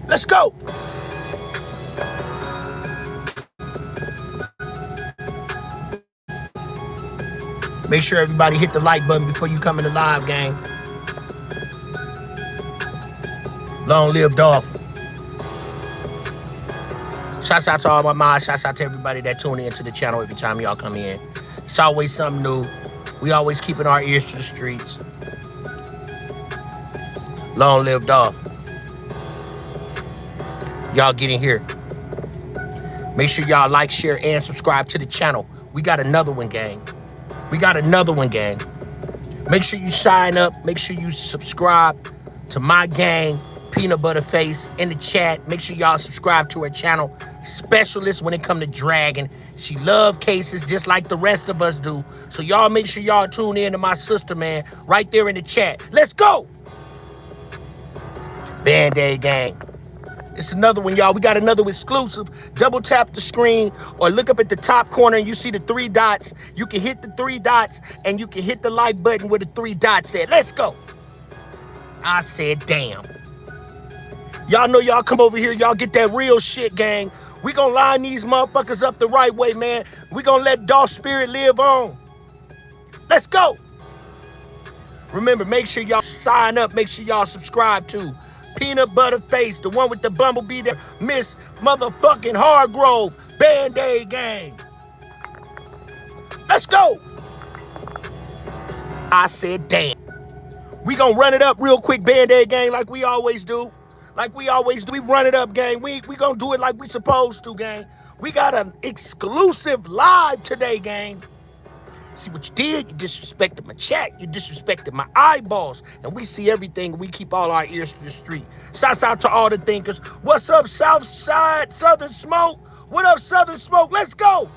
Let's go. Make sure everybody hit the like button before you come in the live, gang. Long live Dolph. Shouts out to all my mods. Shouts out to everybody that tune into the channel every time y'all come in. It's always something new. We always keeping our ears to the streets. Long live Dolph. Y'all get in here. Make sure y'all like, share, and subscribe to the channel. We got another one, gang. We got another one, gang. Make sure you sign up. Make sure you subscribe to my gang, Peanut Butter Face, in the chat. Make sure y'all subscribe to her channel. Specialist when it come to dragging. She love cases just like the rest of us do. So y'all make sure y'all tune in to my sister, man, right there in the chat. Let's go. Band-Aid gang. It's another one, y'all. We got another exclusive. Double tap the screen or look up at the top corner and you see the 3 dots. You can hit the 3 dots and you can hit the like button where the 3 dots at. Let's go. I said, damn. Y'all know y'all come over here. Y'all get that real shit, gang. We gonna line these motherfuckers up the right way, man. We gonna let Dolph spirit live on. Let's go. Remember, make sure y'all sign up. Make sure y'all subscribe to Peanut Butter Face, the one with the bumblebee there, Miss motherfucking Hargrove, Band-Aid gang. Let's go. I said, damn. We gonna run it up real quick, Band-Aid gang, like we always do. Like we always do. We run it up, gang. We gonna do it like we supposed to, gang. We got an exclusive live today, gang. See what you did? You disrespected my chat. You disrespected my eyeballs. And we see everything. We keep all our ears to the street. Shouts out to all the thinkers. What's up, Southside, Southern Smoke? What up, Southern Smoke? Let's go.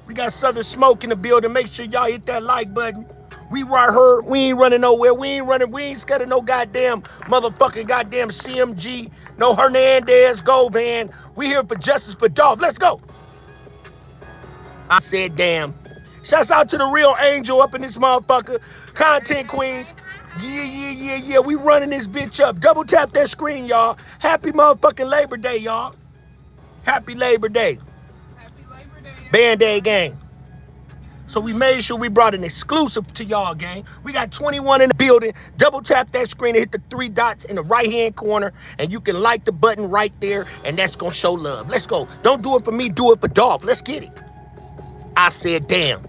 We got Southern Smoke in the building. Make sure y'all hit that like button. We right here. We ain't running nowhere. We ain't scared of no goddamn motherfucking goddamn CMG. No Hernandez Govan. We here for justice for Dolph. Let's go. I said, damn. Shouts out to the real angel up in this motherfucker. Content queens. Yeah. We running this bitch up. Double tap that screen, y'all. Happy motherfucking Labor Day, y'all. Happy Labor Day. Happy Labor Day. Band-Aid gang. So we made sure we brought an exclusive to y'all, gang. We got 21 in the building. Double tap that screen and hit the 3 dots in the right-hand corner. And you can like the button right there. And that's going to show love. Let's go. Don't do it for me. Do it for Dolph. Let's get it. I said, damn.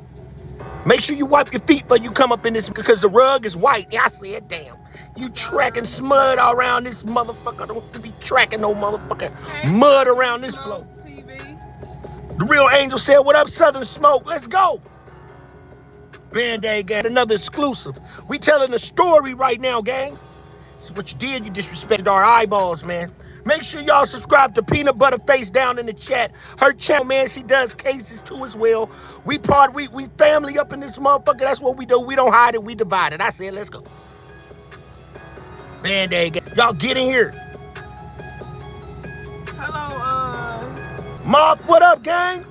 Make sure you wipe your feet before you come up in this because the rug is white. I said, damn. You tracking smud all around this motherfucker. Don't be tracking no motherfucking mud around this floor. The real angel said, what up, Southern Smoke? Let's go. Band-Aid gang, another exclusive. We telling a story right now, gang. See what you did? You disrespected our eyeballs, man. Make sure y'all subscribe to Peanut Butter Face down in the chat. Her channel, man, she does cases too as well. We family up in this motherfucker. That's what we do. We don't hide it. We divide it. I said, let's go. Band-Aid gang. Y'all get in here. Hello, Mark, what up, gang?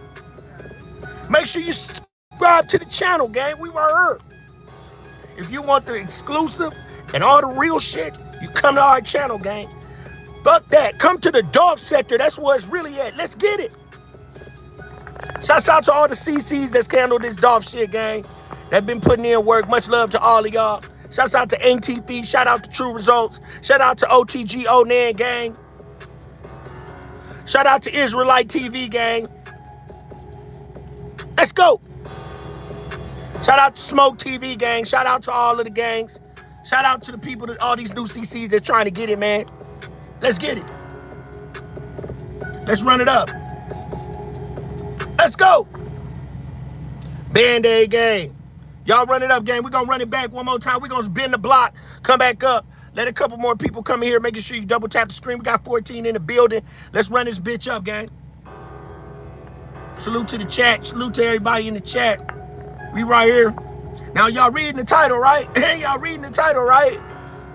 Make sure you subscribe to the channel, gang. We were here. If you want the exclusive and all the real shit, you come to our channel, gang. Fuck that. Come to the Dolph sector. That's where it's really at. Let's get it. Shouts out to all the CCs that's handled this Dolph shit, gang. That been putting in work. Much love to all of y'all. Shouts out to NTP. Shout out to True Results. Shout out to OTG Onan, gang. Shout out to Israelite TV, gang. Let's go. Shout out to Smoke TV, gang. Shout out to all of the gangs. Shout out to the people, all these new CCs that's trying to get it, man. Let's get it. Let's run it up. Let's go. Band-Aid gang. Y'all run it up, gang. We're going to run it back one more time. We're going to bend the block, come back up. Let a couple more people come in here, making sure you double tap the screen. We got 14 in the building. Let's run this bitch up, gang. Salute to the chat. Salute to everybody in the chat. We right here. Now, y'all reading the title, right? Y'all reading the title, right?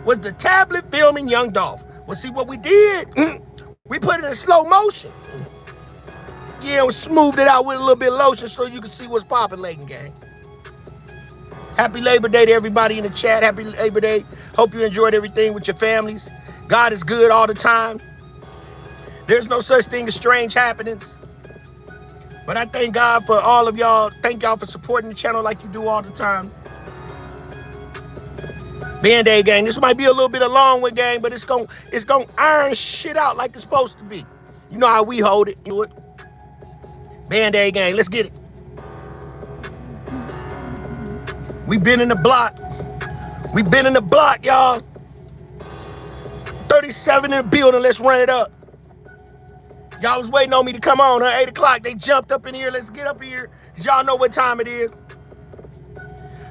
Was the tablet filming young Dolph? Well, see what we did? We put it in slow motion. Yeah, we smoothed it out with a little bit of lotion so you can see what's populating, gang. Happy Labor Day to everybody in the chat. Happy Labor Day. Hope you enjoyed everything with your families. God is good all the time. There's no such thing as strange happenings. But I thank God for all of y'all. Thank y'all for supporting the channel like you do all the time. Band-Aid gang. This might be a little bit of long one, gang, but it's gonna iron shit out like it's supposed to be. You know how we hold it. Do it. Band-Aid gang. Let's get it. We been in the block. We been in the block, y'all. 37 in the building. Let's run it up. Y'all was waiting on me to come on, huh? 8 o'clock. They jumped up in here. Let's get up here. Because y'all know what time it is.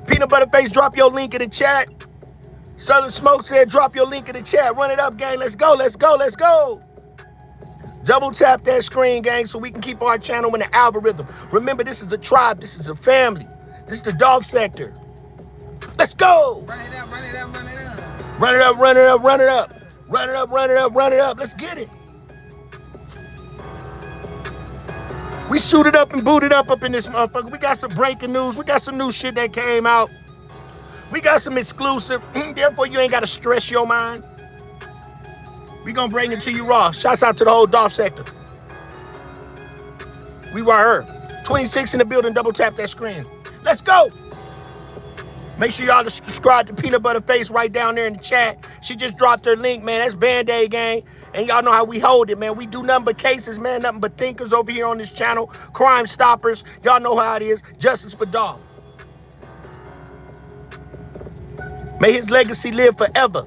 Peanut Butter Face, drop your link in the chat. Southern Smoke said, drop your link in the chat. Run it up, gang. Let's go. Let's go. Let's go. Double tap that screen, gang, so we can keep our channel in the algorithm. Remember, this is a tribe. This is a family. This is the Dolph sector. Let's go. Run it up, run it up, run it up. Run it up, run it up, run it up. Run it up, run it up, run it up. Let's get it. We suited up and booted up in this motherfucker. We got some breaking news. We got some new shit that came out. We got some exclusive. Therefore, you ain't got to stress your mind. We gonna bring it to you raw. Shouts out to the whole Dolph sector. We right here. 26 in the building. Double tap that screen. Let's go. Make sure y'all subscribe to Peanut Butter Face right down there in the chat. She just dropped her link, man. That's Band-Aid gang. And y'all know how we hold it, man. We do nothing but cases, man. Nothing but thinkers over here on this channel. Crime stoppers. Y'all know how it is. Justice for Dolph. May his legacy live forever.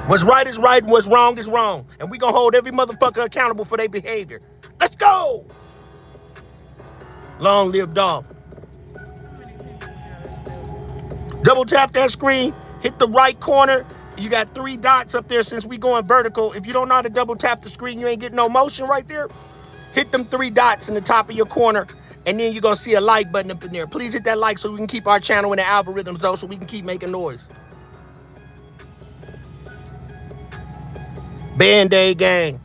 What's right is right and what's wrong is wrong. And we gonna hold every motherfucker accountable for their behavior. Let's go! Long live Dolph. Double tap that screen. Hit the right corner. You got 3 dots up there since we going vertical. If you don't know how to double tap the screen, you ain't getting no motion right there. Hit them 3 dots in the top of your corner, and then you're going to see a like button up in there. Please hit that like so we can keep our channel in the algorithms, though, so we can keep making noise. Band-Aid gang.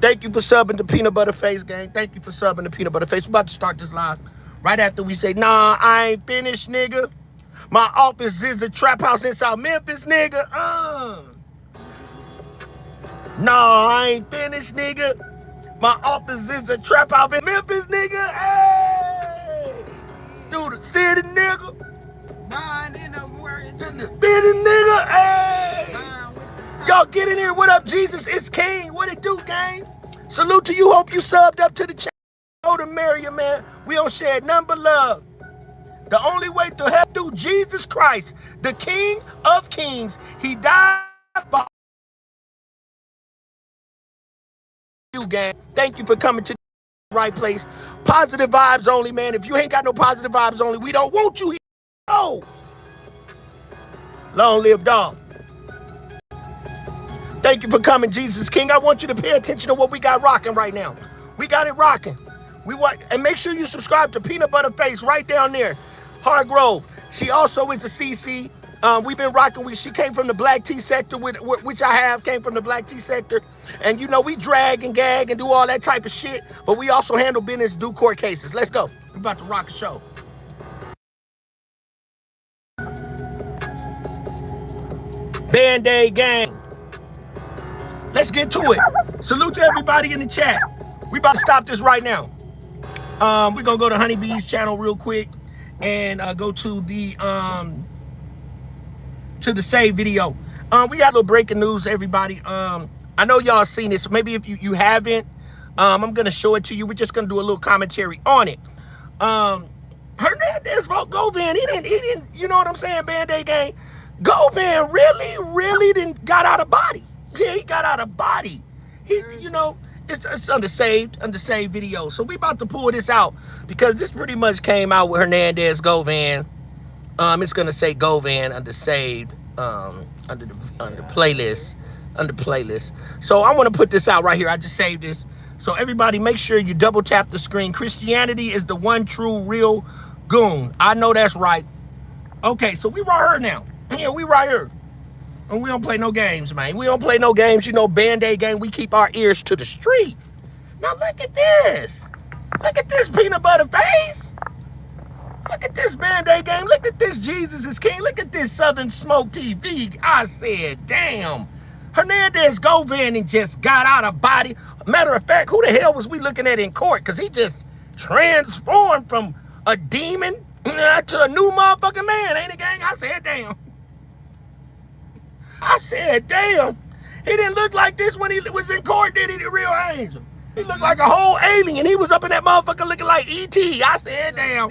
Thank you for subbing to Peanut Butter Face, gang. Thank you for subbing to Peanut Butter Face. We're about to start this live right after we say, nah, I ain't finished, nigga. My office is a trap house in South Memphis, nigga. Nah, I ain't finished, nigga. My office is a trap house in Memphis, nigga. Hey! Through the city, nigga. Run in the words. In the city, nigga. Hey! Y'all get in here. What up, Jesus is King? What it do, gang? Salute to you. Hope you subbed up to the channel. Oh, the merrier, man. We don't share none but love. The only way to help through Jesus Christ, the King of Kings. He died for you, gang. Thank you for coming to the right place. Positive vibes only, man. If you ain't got no positive vibes only, we don't want you here. No. Long live Dolph. Thank you for coming, Jesus King. I want you to pay attention to what we got rocking right now. We got it rocking. And make sure you subscribe to Peanut Butter Face right down there. Hargrove. She also is a CC. We've been rocking. She came from the black tea sector, which I have, came from the black tea sector. And, you know, we drag and gag and do all that type of shit. But we also handle business, do court cases. Let's go. We're about to rock a show. Band-Aid gang. Let's get to it. Salute to everybody in the chat. We about to stop this right now. We're going to go to Honeybee's channel real quick. And go to the save video. We got a little breaking news, everybody. I know y'all seen this. Maybe if you haven't, I'm gonna show it to you. We're just gonna do a little commentary on it. Hernandez Govan, he didn't, you know what I'm saying, Band-Aid gang? Govan really didn't got out of body. Yeah, he got out of body. He, you know, it's under saved video. So we about to pull this out because this pretty much came out with Hernandez Govan. It's gonna say Govan under saved, under playlist. So I want to put this out right here. I just saved this. So everybody, make sure you double tap the screen. Christianity is the one true real goon. I know that's right. Okay, so we right here now. Yeah, we right here. And we don't play no games, man. We don't play no games. You know, Band-Aid gang, we keep our ears to the street. Now look at this. Look at this Peanut Butter Face. Look at this Band-Aid game. Look at this Jesus is King. Look at this Southern Smoke TV. I said, damn. Hernandez Govan and just got out of body. Matter of fact, who the hell was we looking at in court? Because he just transformed from a demon to a new motherfucking man, ain't it, gang? I said, damn. I said, damn. He didn't look like this when he was in court, did he, the real angel? He looked like a whole alien. He was up in that motherfucker looking like E.T. I said, damn.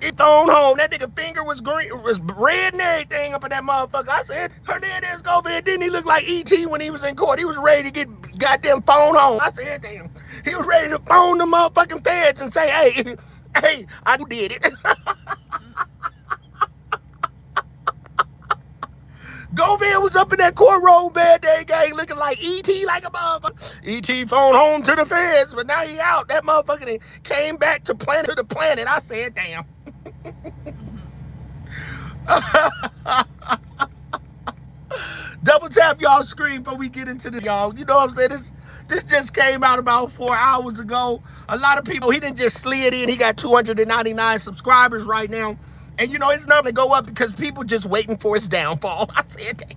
He thrown home. That nigga finger was green, was red and everything up in that motherfucker. I said, Hernandez Govan, didn't he look like E.T. when he was in court? He was ready to get goddamn phone home. I said, damn. He was ready to phone the motherfucking feds and say, hey, I did it. Govan was up in that courtroom Band-Aid gang looking like E.T. like a motherfucker. E.T. phoned home to the feds, but now he out. That motherfucker came back to the planet. I said, damn. Double tap y'all screen before we get into the y'all. You know what I'm saying? This just came out about 4 hours ago. A lot of people, he didn't just slid in. He got 299 subscribers right now. And you know, it's not gonna go up because people just waiting for his downfall. I said that.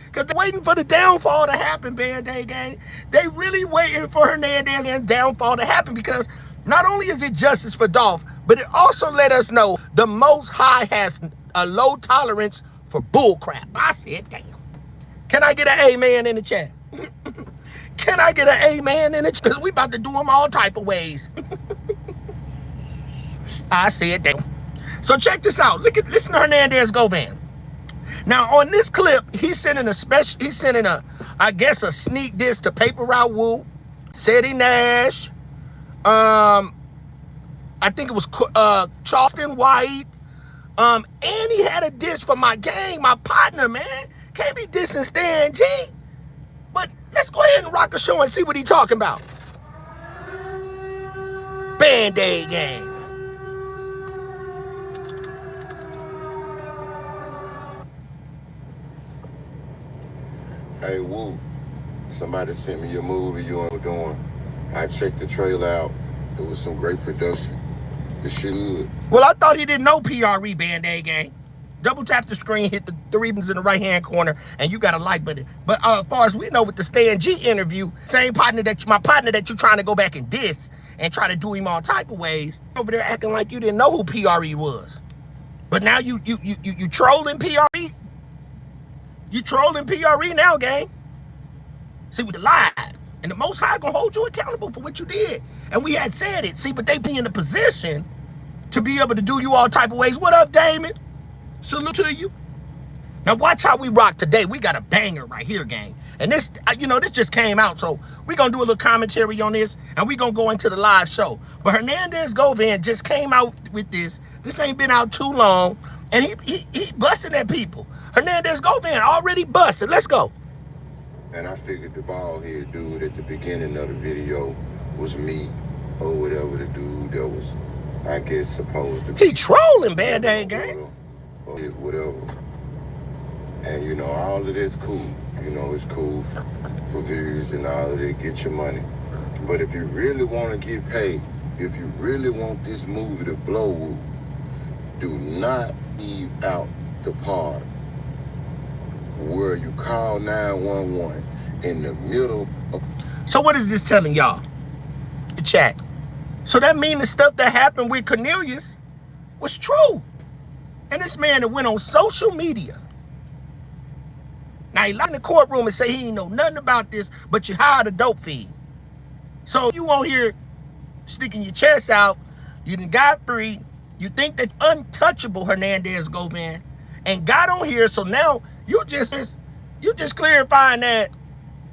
Because they're waiting for the downfall to happen, Band-Aid gang. They really waiting for Hernandez's downfall to happen because not only is it justice for Dolph, but it also let us know the Most High has a low tolerance for bullcrap. I said, damn. Can I get an amen in the chat? Can I get an amen in it? Because we about to do them all type of ways. I said, damn. So check this out. Listen to Hernandez Govan. Now on this clip, he's sending I guess a sneak diss to Paper Route Woo, Seti Nash, I think it was Charleston White, and he had a diss for my gang, my partner, man. Can't be dissing Stan G. But let's go ahead and rock a show and see what he's talking about. Band-Aid gang. Hey, Woo, somebody sent me your movie you were doing. I checked the trailer out. It was some great production. The shit good. Well, I thought he didn't know PRE, Band-Aid gang. Double tap the screen, hit the three buttons in the right-hand corner, and you got a like button. But as far as we know with the Stan G interview, my partner that you're trying to go back and diss and try to do him all type of ways, over there acting like you didn't know who PRE was. But now you trolling PRE? You trolling PRE now, gang. See, we lied. And the Most High gonna hold you accountable for what you did. And we had said it. See, but they be in the position to be able to do you all type of ways. What up, Damon? Salute to you. Now watch how we rock today. We got a banger right here, gang. And this, this just came out. So we gonna do a little commentary on this and we gonna go into the live show. But Hernandez Govan just came out with this. This ain't been out too long. And he busting at people. Hernandez Govan already busted. Let's go. And I figured the bald head dude at the beginning of the video was me or whatever the dude that was, I guess, supposed to be. He trolling, Band-Aid gang. Or whatever. And all of this cool. It's cool for views and all of that, get your money. But if you really want to get paid, if you really want this movie to blow, do not leave out the part where you call 911 in the middle of... So what is this telling y'all? The chat. So that means the stuff that happened with Cornelius was true. And this man that went on social media. Now he lied in the courtroom and say he ain't know nothing about this, but you hired a dope fiend. So you on here sticking your chest out, you done got free, you think that untouchable Hernandez Govan and got on here, so now you just clarifying that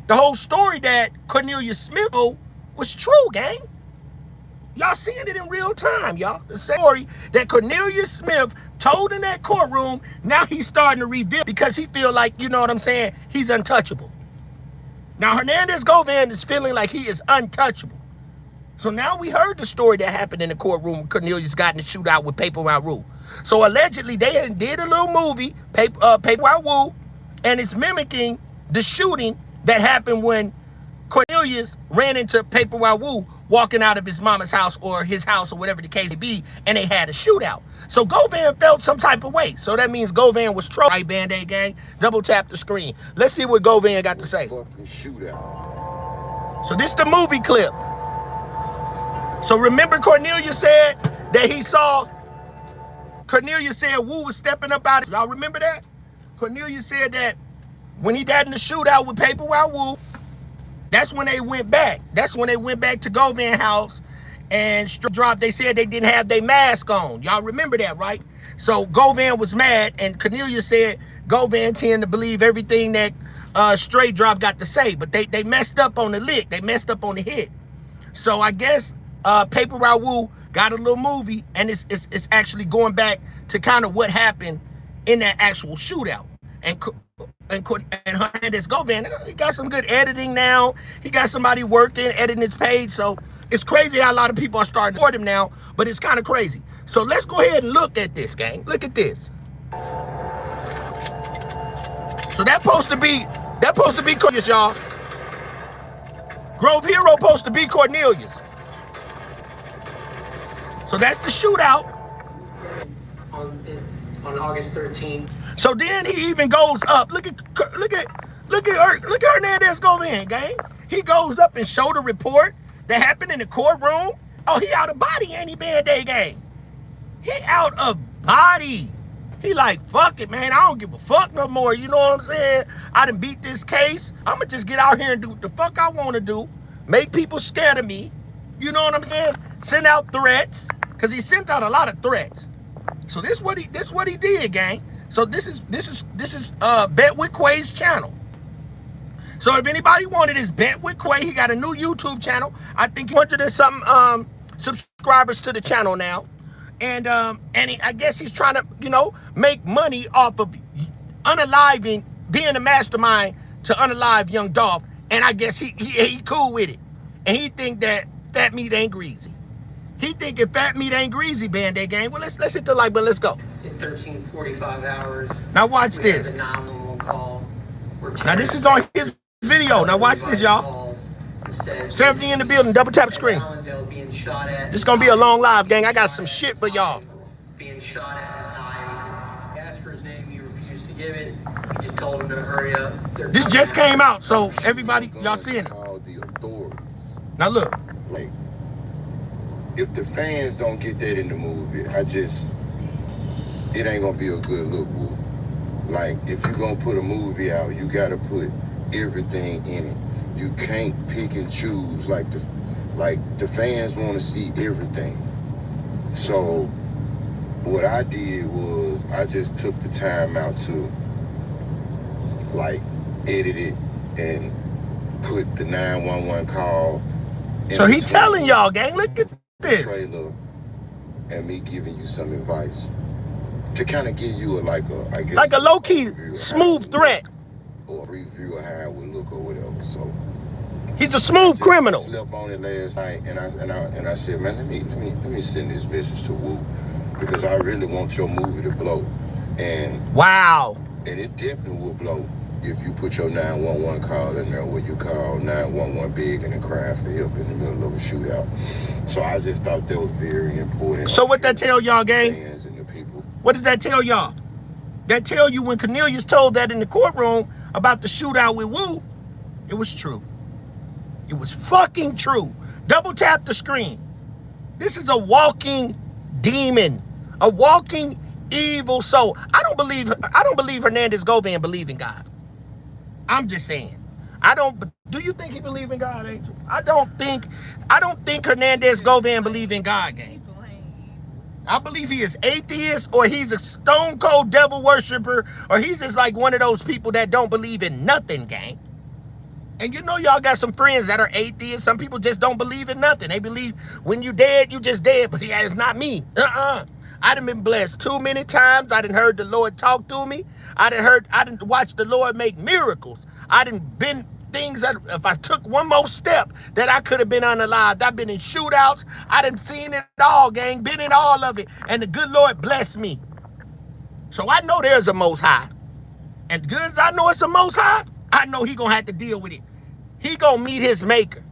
the whole story that Cornelius Smith was true, gang. Y'all seeing it in real time, y'all. The story that Cornelius Smith told in that courtroom, now he's starting to reveal because he feel like, you know what I'm saying, he's untouchable. Now Hernandez Govan is feeling like he is untouchable. So now we heard the story that happened in the courtroom. Cornelius got in the shootout with Paper Route Woo. So allegedly they did a little movie, Paper Route Woo, and it's mimicking the shooting that happened when Cornelius Cornelius ran into Paper Woo walking out of his mama's house or his house or whatever the case may be, and they had a shootout. So Govan felt some type of way. So that means Govan was trolling. Right, Band-Aid gang? Double tap the screen. Let's see what Govan got to say. Fucking shootout. So this is the movie clip. So remember Cornelius said that he saw, Cornelius said Woo was stepping up out of, y'all remember that? Cornelius said that when he got in the shootout with Paper Woo, that's when they went back. That's when they went back to Govan house and dropped. They said they didn't have their mask on. Y'all remember that, right? So Govan was mad, and Cornelius said Govan tend to believe everything that Straight Drop got to say, but they messed up on the lick. They messed up on the hit. So I guess Paper Woo got a little movie, and it's actually going back to kind of what happened in that actual shootout. And Hernandez Govan, he got some good editing now. He got somebody working, editing his page. So it's crazy how a lot of people are starting to support him now, but it's kind of crazy. So let's go ahead and look at this, gang. Look at this. So that's supposed to be Cornelius, y'all. Grove Hero supposed to be Cornelius. So that's the shootout. On August 13th. So then he even goes up. Look at Hernandez Govan, gang. He goes up and show the report that happened in the courtroom. Oh, he out of body, ain't he, Band-Aid gang? He out of body. He like, fuck it, man. I don't give a fuck no more. You know what I'm saying? I done beat this case. I'ma just get out here and do what the fuck I want to do. Make people scared of me. You know what I'm saying? Send out threats, cause he sent out a lot of threats. So this what he did, gang. So this is Bet with Quay's channel. So if anybody wanted his Bet with Quay, he got a new YouTube channel. I think 100 and something subscribers to the channel now. And I guess he's trying to, make money off of unaliving, being a mastermind to unalive young Dolph. And I guess he cool with it. And he think that fat meat ain't greasy. He think if fat meat ain't greasy, Band-Aid gang. Well, let's hit the like, but let's go. In 13:45 hours. Now watch this. The 911 call. Now this is on his video. Now watch this, y'all. 70 in the building. Double tap the screen. This is gonna be a long live, gang. I got some shit for y'all. Being shot at his eye. He asked for his name. He refused to give it. He just told him to hurry up. This just came out, so everybody, y'all seeing it. Now look. Like, if the fans don't get that in the movie, it ain't gonna be a good look, boo. Like, if you're gonna put a movie out, you gotta put everything in it. You can't pick and choose like the fans want to see everything. So what I did was I just took the time out to like edit it and put the 911 call. So he telling y'all, gang, look at this. Trailer and me giving you some advice to kind of give you like a low-key smooth threat or a review of how it would look or whatever. So he's a smooth criminal. I slept on it last night, and I said, man, let me send this message to Woo, because I really want your movie to blow. And wow. And it definitely will blow if you put your 911 call in there where you call 911 big and crying for help in the middle of a shootout. So I just thought that was very important. So what that tell y'all, gang? Fans and the people. What does that tell y'all? That tell you when Cornelius told that in the courtroom about the shootout with Woo, it was true. It was fucking true. Double tap the screen. This is a walking demon, a walking evil soul. I don't believe Hernandez Govan believe in God. I'm just saying. Do you think he believe in God, Angel? I don't think Hernandez Govan believe in God, gang. I believe he is atheist, or he's a stone cold devil worshiper, or he's just like one of those people that don't believe in nothing, gang. And you know y'all got some friends that are atheists. Some people just don't believe in nothing. They believe when you dead, you just dead. But yeah, it's not me. I done been blessed too many times. I done heard the Lord talk through me. I done watched the Lord make miracles. I done been things that if I took one more step that I could have been unalived. I've been in shootouts. I done seen it all, gang. Been in all of it. And the good Lord blessed me. So I know there's a Most High. And good as I know it's a Most High, I know he gonna have to deal with it He gonna meet his maker.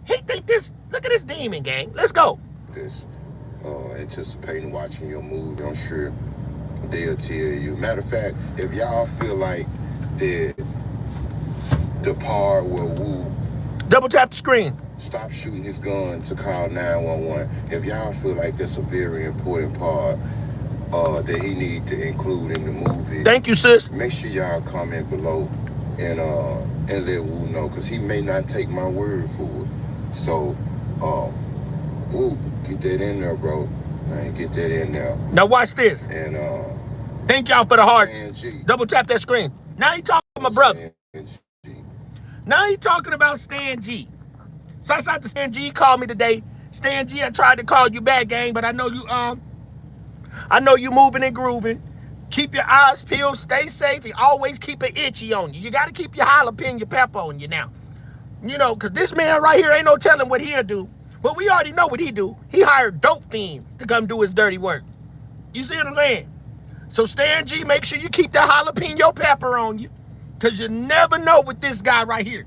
He think this, look at this demon, gang. Let's go. This anticipating watching your movie, I'm sure they'll tell you. Matter of fact, if y'all feel like the part where Wu double tap the screen, stop shooting his gun to call 911, if y'all feel like that's a very important part that he need to include in the movie, thank you, sis. make sure y'all comment below and let Wu know, because he may not take my word for it. So Wu, get that in there, bro. Man, get that in there. Now watch this. And thank y'all for the hearts. Double tap that screen. Now he talking about my brother. Now he talking about Stan G. Shouts out to Stan G. He called me today. Stan G, I tried to call you back, gang, but I know you moving and grooving. Keep your eyes peeled, stay safe, and always keep it itchy on you. You got to keep your jalapeno pepper on you now. You know, because this man right here ain't no telling what he'll do. But we already know what he do. He hired dope fiends to come do his dirty work. You see what I'm saying? So Stan G, make sure you keep that jalapeno pepper on you, because you never know with this guy right here.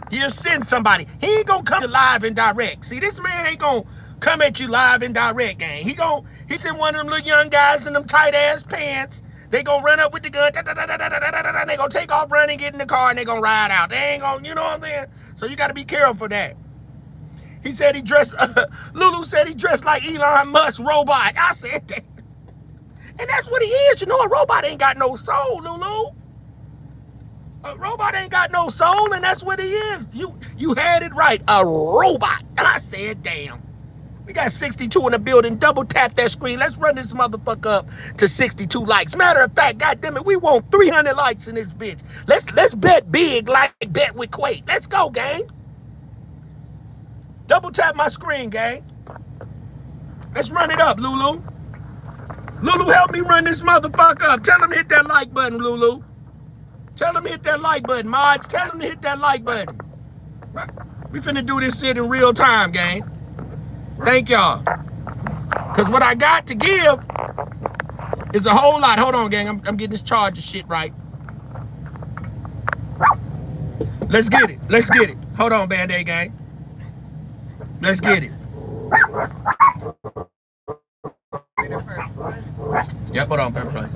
He'll send somebody. He ain't gonna come to live and direct. See, this man ain't gonna come at you live and direct, gang. He send one of them little young guys in them tight ass pants. They gonna run up with the gun. They gonna take off running, get in the car, and they gonna ride out. They ain't gonna, you know what I'm saying? So you gotta be careful for that. He said he dressed, Lulu said he dressed like Elon Musk robot. I said that. And that's what he is. You know, a robot ain't got no soul, Lulu. A robot ain't got no soul, and that's what he is. You had it right, a robot. And I said, damn. We got 62 in the building. Double tap that screen. Let's run this motherfucker up to 62 likes. Matter of fact, goddamn it, we want 300 likes in this bitch. Let's bet big like bet with Quake. Let's go, gang. Double tap my screen, gang. Let's run it up, Lulu. Lulu, help me run this motherfucker up. Tell him to hit that like button, Lulu. Tell him to hit that like button, mods. Tell him to hit that like button. We finna do this shit in real time, gang. Thank y'all. Because what I got to give is a whole lot. Hold on, gang. I'm getting this charger shit right. Let's get it. Let's get it. Hold on, Band-Aid gang. Let's get it. Yep, hold on, pepper.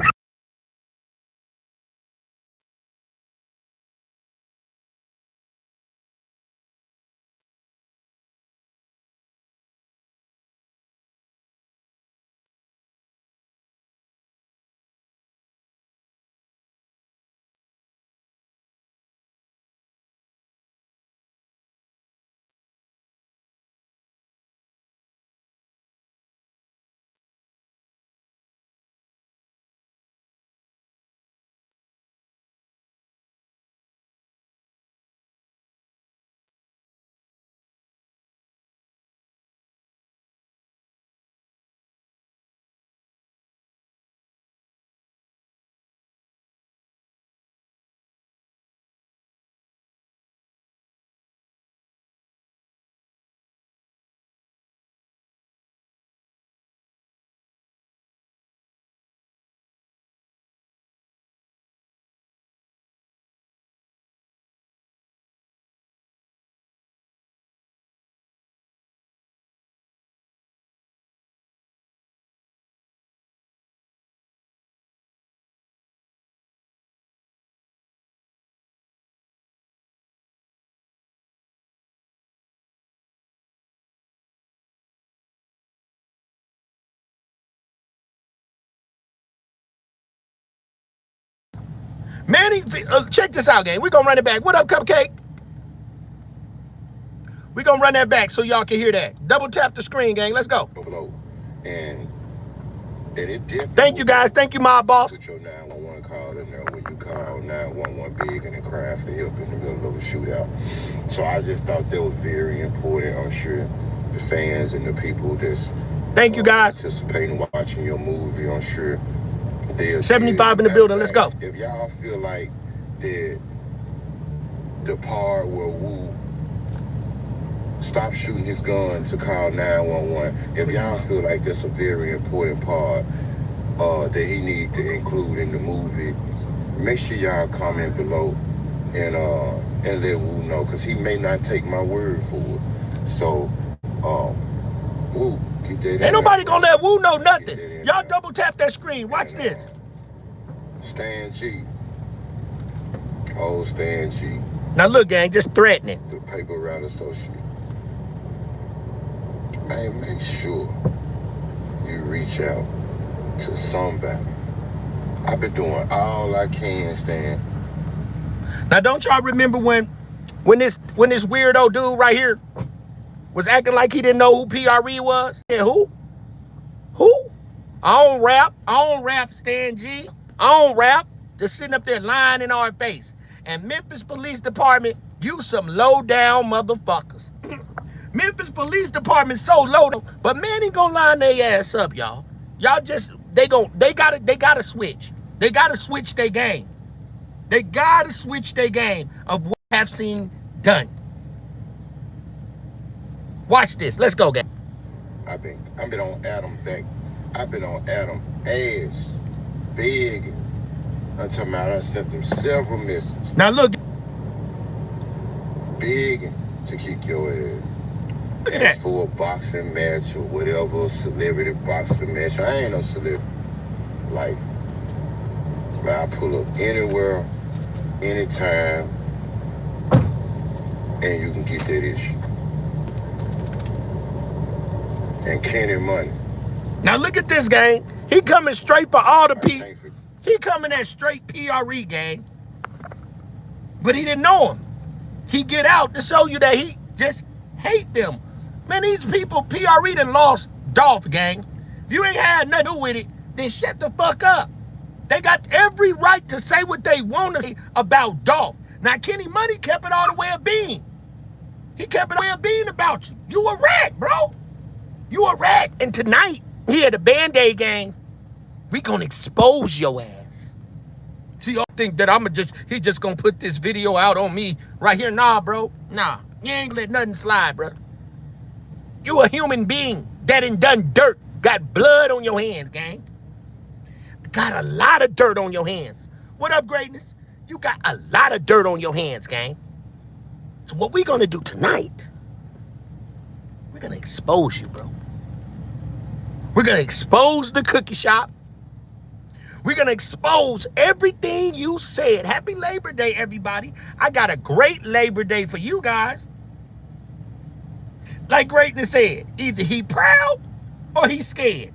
Manny, check this out, gang. We're going to run it back. What up, Cupcake? We're going to run that back so y'all can hear that. Double tap the screen, gang. Let's go. And it definitely. Thank you, guys. Thank you, my boss. Put your 911 call in there when you call 911 big and then crying for help in the middle of a shootout. So I just thought that was very important. I'm sure the fans and the people that's thank you, guys. Participating, watching your movie, I'm sure they'll 75 in the building. Let's go. If y'all feel like the part where Wu stop shooting his gun to call 911, if y'all feel like that's a very important part that he need to include in the movie, make sure y'all comment below and let Wu know, because he may not take my word for it. So, Wu, get that in. Ain't nobody gonna let Wu know nothing. Y'all double tap that screen. Watch this. Stan G. Old Stan G. Now look, gang, just threatening. The paper route associate. Man, make sure you reach out to somebody. I've been doing all I can, Stan. Now don't y'all remember when this weirdo dude right here was acting like he didn't know who PRE was? Yeah, who? Who? I don't rap, Stan G. I don't rap. Just sitting up there lying in our face. And Memphis Police Department, you some low down motherfuckers. Memphis Police Department so low down, but man ain't gonna line their ass up, y'all. Y'all just they gotta switch. They gotta switch their game. They gotta switch their game of what I have seen done. Watch this. Let's go, gang. I've been on Adam back. I've been on Adam ass begging until I sent them several messages. Now look. Begging to kick your ass. Look at that. For a boxing match or whatever, celebrity boxing match. I ain't no celebrity. Like, man, I pull up anywhere, anytime, and you can get that issue. And Kenny Money. Now look at this, gang. He coming straight for all the people. He coming at straight PRE, gang. But he didn't know him. He get out to show you that he just hate them. Man, these people, PRE done lost Dolph, gang. If you ain't had nothing to do with it, then shut the fuck up. They got every right to say what they want to say about Dolph. Now, Kenny Money kept it all the way of being. He kept it all the way of being about you. You a rat, bro. You a rat. And tonight, here, the Band-Aid gang, we gonna expose your ass. See, y'all think that he just gonna put this video out on me right here. Nah, bro. Nah. You ain't let nothing slide, bro. You a human being that done dirt. Got blood on your hands, gang. Got a lot of dirt on your hands. What up, greatness? You got a lot of dirt on your hands, gang. So what we gonna do tonight, we're gonna expose you, bro. We're gonna expose the cookie shop. We're gonna expose everything you said. Happy Labor Day, everybody. I got a great Labor Day for you guys. Like Greatness said, either he proud or he scared.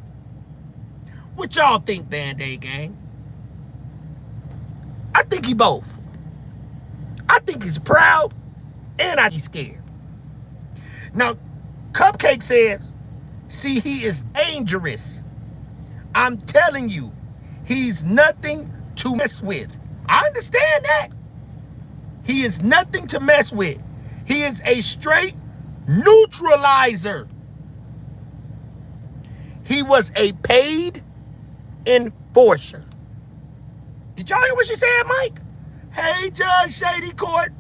What y'all think, Band-Aid gang? I think he both. I think he's proud and he's scared. Now, Cupcake says, see, he is dangerous. I'm telling you, he's nothing to mess with. I understand that. He is nothing to mess with. He is a straight neutralizer. He was a paid enforcer. Did y'all hear what she said, Mike? Hey, Judge Shady Court.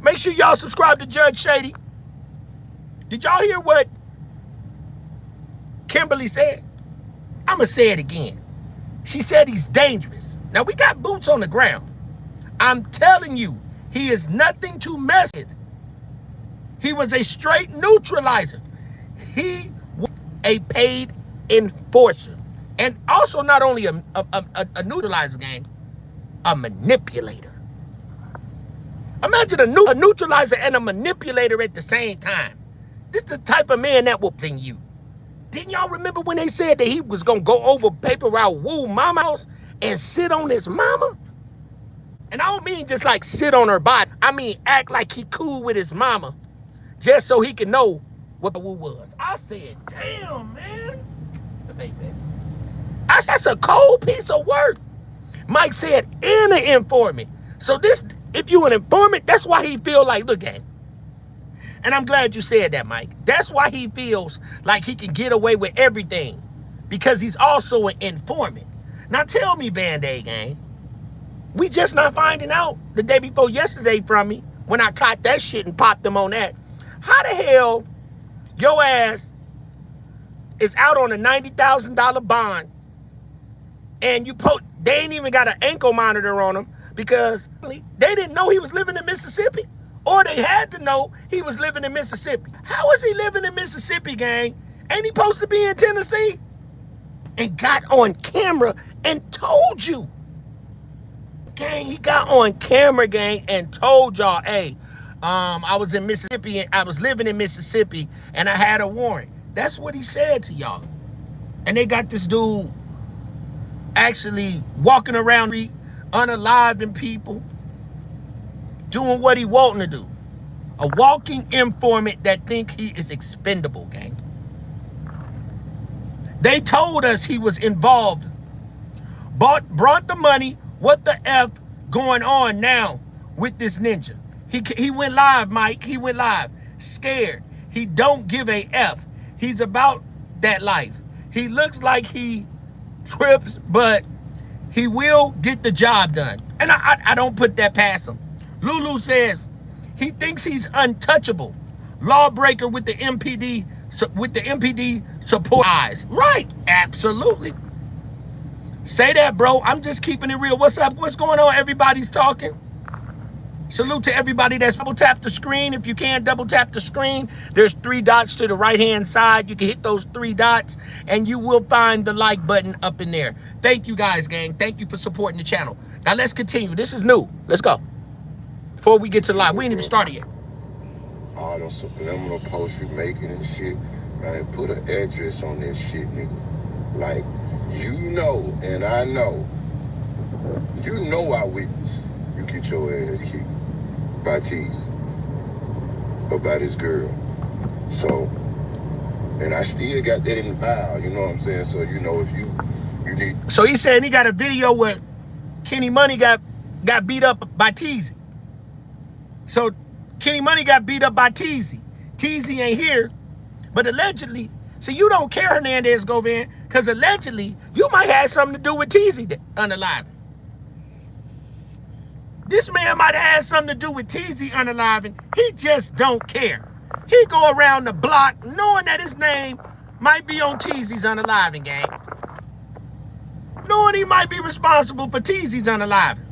Make sure y'all subscribe to Judge Shady. Did y'all hear what Kimberly said? I'm going to say it again. She said he's dangerous. Now, we got boots on the ground. I'm telling you, he is nothing to mess with. He was a straight neutralizer. He was a paid enforcer. And also not only a neutralizer, gang, a manipulator. Imagine a neutralizer and a manipulator at the same time. This is the type of man that will sing you. Didn't y'all remember when they said that he was going to go over paper route Wu mama house and sit on his mama? And I don't mean just like sit on her body. I mean act like he cool with his mama just so he can know what the Wu was. I said, damn, man. That's a cold piece of work. Mike said, and an informant. So this, if you an informant, that's why he feel like, look at him. And I'm glad you said that, Mike. That's why he feels like he can get away with everything. Because he's also an informant. Now tell me, Band-Aid gang, we just not finding out the day before yesterday from me when I caught that shit and popped them on that. How the hell your ass is out on a $90,000 bond and they ain't even got an ankle monitor on them, because they didn't know he was living in Mississippi, or they had to know he was living in Mississippi. How is he living in Mississippi, gang? Ain't he supposed to be in Tennessee? And got on camera and told you. Gang, he got on camera, gang, and told y'all, hey, I was in Mississippi, and I was living in Mississippi, and I had a warrant. That's what he said to y'all. And they got this dude actually walking around unaliving people, doing what he wanting to do. A walking informant that think he is expendable, gang. They told us he was involved, brought the money. What the F going on now with this ninja? He went live, Mike. He went live. Scared. He don't give a F. He's about that life. He looks like he trips, but he will get the job done. And I don't put that past him. Lulu says he thinks he's untouchable. Lawbreaker with the MPD support eyes. Right. Absolutely. Say that, bro. I'm just keeping it real. What's up? What's going on? Everybody's talking. Salute to everybody that's double tap the screen. If you can double tap the screen, there's 3 dots to the right hand side. You can hit those 3 dots and you will find the like button up in there. Thank you guys, gang. Thank you for supporting the channel. Now let's continue. This is new. Let's go. Before we get to live, we ain't even started yet. All those subliminal posts you making and shit, man, put an address on that shit, nigga. Like, you know, and I know, I witness you get your ass kicked by Tease or by this girl. So, and I still got that in the file, you know what I'm saying? So, you know, if you need. So he said he got a video where Kenny Money got beat up by Teezy. So Kenny Money got beat up by Teezy. Teezy ain't here, but allegedly, so you don't care, Hernandez Govan, because allegedly you might have something to do with Teezy unaliving. This man might have had something to do with Teezy unaliving. He just don't care. He go around the block knowing that his name might be on Teezy's unaliving, gang. Knowing he might be responsible for Teezy's unaliving.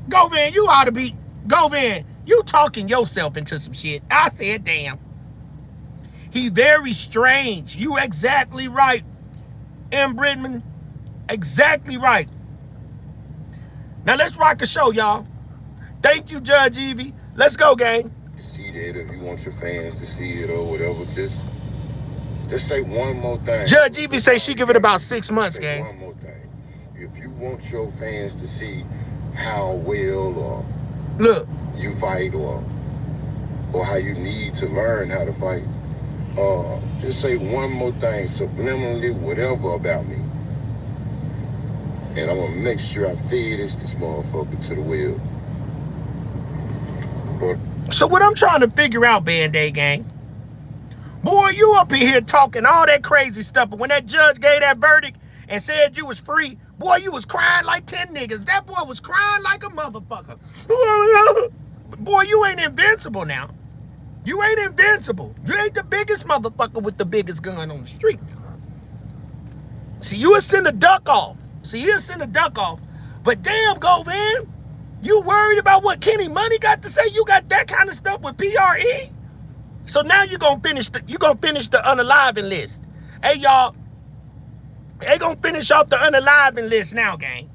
Govan, you ought to be, Govan, you talking yourself into some shit. I said, damn. He very strange. You exactly right. M. Bridman, exactly right. Now let's rock the show, y'all. Thank you, Judge Evie. Let's go, gang. See that, if you want your fans to see it or whatever, just say one more thing. Judge Evie say she give it about 6 months, gang. One more thing. If you want your fans to see how well or look you fight or how you need to learn how to fight, just say one more thing, subliminally, whatever about me. And I'm gonna make sure I feed this motherfucker to the wheel. But so what I'm trying to figure out, Band-Aid gang, boy, you up in here talking all that crazy stuff, but when that judge gave that verdict and said you was free, boy, you was crying like 10 niggas. That boy was crying like a motherfucker. Boy, you ain't invincible now. You ain't invincible. You ain't the biggest motherfucker with the biggest gun on the street now. See, you would send a duck off. But damn, Govan, you worried about what Kenny Money got to say? You got that kind of stuff with PRE? So now you're gonna finish the unaliving list. Hey, y'all, they gonna finish off the unaliving list now, gang.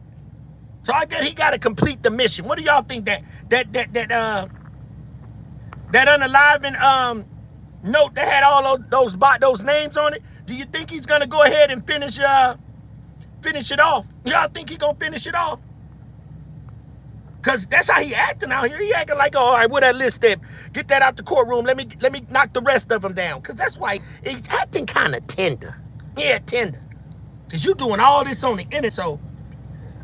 So I guess he gotta complete the mission. What do y'all think that unaliving note that had all those names on it? Do you think he's gonna go ahead and finish it off? Y'all think he gonna finish it off? Cause that's how he acting out here. He acting like, oh, all right, where that list at? Get that out the courtroom. Let me knock the rest of them down. Cause that's why he's acting kind of tender. Yeah, tender. Cause you doing all this on the internet. So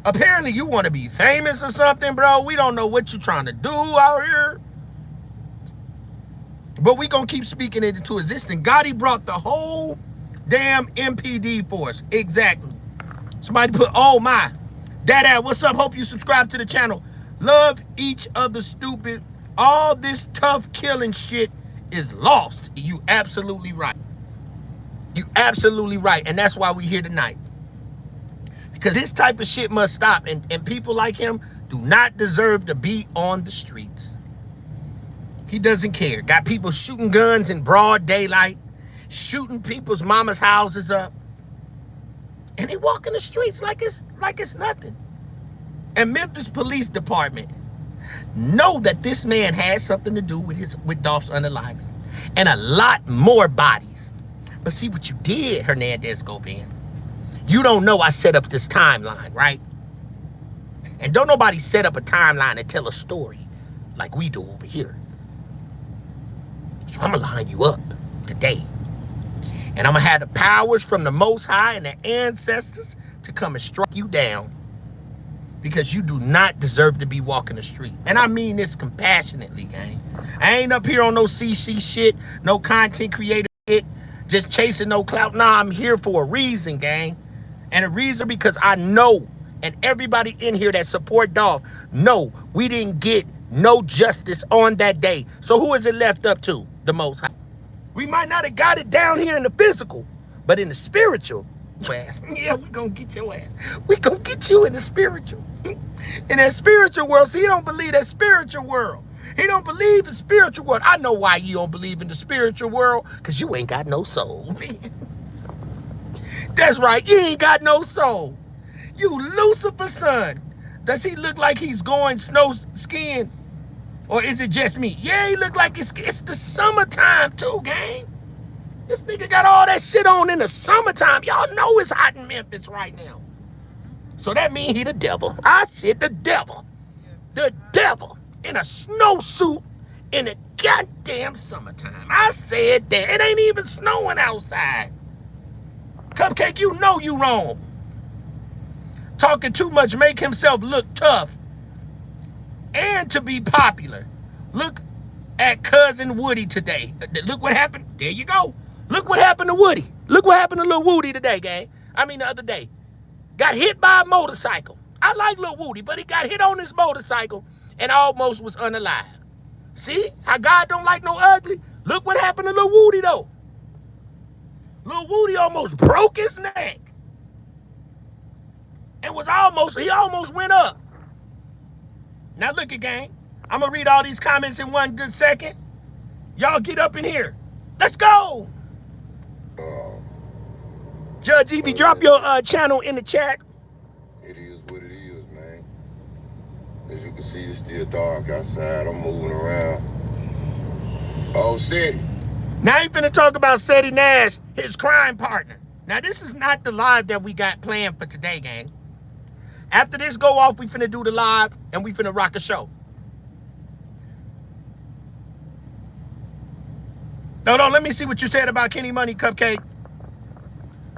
apparently you want to be famous or something, bro. We don't know what you're trying to do out here. But we gonna keep speaking it into existence. Gotti brought the whole damn MPD force. Exactly. Somebody put, oh my. Dad, what's up? Hope you subscribe to the channel. Love each other, stupid. All this tough killing shit is lost. You absolutely right. You absolutely right. And that's why we here tonight. Because his type of shit must stop. And people like him do not deserve to be on the streets. He doesn't care. Got people shooting guns in broad daylight, shooting people's mama's houses up. And they walk in the streets like it's nothing. And Memphis Police Department know that this man has something to do with Dolph's unaliving. And a lot more bodies. But see what you did, Hernandez Govan. You don't know I set up this timeline, right? And don't nobody set up a timeline and tell a story like we do over here. So I'm going to line you up today. And I'm going to have the powers from the Most High and the ancestors to come and strike you down. Because you do not deserve to be walking the street. And I mean this compassionately, gang. I ain't up here on no CC shit, no content creator shit, just chasing no clout. Nah, I'm here for a reason, gang. And a reason because I know, and everybody in here that support Dolph, know we didn't get no justice on that day. So who is it left up to? The Most High. We might not have got it down here in the physical, but in the spiritual, ass. Yeah, we gonna get your ass. We gonna get you in the spiritual. In that spiritual world. See, he don't believe that spiritual world. He don't believe the spiritual world. I know why you don't believe in the spiritual world. Because you ain't got no soul. That's right. You ain't got no soul. You Lucifer's son. Does he look like he's going snow skiing? Or is it just me? Yeah, he look like it's the summertime too, gang. This nigga got all that shit on in the summertime. Y'all know it's hot in Memphis right now. So that means he the devil. I said the devil. The devil in a snowsuit in the goddamn summertime. I said that. It ain't even snowing outside. Cupcake, you know you wrong. Talking too much make himself look tough. And to be popular. Look at Cousin Woody today. Look what happened. There you go. Look what happened to Woody. Look what happened to Lil Woody today, gang. I mean the other day. Got hit by a motorcycle. I like Lil Woody, but he got hit on his motorcycle and almost was unalive. See how God don't like no ugly? Look what happened to Lil Woody, though. Lil Woody almost broke his neck. And he almost went up. Now look at gang. I'm going to read all these comments in one good second. Y'all get up in here. Let's go. Judge Evie, drop your channel in the chat. It is what it is, man. As you can see, it's still dark outside. I'm moving around. Oh, Seti. Now he finna talk about Seti Nash, his crime partner. Now this is not the live that we got planned for today, gang. After this go off, we finna do the live and we finna rock a show. No, let me see what you said about Kenny Money, Cupcake.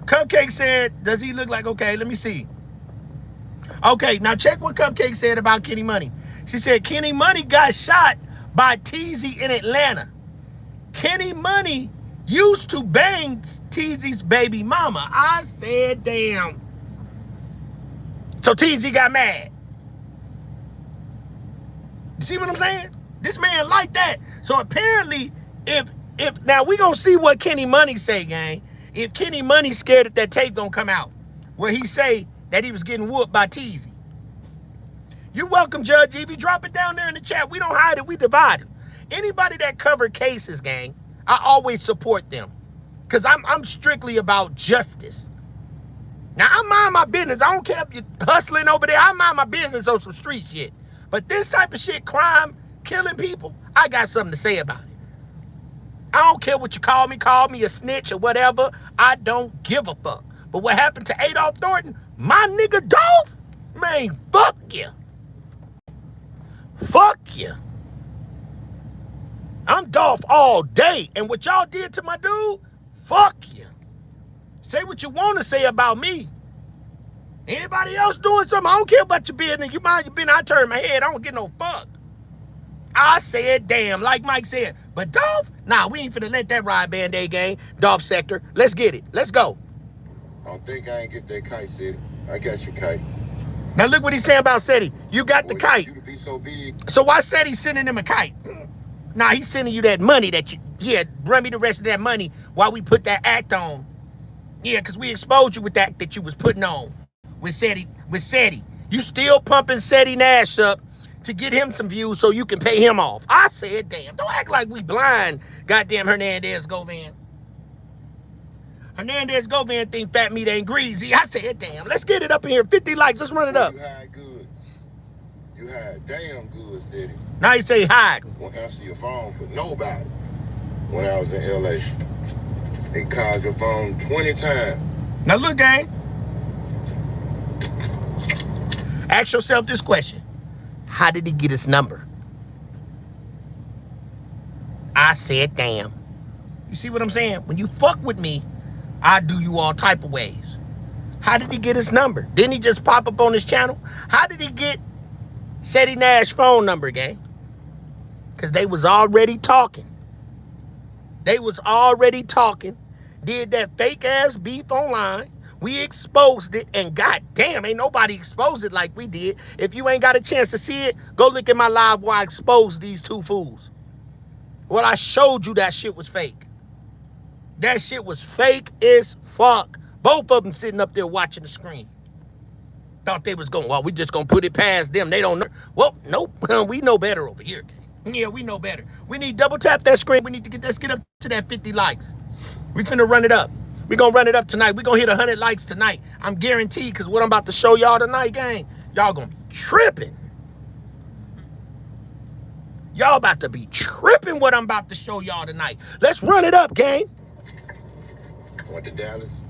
Cupcake said, does he look like, okay, let me see. Okay, now check what Cupcake said about Kenny Money. She said, Kenny Money got shot by Teezy in Atlanta. Kenny Money used to bang Teezy's baby mama. I said, damn. So Teezy got mad. See what I'm saying? This man like that. So apparently, if now we gonna see what Kenny Money say, gang. If Kenny Money scared that that tape gonna come out, where he say that he was getting whooped by Teezy. You welcome, Judge Evie. Drop it down there in the chat. We don't hide it, we divide it. Anybody that cover cases, gang, I always support them. Because I'm strictly about justice. Now, I mind my business. I don't care if you're hustling over there. I mind my business on some street shit. But this type of shit, crime, killing people, I got something to say about it. I don't care what you call me a snitch or whatever. I don't give a fuck. But what happened to Adolph Thornton, my nigga Dolph, man, fuck you. Fuck you. I'm Dolph all day. And what y'all did to my dude, fuck you. Say what you want to say about me. Anybody else doing something, I don't care about your business. You mind your business, I turn my head, I don't get no fuck. I said, damn, like Mike said. But Dolph, nah, we ain't finna let that ride, Band-Aid gang. Dolph sector, let's get it. Let's go. I don't think I ain't get that kite, Seti. I got your kite. Now look what he's saying about Seti. You got the kite. You to be so big. So why Seti sending him a kite? Nah, he's sending you that money that run me the rest of that money while we put that act on. Yeah, because we exposed you with that you was putting on. with Seti. You still pumping Seti Nash up to get him some views so you can pay him off. I said, damn, don't act like we blind, goddamn Hernandez Govan. Hernandez Govan think fat meat ain't greasy. I said, damn, let's get it up in here. 50 likes, let's run it up. You hide good. You hide damn good, Seti. Now you say hiding. Won't answer your phone for nobody. When I was in LA, they called your phone 20 times. Now look, gang. Ask yourself this question. How did he get his number? I said, damn. You see what I'm saying? When you fuck with me, I do you all type of ways. How did he get his number? Didn't he just pop up on his channel? How did he get Seti Nash phone number, gang? Because they was already talking. They was already talking. Did that fake ass beef online. We exposed it, and goddamn, ain't nobody exposed it like we did. If you ain't got a chance to see it, go look at my live where I exposed these two fools. Well, I showed you that shit was fake. That shit was fake as fuck. Both of them sitting up there watching the screen. Thought they was going, well, we just gonna put it past them. They don't know. Well, nope, we know better over here. Yeah, we know better. We need double tap that screen. We need to let's get up to that 50 likes. We finna run it up. We gonna run it up tonight. We gonna hit 100 likes tonight. I'm guaranteed, because what I'm about to show y'all tonight, gang, y'all gonna be tripping. Y'all about to be tripping what I'm about to show y'all tonight. Let's run it up, gang. Went to Dallas.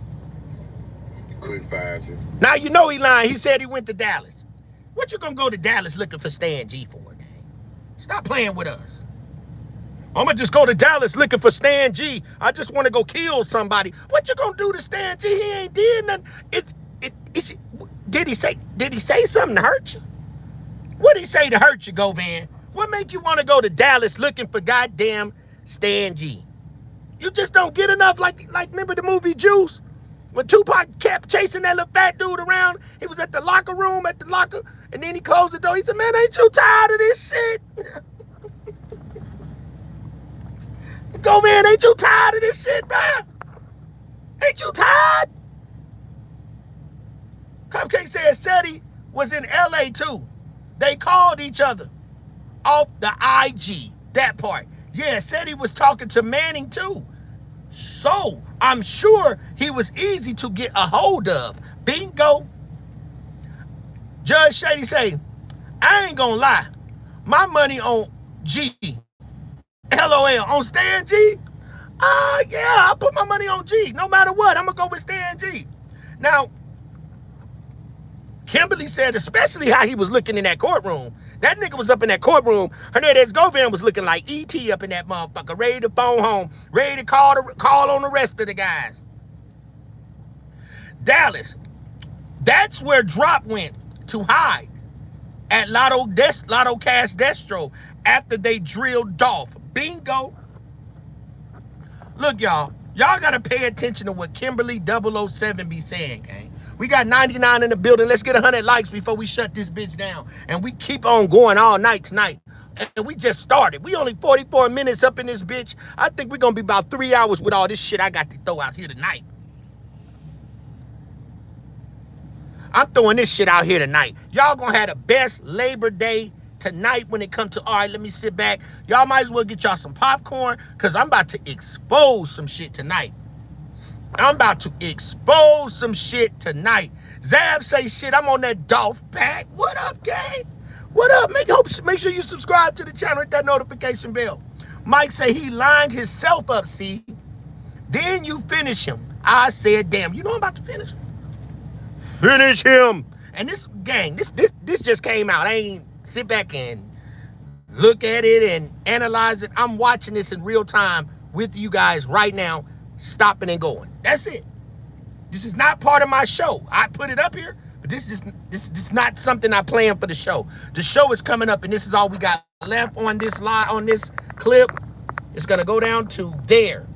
Couldn't find you. Now you know he lying. He said he went to Dallas. What you gonna go to Dallas looking for Stan G for, gang? Stop playing with us. I'm gonna just go to Dallas looking for Stan G. I just want to go kill somebody. What you gonna do to Stan G? He ain't did nothing. Did he say something to hurt you? What did he say to hurt you, Govan? What make you want to go to Dallas looking for goddamn Stan G? You just don't get enough. Like remember the movie Juice? When Tupac kept chasing that little fat dude around, he was at the locker room, and then he closed the door. He said, man, ain't you tired of this shit? Go, man, ain't you tired of this shit, man? Ain't you tired? Cupcake said Seti was in LA too. They called each other off the IG, that part. Yeah, Seti was talking to Manning too. So, I'm sure he was easy to get a hold of. Bingo. Judge Shady say, I ain't gonna lie. My money on G. LOL. On Stan G? Yeah, I put my money on G. No matter what, I'm gonna go with Stan G. Now, Kimberly said, especially how he was looking in that courtroom. That nigga was up in that courtroom. Hernandez Govan was looking like E.T. up in that motherfucker, ready to phone home, ready to call on the rest of the guys. Dallas. That's where Drop went to hide at Lotto Cash Destro after they drilled Dolph. Bingo. Look, y'all. Y'all got to pay attention to what Kimberly 007 be saying, gang. We got 99 in the building. Let's get 100 likes before we shut this bitch down. And we keep on going all night tonight. And we just started. We only 44 minutes up in this bitch. I think we're going to be about 3 hours with all this shit I got to throw out here tonight. I'm throwing this shit out here tonight. Y'all going to have the best Labor Day tonight when it comes to, all right, let me sit back. Y'all might as well get y'all some popcorn, because I'm about to expose some shit tonight. I'm about to expose some shit tonight. Zab say shit, I'm on that Dolph pack. What up, gang? What up? Make sure you subscribe to the channel, hit that notification bell. Mike say he lined himself up, see? Then you finish him. I said, damn, you know I'm about to finish him. Finish him. And this, gang, this just came out. I ain't sit back and look at it and analyze it. I'm watching this in real time with you guys right now, stopping and going. That's it. This is not part of my show. I put it up here, but this is not something I plan for the show. The show is coming up, and this is all we got left on this live, on this clip. It's gonna go down to there,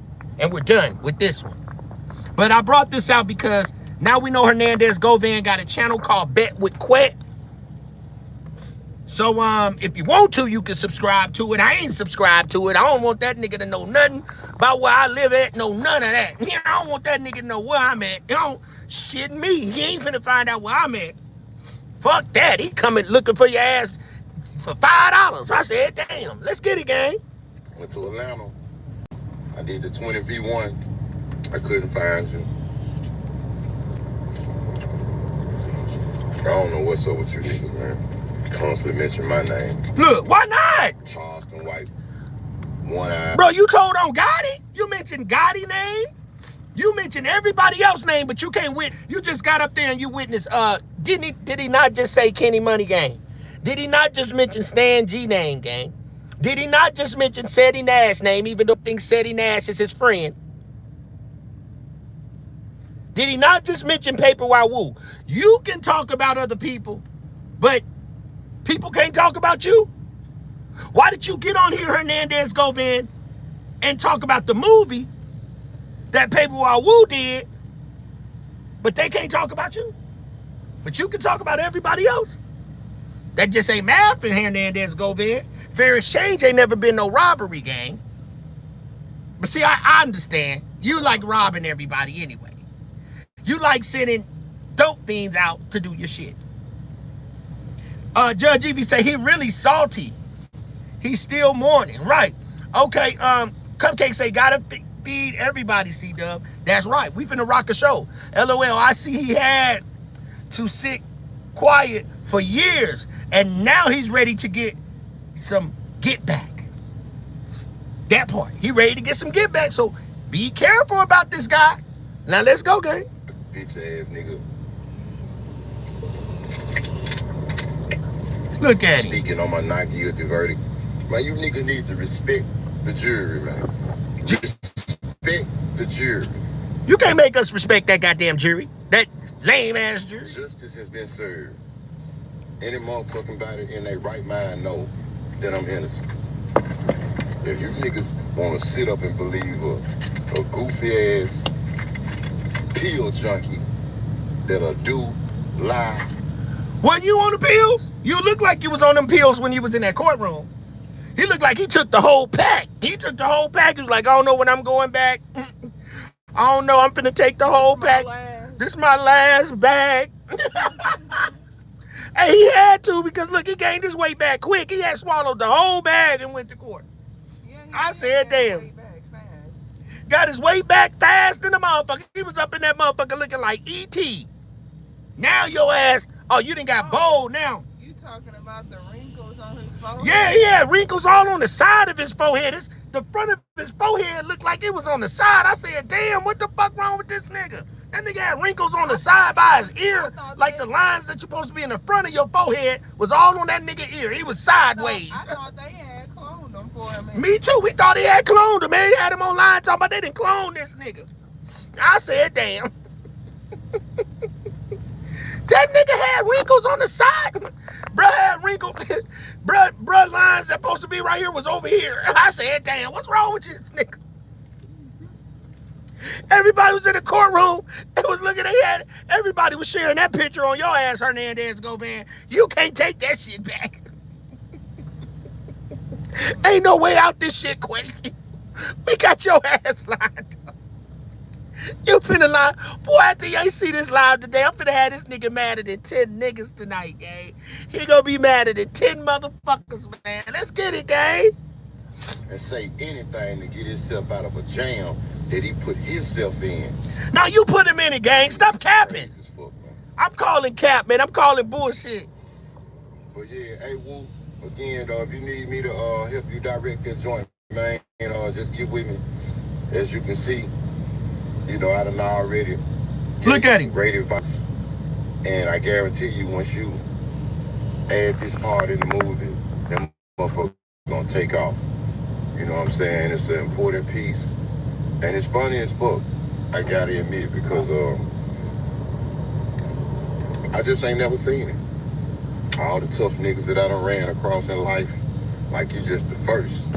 and we're done with this one. But I brought this out because now we know Hernandez Govan got a channel called Bet with Quet. So, if you want to, you can subscribe to it. I ain't subscribed to it. I don't want that nigga to know nothing about where I live at. No, none of that. I don't want that nigga to know where I'm at. Shitting me. He ain't finna find out where I'm at. Fuck that. He coming looking for your ass for $5. I said, damn, let's get it, gang. Went to Atlanta. I did the 20v1. I couldn't find you. I don't know what's up with you niggas, man. Constantly mention my name. Look, why not? Charleston White. One eye. Bro, you told on Gotti? You mentioned Gotti name? You mentioned everybody else's name, but you can't wit. You just got up there and you witnessed. Did he not just say Kenny Money Gang? Did he not just mention Stan G name, gang? Did he not just mention Seti Nash name, even though he thinks Seti Nash is his friend? Did he not just mention Paper Woo? You can talk about other people, but people can't talk about you? Why did you get on here, Hernandez Govan, and talk about the movie that Paper Woo did, but they can't talk about you? But you can talk about everybody else. That just ain't math for Hernandez Govan. Fair exchange ain't never been no robbery, gang. But see, I understand. You like robbing everybody anyway. You like sending dope fiends out to do your shit. Judge Evie say he really salty. He's still mourning. Right. Okay, Cupcake say gotta feed everybody, C-Dub. That's right. We finna rock a show. LOL, I see he had to sit quiet for years, and now he's ready to get some get back. That part. He ready to get some get back, so be careful about this guy. Now let's go, gang. Bitch ass nigga. Look at him. Speaking on my not guilty verdict. Man, you niggas need to respect the jury, man. Respect the jury. You can't make us respect that goddamn jury. That lame ass jury. Justice has been served. Any motherfucking body in their right mind know that I'm innocent. If you niggas want to sit up and believe a goofy ass pill junkie that'll do lie. Wasn't you on the pills? You look like you was on them pills when you was in that courtroom. He looked like he took the whole pack. He took the whole pack. He was like, I don't know when I'm going back. I don't know. I'm finna take the whole pack. This is my last bag. Hey, he had to, because look, he gained his weight back quick. He had swallowed the whole bag and went to court. Yeah, I said, damn. Fast. Got his weight back fast than the motherfucker. He was up in that motherfucker looking like E.T. Now your ass, oh, you done got bold now. You talking about the wrinkles on his forehead? Yeah, he had wrinkles all on the side of his forehead. The front of his forehead looked like it was on the side. I said, damn, what the fuck wrong with this nigga? That nigga had wrinkles on the side by his ear, like the lines that you're supposed to be in the front of your forehead was all on that nigga ear. He was sideways. I thought they had cloned him for him. Me too. We thought he had cloned him, man. He had him online talking about they didn't clone this nigga. I said, damn. That nigga had wrinkles on the side. Bruh had wrinkles. Bruh lines that supposed to be right here was over here. I said, damn, what's wrong with you, this nigga? Everybody was in the courtroom and was looking at it. Everybody was sharing that picture on your ass, Hernandez Govan. You can't take that shit back. Ain't no way out this shit, Quake. We got your ass lined up. You finna lie. Boy, after y'all see this live today, I'm finna have this nigga madder than 10 niggas tonight, gang. He gonna be madder than 10 motherfuckers, man. Let's get it, gang. And say anything to get himself out of a jam that he put himself in. Now you put him in it, gang. Stop capping. Fuck, I'm calling cap, man. I'm calling bullshit. But yeah, hey, Woo, again, though, if you need me to help you direct that joint, man, just get with me. As you can see, you know, I done already look at him. Great advice. And I guarantee you, once you add this part in the movie, that motherfucker gonna take off. You know what I'm saying? It's an important piece. And it's funny as fuck, I gotta admit, because I just ain't never seen it. All the tough niggas that I done ran across in life, like you just the first.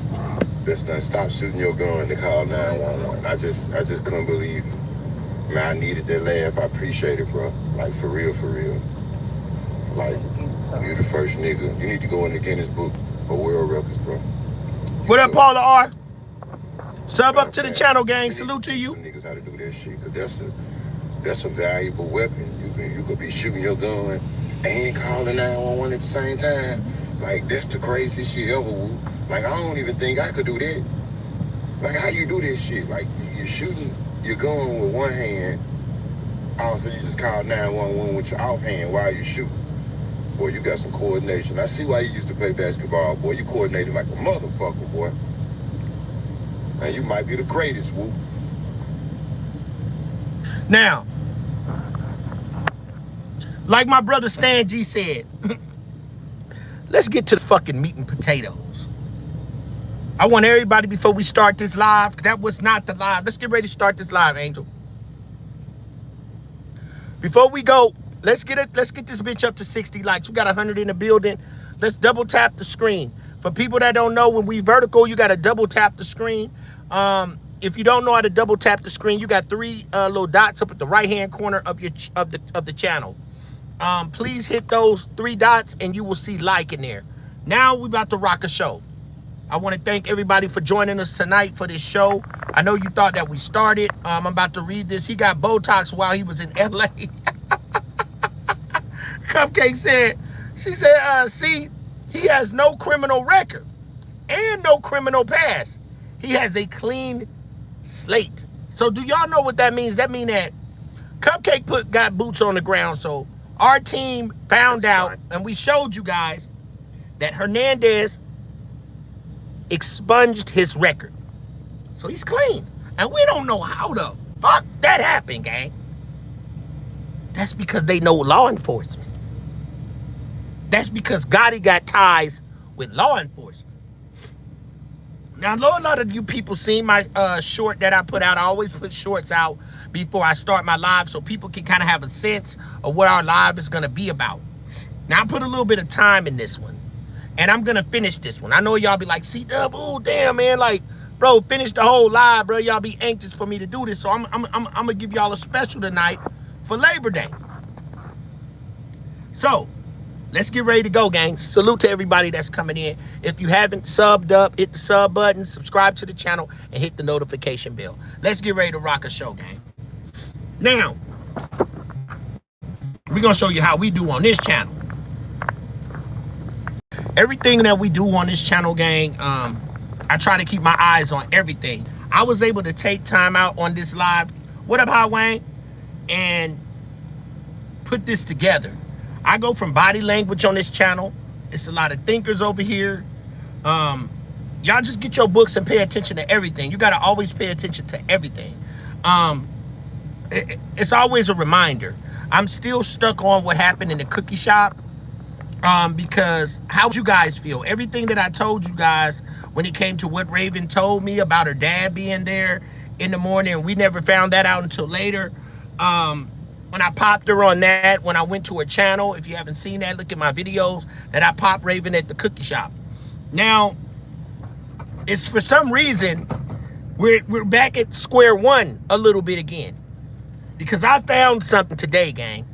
That's done stop shooting your gun to call 911. I just couldn't believe it. Man, I needed that laugh. I appreciate it, bro. Like, for real, for real. Like, you the first nigga. You need to go in the Guinness Book of World Records, bro. What up, Paula R? Sub up to the channel, gang. Salute to you. Niggas how to do that shit, cause That's a valuable weapon. You could be shooting your gun and calling 911 at the same time. Like, that's the craziest shit ever, Woo. Like, I don't even think I could do that. Like, how you do this shit? Like, you're shooting your gun with one hand, also you just call 911 with your off hand while you shoot. Boy, you got some coordination. I see why you used to play basketball, boy. You coordinated like a motherfucker, boy. And you might be the greatest, Woo. Now, like my brother Stan G said, let's get to the fucking meat and potatoes. I want everybody, before we start this live, that was not the live. Let's get ready to start this live, Angel. Before we go, let's get this bitch up to 60 likes. We got 100 in the building. Let's double tap the screen. For people that don't know, when we vertical, you got to double tap the screen. If you don't know how to double tap the screen, you got three little dots up at the right hand corner of the channel. Please hit those three dots and you will see like in there. Now we about to rock a show. I want to thank everybody for joining us tonight for this show. I know you thought that we started. I'm about to read this. He got Botox while he was in LA. Cupcake said, see, he has no criminal record and no criminal past. He has a clean slate. So do y'all know what that means? That means that Cupcake got boots on the ground. So our team found out, and we showed you guys, that Hernandez expunged his record. So he's clean. And we don't know how the fuck that happened, gang. That's because they know law enforcement. That's because Gotti got ties with law enforcement. Now, a lot of you people seen my short that I put out. I always put shorts out before I start my live so people can kind of have a sense of what our live is going to be about. Now, I put a little bit of time in this one, and I'm going to finish this one. I know y'all be like, C-Dub, oh, damn, man, like, bro, finish the whole live, bro. Y'all be anxious for me to do this, so I'm going to give y'all a special tonight for Labor Day. So, let's get ready to go, gang. Salute to everybody that's coming in. If you haven't subbed up, hit the sub button, subscribe to the channel, and hit the notification bell. Let's get ready to rock a show, gang. Now, we're going to show you how we do on this channel. Everything that we do on this channel, gang, I try to keep my eyes on everything. I was able to take time out on this live, what up, High Wayne, and put this together. I go from body language on this channel. It's a lot of thinkers over here. Y'all just get your books and pay attention to everything. You got to always pay attention to everything. It's always a reminder. I'm still stuck on what happened in the cookie shop. Because how would you guys feel? Everything that I told you guys when it came to what Raven told me about her dad being there in the morning, we never found that out until later. When I popped her on that, when I went to her channel, if you haven't seen that, look at my videos that I popped Raven at the cookie shop. Now, it's for some reason, we're back at square one a little bit again. Because I found something today, gang.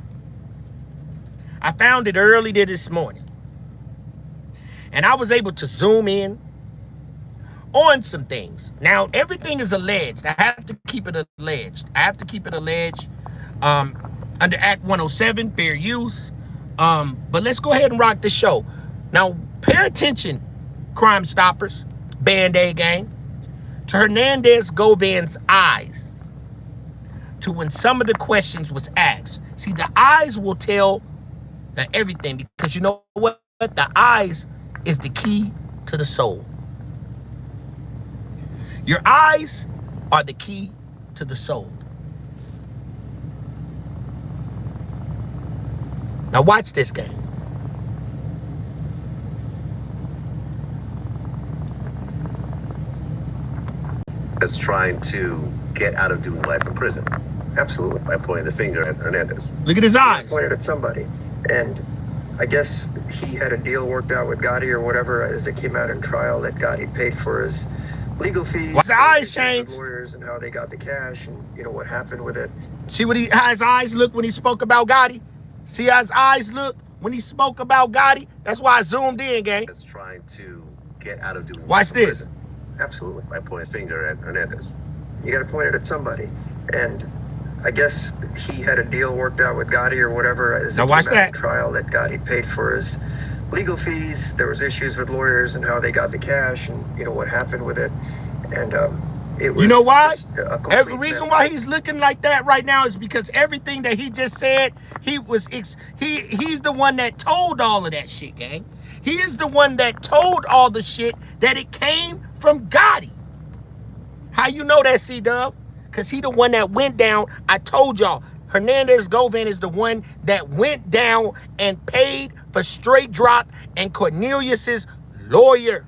I found it early this morning. And I was able to zoom in on some things. Now, everything is alleged. I have to keep it alleged. Under Act 107, fair use. But let's go ahead and rock the show. Now, pay attention, Crime Stoppers, Band-Aid Gang, to Hernandez Govan's eyes. To when some of the questions was asked. See, the eyes will tell everything, because you know what? The eyes is the key to the soul. Your eyes are the key to the soul. Now watch this, gang. That's trying to get out of doing life in prison. Absolutely. By pointing the finger at Hernandez. Look at his eyes. Pointed at somebody. And I guess he had a deal worked out with Gotti or whatever as it came out in trial that Gotti paid for his legal fees. Watch the eyes change. Lawyers and how they got the cash and, you know, what happened with it. See how his eyes look when he spoke about Gotti? See how his eyes look when he spoke about Gotti? That's why I zoomed in, gang. That's trying to get out of doing Watch life in this. prison. Absolutely. By pointing the finger at Hernandez. You got to point it at somebody. And I guess he had a deal worked out with Gotti or whatever as Now it watch came out that. in trial that Gotti paid for his legal fees. There was issues with lawyers and how they got the cash and what happened with it. And it was, you know why? just a complete Every reason why he's looking like that right now is because everything that he just said, he's the one that told all of that shit, gang. He is the one that told all the shit that it came from Gotti. How you know that, C-Dub? Because he the one that went down. I told y'all, Hernandez Govan is the one that went down and paid for Straight Drop and Cornelius's lawyer.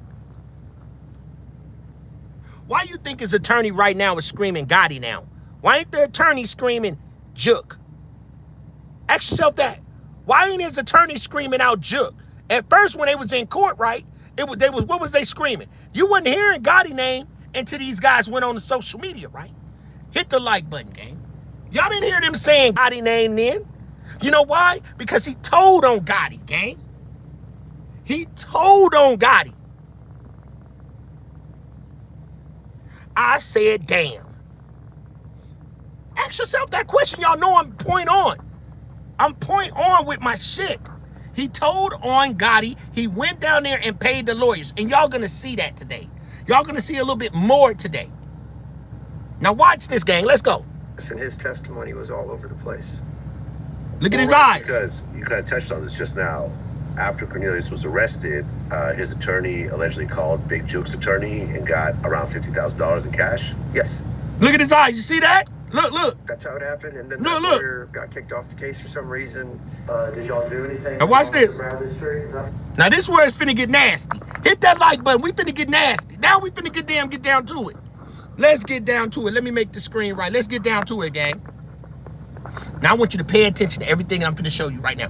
Why you think his attorney right now is screaming Gotti now? Why ain't the attorney screaming Jook? Ask yourself that. Why ain't his attorney screaming out Jook? At first, when they was in court, right? What was they screaming? You wasn't hearing Gotti name until these guys went on the social media, right? Hit the like button, gang. Y'all didn't hear them saying Gotti name then. You know why? Because he told on Gotti, gang. He told on Gotti. I said, damn. Ask yourself that question. Y'all know I'm point on. I'm point on with my shit. He told on Gotti. He went down there and paid the lawyers. And y'all gonna see that today. Y'all gonna see a little bit more today. Now watch this, gang. Let's go. And his testimony was all over the place. Look at his eyes. Because you kind of touched on this just now. After Cornelius was arrested, his attorney allegedly called Big Jook's attorney and got around $50,000 in cash. Yes. Look at his eyes. You see that? Look. That's how it happened. And then Look. the lawyer got kicked off the case for some reason. Did y'all do anything? Now watch this. Now this where it's finna get nasty. Hit that like button. We finna get nasty. Now we finna get down to it. Let's get down to it. Let me make the screen right. Let's get down to it, gang. Now I want you to pay attention to everything I'm finna show you right now.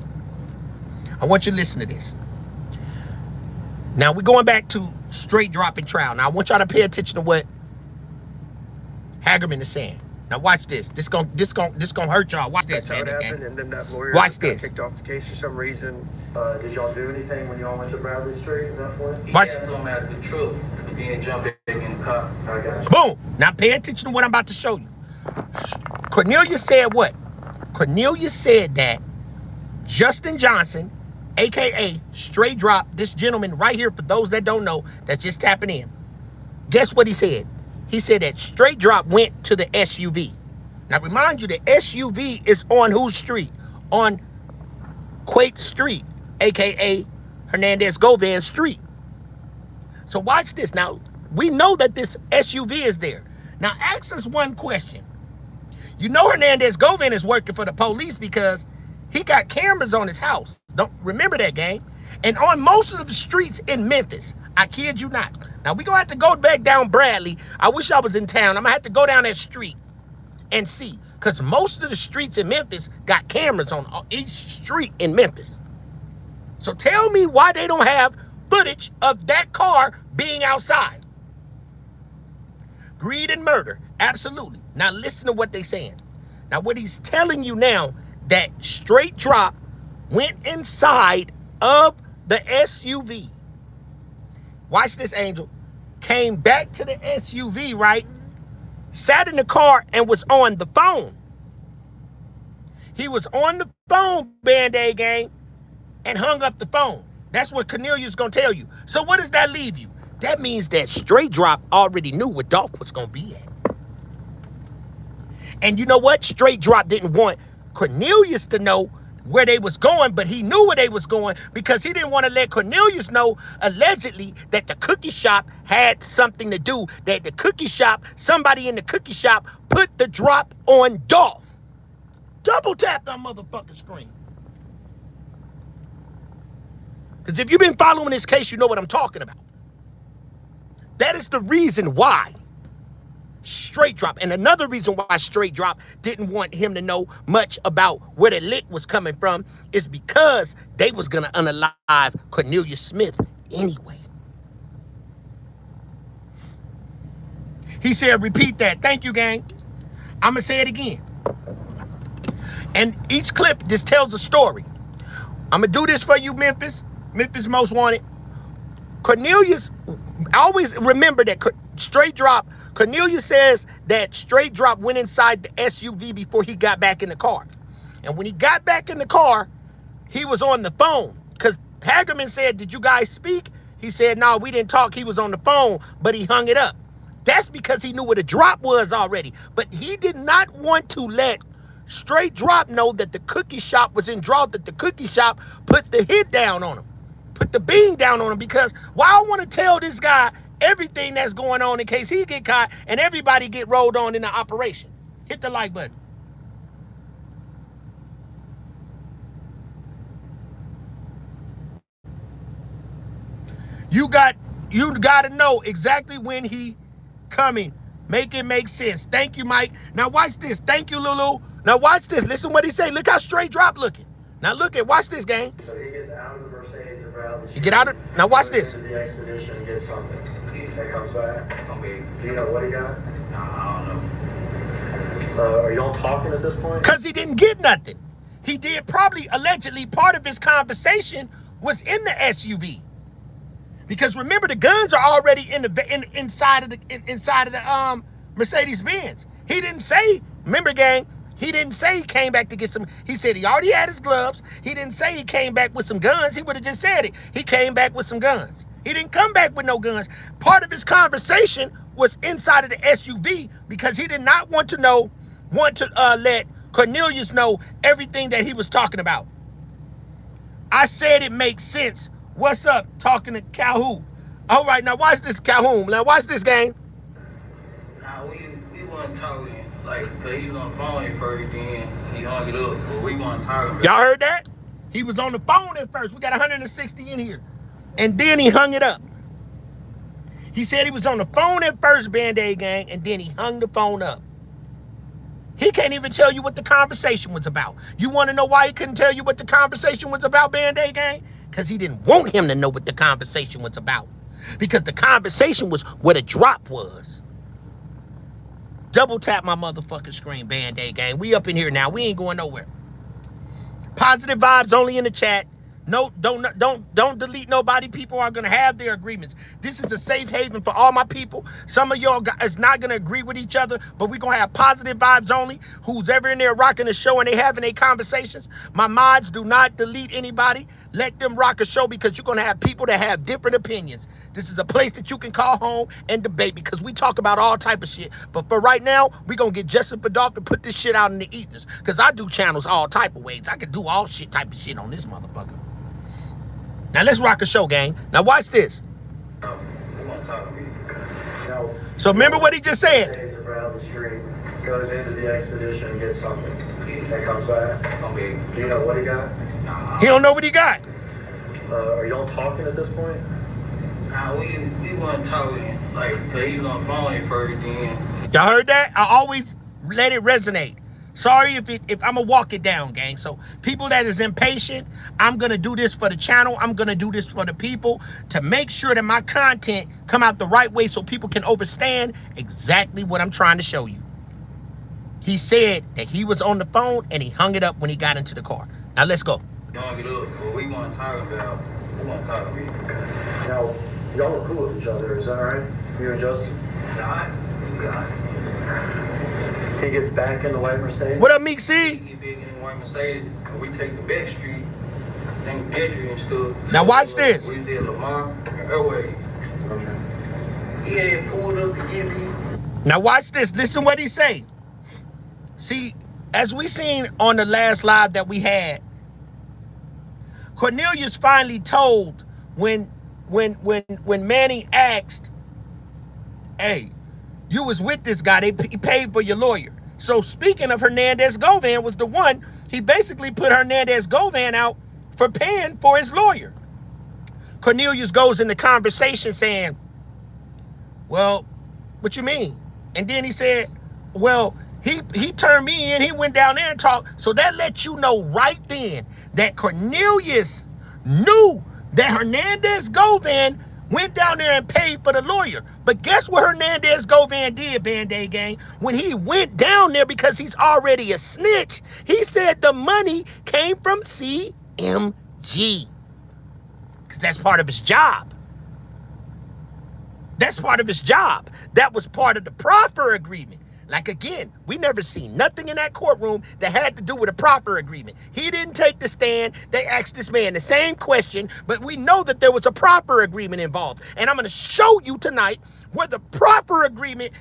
I want you to listen to this. Now we're going back to Straight Drop and trial. Now I want y'all to pay attention to what Hagerman is saying. Now watch this. This gonna hurt y'all. Watch this, man. That's how it happened. And then that lawyer watch got this. kicked off the case for some reason. Did y'all do anything when y'all went to Bradley Street at that point? Watch. He had some at the truck. Being jumping in the car. I got you. Boom. Now pay attention to what I'm about to show you. Cornelius said what? Cornelius said that Justin Johnson, a.k.a. Straight Drop, this gentleman right here, for those that don't know, that's just tapping in. Guess what he said? He said that Straight Drop went to the SUV. Now, remind you, the SUV is on whose street? On Quake Street, a.k.a. Hernandez Govan Street. So watch this. Now, we know that this SUV is there. Now, ask us one question. You know Hernandez Govan is working for the police because he got cameras on his house. Don't remember that, gang. And on most of the streets in Memphis, I kid you not. Now, we're going to have to go back down Bradley. I wish I was in town. I'm going to have to go down that street and see. Because most of the streets in Memphis got cameras on each street in Memphis. So tell me why they don't have footage of that car being outside. Greed and murder. Absolutely. Now, listen to what they're saying. Now, what he's telling you now, that Straight Drop went inside of the SUV. Watch this, Angel. Came back to the SUV, right? Sat in the car and was on the phone. He was on the phone, Band-Aid gang, and hung up the phone. That's what Cornelius is going to tell you. So what does that leave you? That means that Straight Drop already knew where Dolph was going to be at. And you know what? Straight Drop didn't want Cornelius to know where they was going, but he knew where they was going because he didn't want to let Cornelius know, allegedly, that the cookie shop had something to do, that the cookie shop, somebody in the cookie shop put the drop on Dolph. Double tap that motherfucking screen. Because if you've been following this case, you know what I'm talking about. That is the reason why Straight Drop, and another reason why Straight Drop didn't want him to know much about where the lick was coming from, is because they was gonna unalive Cornelius Smith anyway. He said, repeat that. Thank you, gang. I'm gonna say it again. And each clip just tells a story. I'm gonna do this for you, Memphis Most Wanted. Cornelius, always remember that Straight Drop, Cornelius says that Straight Drop went inside the SUV before he got back in the car. And when he got back in the car, he was on the phone. Because Hagerman said, did you guys speak? He said, no, we didn't talk. He was on the phone, but he hung it up. That's because he knew what a drop was already. But he did not want to let Straight Drop know that the cookie shop was in drought, that the cookie shop put the hit down on him, put the bean down on him, because why I want to tell this guy everything that's going on in case he get caught and everybody get rolled on in the operation. Hit the like button. You got to know exactly when he coming. Make it make sense. Thank you, Mike. Now watch this. Thank you, Lulu. Now watch this. Listen what he say. Look how Straight Drop looking. Now look at, watch this, gang. So he gets out of the Mercedes and around the street. You get out of, now watch this. Goes into the expedition and gets something. That comes back. Okay. Do you know what he got? No, I don't know. Are y'all talking at this point? Because he didn't get nothing. He did probably, allegedly, part of his conversation was in the SUV. Because remember, the guns are already inside of the Mercedes Benz. He didn't say, remember, gang, he didn't say he came back to get some. He said he already had his gloves. He didn't say he came back with some guns. He would have just said it. He came back with some guns. He didn't come back with no guns. Part of his conversation was inside of the SUV because he did not want to let Cornelius know everything that he was talking about. I said it makes sense. What's up? Talking to Calhoun. All right, now watch this, Calhoun. Now watch this, gang. Nah, we wasn't talking. Like, cause he was on the phone at first, then he hung it up. But we weren't talking. Y'all heard that? He was on the phone at first. We got 160 in here. And then he hung it up. He said he was on the phone at first, Band-Aid gang, and then he hung the phone up. He can't even tell you what the conversation was about. You want to know why he couldn't tell you what the conversation was about, Band-Aid gang? Because he didn't want him to know what the conversation was about. Because the conversation was what a drop was. Double tap my motherfucking screen, Band-Aid gang. We up in here now. We ain't going nowhere. Positive vibes only in the chat. No, don't delete nobody. People are gonna have their agreements. This is a safe haven for all my people. Some of y'all is not gonna agree with each other, but we're gonna have positive vibes only. Who's ever in there rocking the show and they having their conversations. My mods, do not delete anybody. Let them rock a show because you're gonna have people that have different opinions. This is a place that you can call home and debate because we talk about all type of shit. But for right now, we're gonna get Justin for Dolph to put this shit out in the ethers. Because I do channels all type of ways. I can do all shit type of shit on this motherfucker. Now let's rock a show, gang. Now watch this. So remember what he just said. Around the street, goes into the expedition and gets something. That comes back. Okay. Do you know what he got? He don't know what he got. Are y'all talking at this point? Nah, we weren't talking. Like, cause he was on the phone at first, then. Y'all heard that? I always let it resonate. Sorry if I'm gonna walk it down, gang. So people that is impatient, I'm gonna do this for the channel. I'm gonna do this for the people to make sure that my content come out the right way so people can understand exactly what I'm trying to show you. He said that he was on the phone and he hung it up when he got into the car. Now let's go. Hung it up, but we weren't talking about. We weren't talking about. Now, y'all are cool with each other, is that right? You and Justin? God. He gets back in the white Mercedes. What up, Meek C? He get big in the white Mercedes, and we take the back street, then Bedry and stuff. Now watch this. We was at Lamar and Airway. He had pulled up to get me. Now watch this. Listen what he say. See, as we seen on the last live that we had, Cornelius finally told when Manny asked, hey, you was with this guy, he paid for your lawyer. So speaking of Hernandez Govan was the one, he basically put Hernandez Govan out for paying for his lawyer. Cornelius goes in the conversation saying, well, what you mean? And then he said, well, he turned me in, he went down there and talked. So that lets you know right then that Cornelius knew that Hernandez Govan went down there and paid for the lawyer. But guess what Hernandez Govan did, Band-Aid gang? When he went down there, because he's already a snitch, he said the money came from CMG. Because that's part of his job. That's part of his job. That was part of the proffer agreement. Like, again, we never seen nothing in that courtroom that had to do with a proffer agreement. He didn't take the stand. They asked this man the same question, but we know that there was a proffer agreement involved. And I'm going to show you tonight where the proffer agreement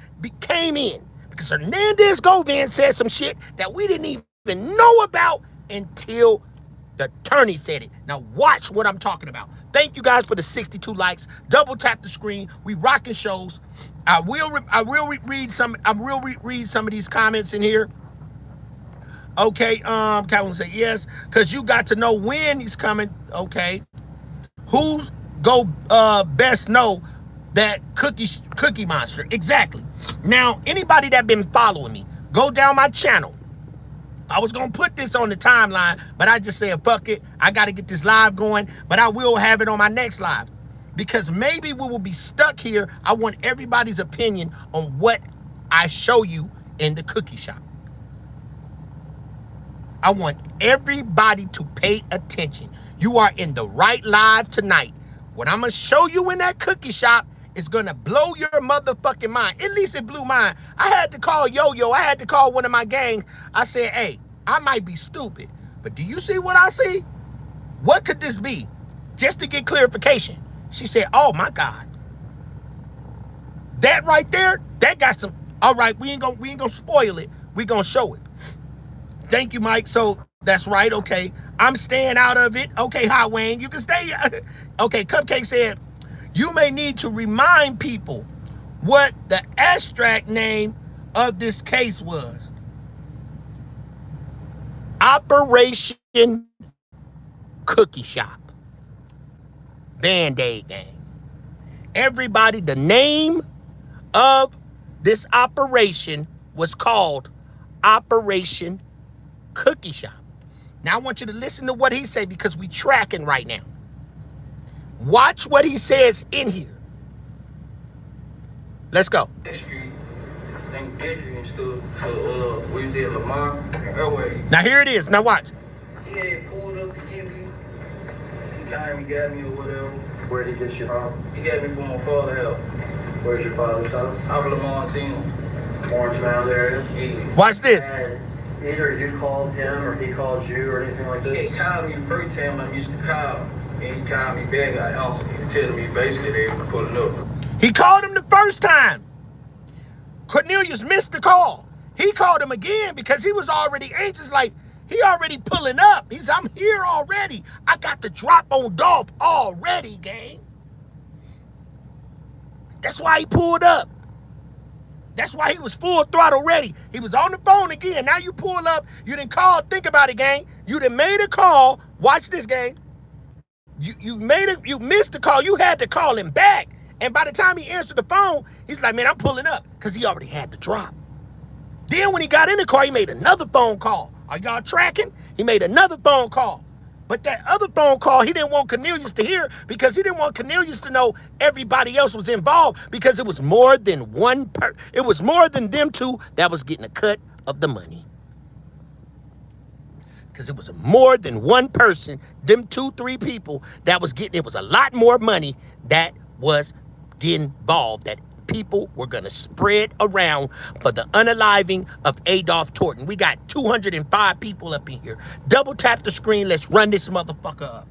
came in. Because Hernandez Govan said some shit that we didn't even know about until the attorney said it. Now watch what I'm talking about. Thank you guys for the 62 likes. Double tap the screen. We rocking shows. I will read some of these comments in here. Okay, Calvin said yes, because you got to know when he's coming. Okay. Who's best know that cookie monster? Exactly. Now, anybody that been following me, go down my channel. I was going to put this on the timeline, but I just said, fuck it. I got to get this live going, but I will have it on my next live. Because maybe we will be stuck here. I want everybody's opinion on what I show you in the cookie shop. I want everybody to pay attention. You are in the right live tonight. What I'm going to show you in that cookie shop is going to blow your motherfucking mind. At least it blew mine. I had to call Yo-Yo. I had to call one of my gang. I said, hey, I might be stupid, but do you see what I see? What could this be? Just to get clarification. She said, oh my God. That right there, that got some, all right, we ain't gonna spoil it. We gonna show it. Thank you, Mike. So that's right, okay. I'm staying out of it. Okay, Hot Wayne, you can stay. Okay, Cupcake said, you may need to remind people what the abstract name of this case was. Operation Cookie Shop. Band-Aid Gang. Everybody, the name of this operation was called Operation Cookie Shop. Now I want you to listen to what he said because we tracking right now. Watch what he says in here. Let's go. Now here it is. Now watch. He had pulled up to get me. He came and got me or whatever. Where did he get you from? He got me from my father's house. Where's your father's house? Out of Lamont Senior. Orange Mound area? Yeah. Watch this. And either you called him or he called you or anything like He this? called me the first time I used to call. And he called me back. I answered. He was telling me basically they were pulling up. He called him the first time. Cornelius missed the call. He called him again because he was already anxious, like he already pulling up. He's, I'm here already. I got the drop on Dolph already, gang. That's why he pulled up. That's why he was full throttle ready. He was on the phone again. Now you pull up. You didn't call. Think about it, gang. You done made a call. Watch this, gang. You missed the call. You had to call him back. And by the time he answered the phone, he's like, man, I'm pulling up. Because he already had the drop. Then when he got in the car, he made another phone call. Are y'all tracking? He made another phone call. But that other phone call, he didn't want Cornelius to hear because he didn't want Cornelius to know everybody else was involved because it was more than one it was more than them two that was getting a cut of the money. Because it was more than one person, them 2-3 people that was getting, it was a lot more money that was getting involved, that people were going to spread around for the unaliving of Adolph Torton. We got 205 people up in here. Double tap the screen. Let's run this motherfucker up.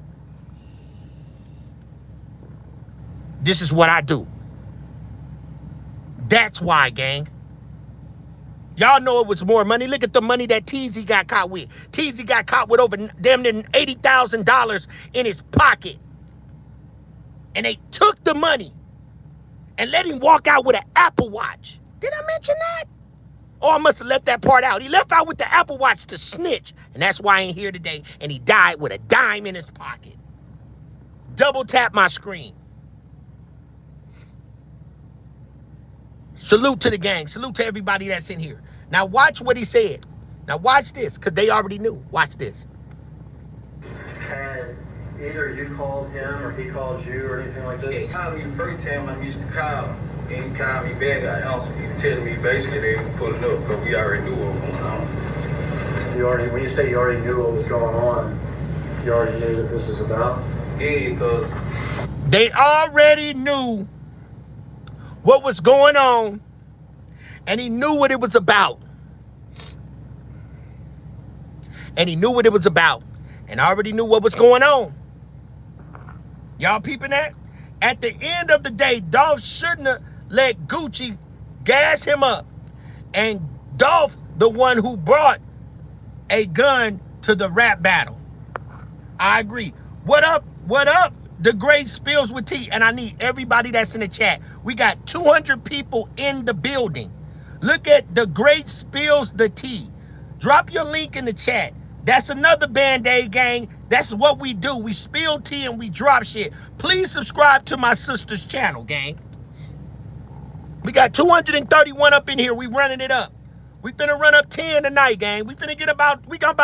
This is what I do. That's why, gang. Y'all know it was more money. Look at the money that TZ got caught with. TZ got caught with over damn near $80,000 in his pocket. And they took the money and let him walk out with an Apple Watch. Did I mention that? Oh, I must have left that part out. He left out with the Apple Watch to snitch. And that's why I ain't here today. And he died with a dime in his pocket. Double tap my screen. Salute to the gang. Salute to everybody that's in here. Now watch what he said. Now watch this, because they already knew. Watch this. And either you called him or he called you or anything like this? He called me the first time I used to call. And he called me back. I answered. He was telling me basically they were pulling up because we already knew what was going on. You already, when you say you already knew what was going on, you already knew that this is about? Yeah, because they already knew what was going on, and he knew what it was about. And he knew what it was about, and already knew what was going on. Y'all peeping that? At the end of the day, Dolph shouldn't have let Gucci gas him up. And Dolph, the one who brought a gun to the rap battle. I agree. What up? What up? The Great Spills with T. And I need everybody that's in the chat. We got 200 people in the building. Look at the Great Spills the T. Drop your link in the chat. That's another Band-Aid gang. That's what we do. We spill tea and we drop shit. Please subscribe to my sister's channel, gang. We got 231 up in here. We running it up. We finna run up 10 tonight, gang. We finna get about, we going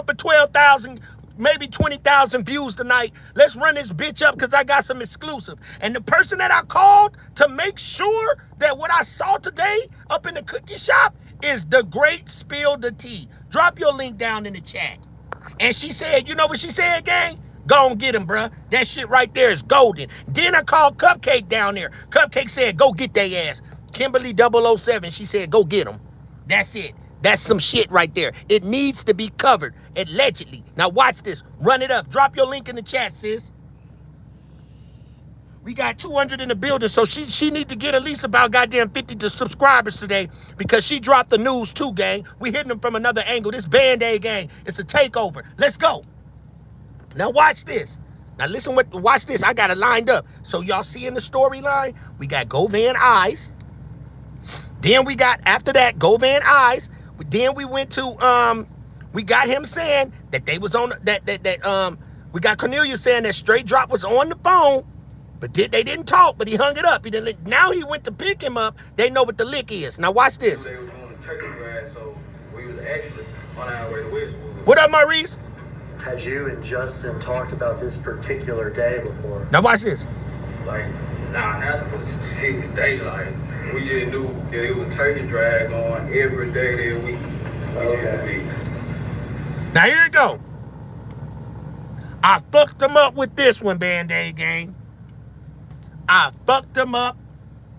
for 12,000, maybe 20,000 views tonight. Let's run this bitch up because I got some exclusive. And the person that I called to make sure that what I saw today up in the cookie shop is the Great Spill the Tea. Drop your link down in the chat. And she said, you know what she said, gang? Go and get him, bruh. That shit right there is golden. Then I called Cupcake down there. Cupcake said, go get their ass. Kimberly 007, she said, go get them. That's it. That's some shit right there. It needs to be covered, allegedly. Now watch this. Run it up. Drop your link in the chat, sis. We got 200 in the building, so she need to get at least about goddamn 50 subscribers today because she dropped the news too, gang. We hitting them from another angle. This Band-Aid gang, it's a takeover. Let's go. Now watch this. Now listen, watch this. I got it lined up. So y'all see in the storyline, we got Govan Eyes. Then we got, after that, Govan Eyes. Then we went to, we got him saying that they was on, we got Cornelius saying that Straight Drop was on the phone, but they didn't talk, but he hung it up. He didn't. Now he went to pick him up. They know what the lick is. Now watch this. They was on the turkey drive, so we was actually on our way to Westwood. What up, Maurice? Had you and Justin talked about this particular day before? Now watch this. Like, nah, not the specific day. Like, we just knew that it was turkey drag on every day that week. Okay. Now here you go. I fucked them up with this one, Band-Aid gang. I fucked them up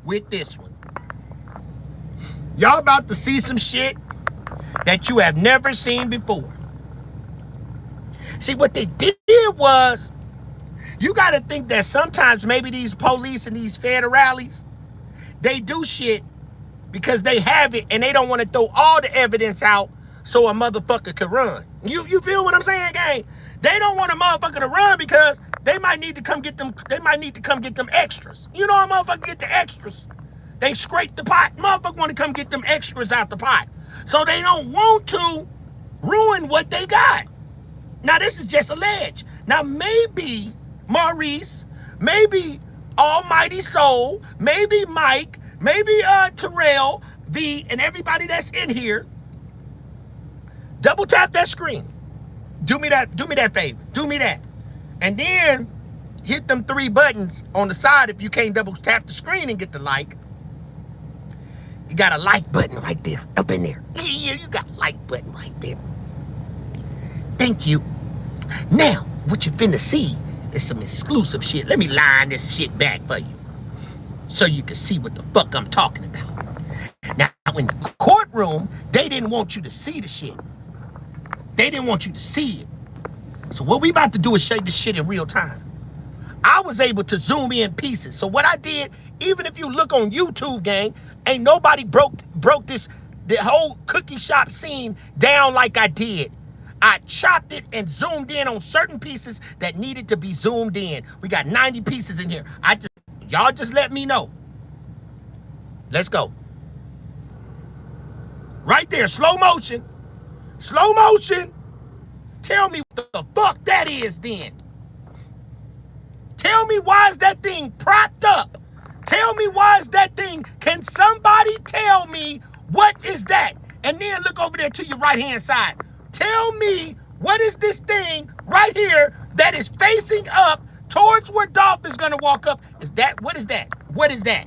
with this one. Y'all about to see some shit that you have never seen before. See, what they did was, you got to think that sometimes maybe these police and these federales, they do shit because they have it and they don't want to throw all the evidence out so a motherfucker can run. You feel what I'm saying, gang? They don't want a motherfucker to run because they might need to come get them. They might need to come get them extras. You know, a motherfucker get the extras. They scrape the pot. Motherfucker want to come get them extras out the pot. So they don't want to ruin what they got. Now this is just alleged. Now maybe Maurice, maybe Almighty Soul, maybe Mike, maybe Terrell, V, and everybody that's in here. Double tap that screen. Do me that favor. Do me that. And then hit them 3 buttons on the side if you can't double tap the screen and get the like. You got a like button right there, up in there. Yeah, you got a like button right there. Thank you. Now, what you finna see is some exclusive shit. Let me line this shit back for you so you can see what the fuck I'm talking about. Now, in the courtroom, they didn't want you to see the shit. They didn't want you to see it. So what we about to do is show you this shit in real time. I was able to zoom in pieces. So what I did, even if you look on YouTube, gang, ain't nobody broke the whole cookie shop scene down like I did. I chopped it and zoomed in on certain pieces that needed to be zoomed in. We got 90 pieces in here. Y'all just let me know. Let's go. Right there, slow motion. Slow motion. Tell me what the fuck that is then. Tell me why is that thing propped up? Tell me why is that thing, can somebody tell me what is that? And then look over there to your right hand side. Tell me what is this thing right here that is facing up towards where Dolph is gonna walk up. What is that? What is that?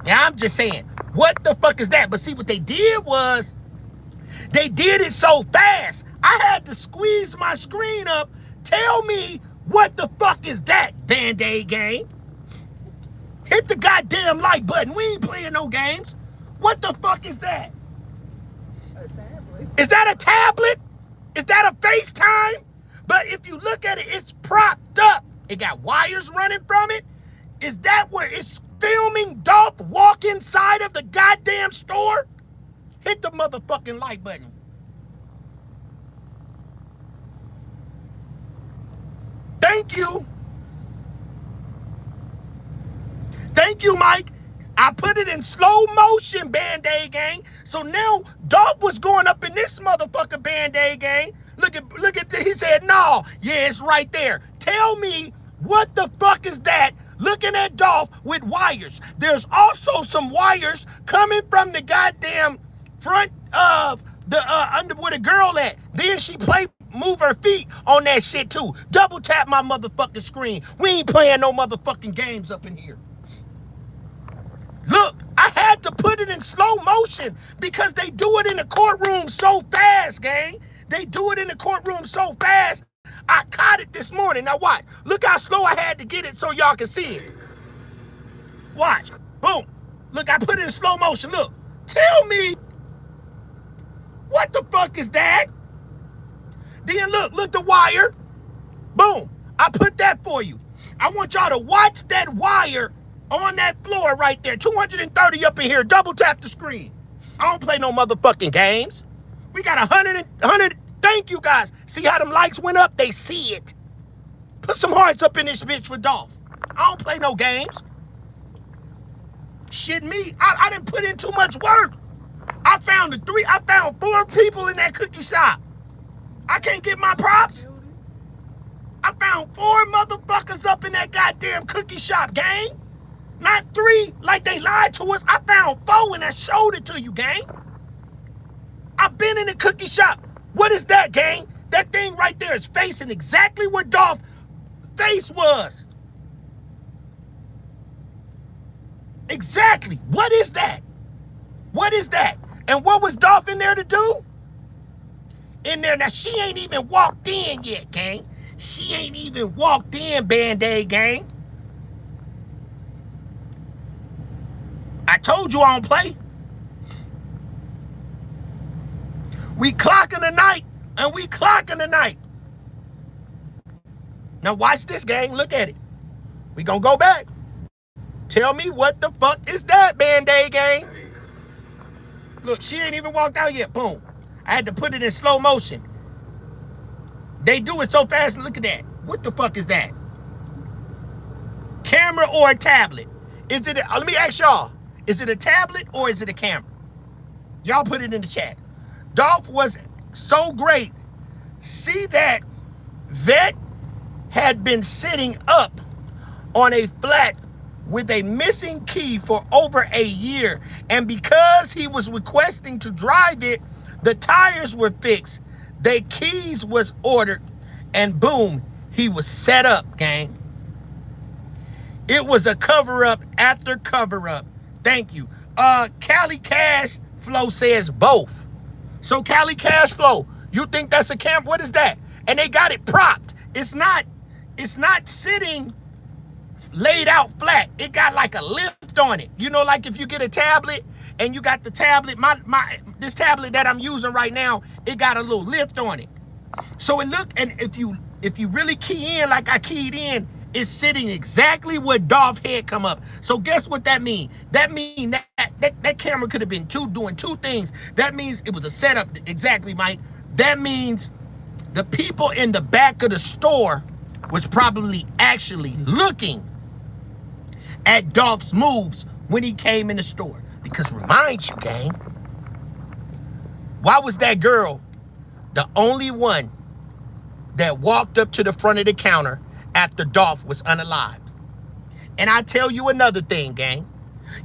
Now I'm just saying, what the fuck is that? But see, what they did was, they did it so fast, I had to squeeze my screen up. Tell me what the fuck is that, Band-Aid gang? Here Hit the goddamn like button. We ain't playing no games. What the fuck is that? A tablet. Is that a tablet? Is that a FaceTime? But if you look at it, it's propped up. It got wires running from it. Is that where it's filming Dolph walk inside of the goddamn store? Hit the motherfucking like button. Thank you. Thank you, Mike. I put it in slow motion, Band-Aid gang. So now Dolph was going up in this motherfucker, Band-Aid gang. Look at he said, no, yeah, it's right there. Tell me what the fuck is that looking at Dolph with wires. There's also some wires coming from the goddamn front of the under where the girl at. Then she move her feet on that shit too. Double tap my motherfucking screen. We ain't playing no motherfucking games up in here. Look, I had to put it in slow motion because they do it in the courtroom so fast, gang. They do it in the courtroom so fast. I caught it this morning. Now watch. Look how slow I had to get it so y'all can see it. Watch. Boom. Look, I put it in slow motion. Look. Tell me, what the fuck is that? Then look the wire. Boom. I put that for you. I want y'all to watch that wire on that floor right there. 230 up in here. Double tap the screen. I don't play no motherfucking games. We got 100. Thank you guys. See how them likes went up? They see it. Put some hearts up in this bitch for Dolph. I don't play no games. Shit me. I didn't put in too much work. I found 4 people in that cookie shop. I can't get my props. I found 4 motherfuckers up in that goddamn cookie shop, gang. Not 3 like they lied to us. I found 4 and I showed it to you, gang. I've been in the cookie shop. What is that, gang? That thing right there is facing exactly where Dolph's face was. Exactly. What is that? What is that? And what was Dolph in there to do? In there. Now, she ain't even walked in yet, gang. She ain't even walked in, Band-Aid gang. I told you I don't play. We clocking the night, and we clocking the night. Now watch this, gang. Look at it. We gonna go back. Tell me what the fuck is that, Band-Aid gang? Look, she ain't even walked out yet. Boom. I had to put it in slow motion. They do it so fast. Look at that. What the fuck is that? Camera or a tablet? Is it? Let me ask y'all. Is it a tablet or is it a camera? Y'all put it in the chat. Dolph was so great. See that vet had been sitting up on a flat with a missing key for over a year. And because he was requesting to drive it, the tires were fixed. The keys was ordered. And boom, he was set up, gang. It was a cover-up after cover-up. Thank you. Cali Cash Flow says both. So Cali Cash Flow, you think that's a camera? What is that? And they got it propped. It's not sitting laid out flat. It got like a lift on it. You know, like if you get a tablet and you got the tablet, this tablet that I'm using right now, it got a little lift on it. So it look, and if you really key in like I keyed in, it's sitting exactly where Dolph's head come up. So guess what that means? That means that camera could have been doing 2 things. That means it was a setup, exactly, Mike. That means the people in the back of the store was probably actually looking at Dolph's moves when he came in the store. Because remind you, gang, why was that girl the only one that walked up to the front of the counter after Dolph was unalived? And I tell you another thing, gang.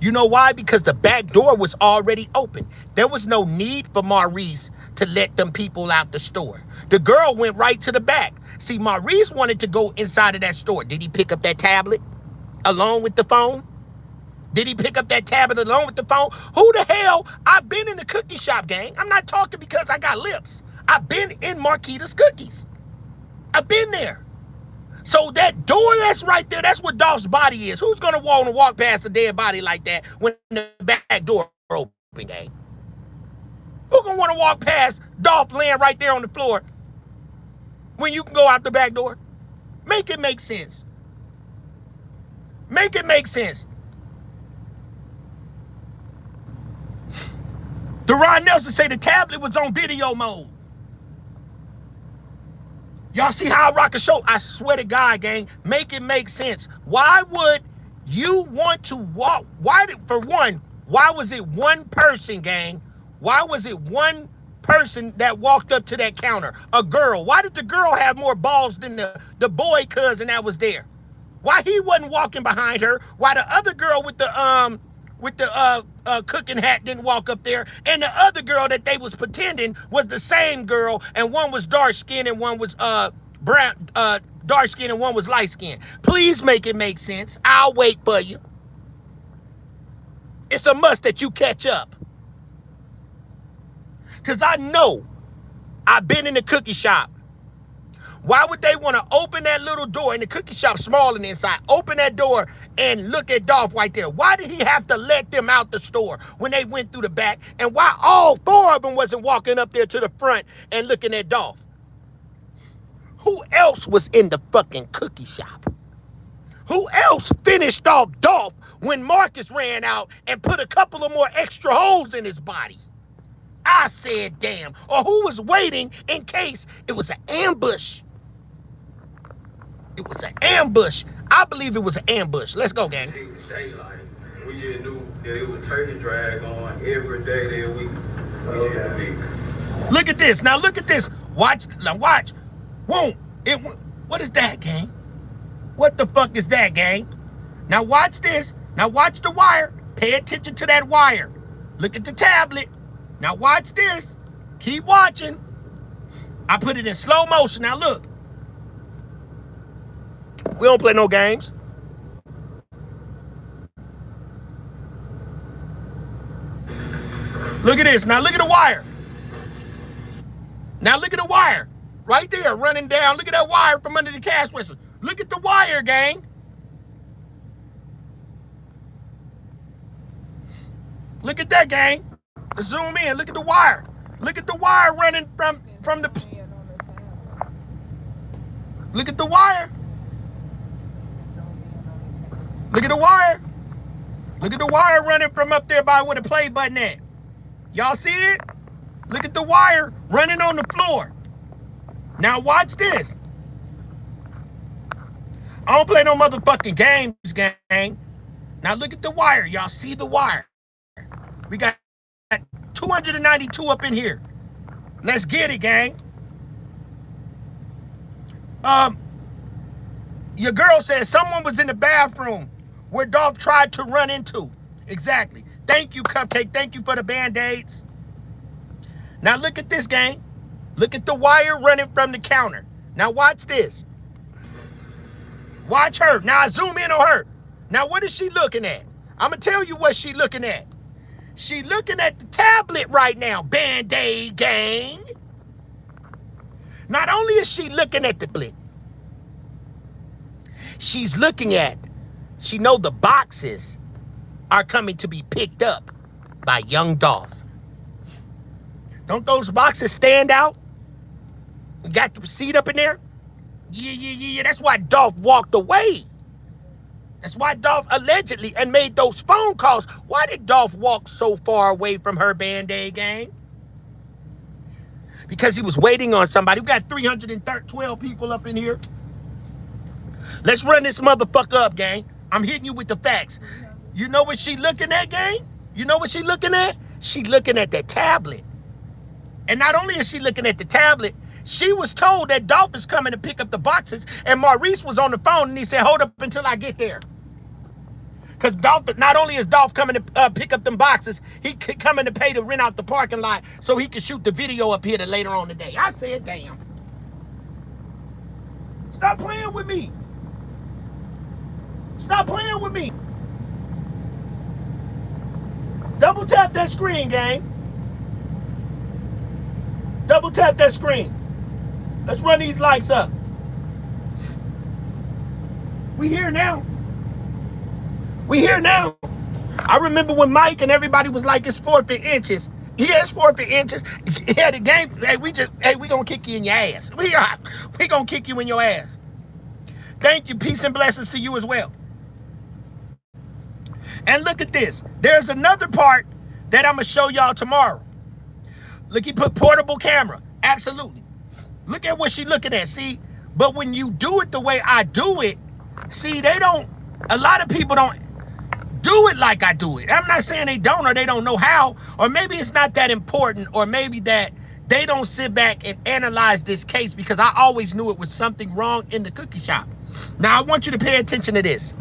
You know why? Because the back door was already open. There was no need for Maurice to let them people out the store. The girl went right to the back. See, Maurice wanted to go inside of that store. Did he pick up that tablet along with the phone? Did he pick up that tablet along with the phone? Who the hell? I've been in the cookie shop, gang. I'm not talking because I got lips. I've been in Marquita's Cookies. I've been there. So that door that's right there, that's where Dolph's body is. Who's gonna want to walk past a dead body like that when the back door open, gang? Who gonna want to walk past Dolph laying right there on the floor when you can go out the back door? Make it make sense. Make it make sense. Deron Nelson say the tablet was on video mode. Y'all see how I rock a show? I swear to God, gang, make it make sense. Why would you want to walk? For one, why was it one person, gang? Why was it one person that walked up to that counter? A girl. Why did the girl have more balls than the boy cousin that was there? Why he wasn't walking behind her? Why the other girl with the cooking hat didn't walk up there, and the other girl that they was pretending was the same girl, and one was dark skinned and one was brown, dark skinned and one was light skinned? Please make it make sense. I'll wait for you. It's a must that you catch up. Cause I know I've been in the cookie shop. Why would they want to open that little door, and the cookie shop small on the inside, open that door and look at Dolph right there? Why did he have to let them out the store when they went through the back? And why all four of them wasn't walking up there to the front and looking at Dolph? Who else was in the fucking cookie shop? Who else finished off Dolph when Marcus ran out and put a couple of more extra holes in his body? I said, damn. Or who was waiting in case it was an ambush? It was an ambush. I believe it was an ambush. Let's go, gang. It was daylight. We just knew that it was turkey drag on every day that week. Look at this. Now look at this. Watch. Now watch. Won't it? What is that, gang? What the fuck is that, gang? Now watch this. Now watch the wire. Pay attention to that wire. Look at the tablet. Now watch this. Keep watching. I put it in slow motion. Now look. We don't play no games. Look at this. Now look at the wire. Now look at the wire. Right there, running down. Look at that wire from under the cash register. Look at the wire, gang. Look at that, gang. Let's zoom in. Look at the wire. Look at the wire running from the... Look at the wire. Look at the wire. Look at the wire running from up there by where the play button at. Y'all see it? Look at the wire running on the floor. Now watch this. I don't play no motherfucking games, gang. Now look at the wire. Y'all see the wire. We got 292 up in here. Let's get it, gang. Your girl says someone was in the bathroom where Dolph tried to run into. Exactly. Thank you, Cupcake. Thank you for the Band-Aids. Now look at this, gang. Look at the wire running from the counter. Now watch this. Watch her. Now I zoom in on her. Now what is she looking at? I'm going to tell you what she looking at. She looking at the tablet right now, Band-Aid gang. Not only is she looking at the tablet, she's looking at, she know the boxes are coming to be picked up by young Dolph. Don't those boxes stand out? You got the receipt up in there? Yeah. That's why Dolph walked away. That's why Dolph allegedly and made those phone calls. Why did Dolph walk so far away from her Band-Aid gang? Because he was waiting on somebody. We got 312 people up in here. Let's run this motherfucker up, gang. I'm hitting you with the facts. You know what she looking at, gang? You know what she looking at? She looking at that tablet. And not only is she looking at the tablet, she was told that Dolph is coming to pick up the boxes, and Maurice was on the phone, and he said, hold up until I get there. Because Dolph, not only is Dolph coming to pick up them boxes, he coming to pay to rent out the parking lot so he can shoot the video up here later on today. I said, damn. Stop playing with me. Stop playing with me. Double tap that screen, gang. Double tap that screen. Let's run these likes up. We here now. We here now. I remember when Mike and everybody was like, it's forfeit inches. Yeah, it's forfeit inches. Yeah, the game, we gonna kick you in your ass. We gonna kick you in your ass. Thank you. Peace and blessings to you as well. And look at this. There's another part that I'm gonna show y'all tomorrow. Look, he put portable camera. Absolutely. Look at what she looking at. See, but when you do it the way I do it, see, a lot of people don't do it like I do it. I'm not saying they don't or they don't know how, or maybe it's not that important, or maybe that they don't sit back and analyze this case, because I always knew it was something wrong in the cookie shop. Now, I want you to pay attention to this.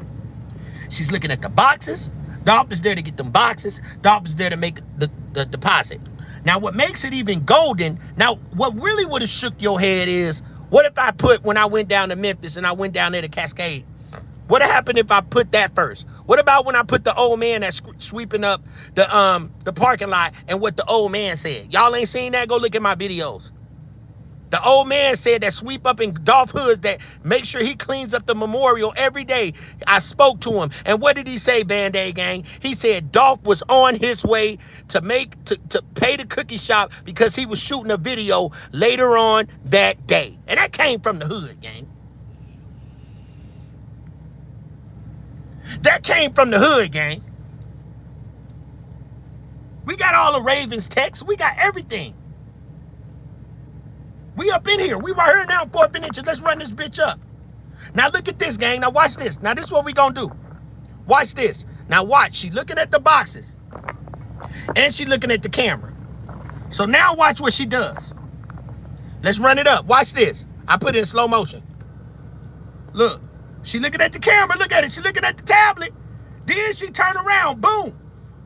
She's looking at the boxes. Dolph is there to get them boxes. Dolph is there to make the deposit. Now, what makes it even golden, now, what really would have shook your head is, what if I put, when I went down to Memphis and I went down there to Cascade, what happened if I put that first? What about when I put the old man that's sweeping up the parking lot and what the old man said? Y'all ain't seen that? Go look at my videos. The old man said that sweep up in Dolph hoods, that make sure he cleans up the memorial every day. I spoke to him. And what did he say, Band-Aid Gang? He said Dolph was on his way to pay the cookie shop because he was shooting a video later on that day. And that came from the hood, gang. That came from the hood, gang. We got all the Ravens texts. We got everything. We up in here. We right here now, 4 inches. Let's run this bitch up. Now look at this, gang. Now watch this. Now this is what we gonna do. Watch this. Now watch. She looking at the boxes. And she looking at the camera. So now watch what she does. Let's run it up. Watch this. I put it in slow motion. Look. She looking at the camera. Look at it. She looking at the tablet. Then she turn around. Boom.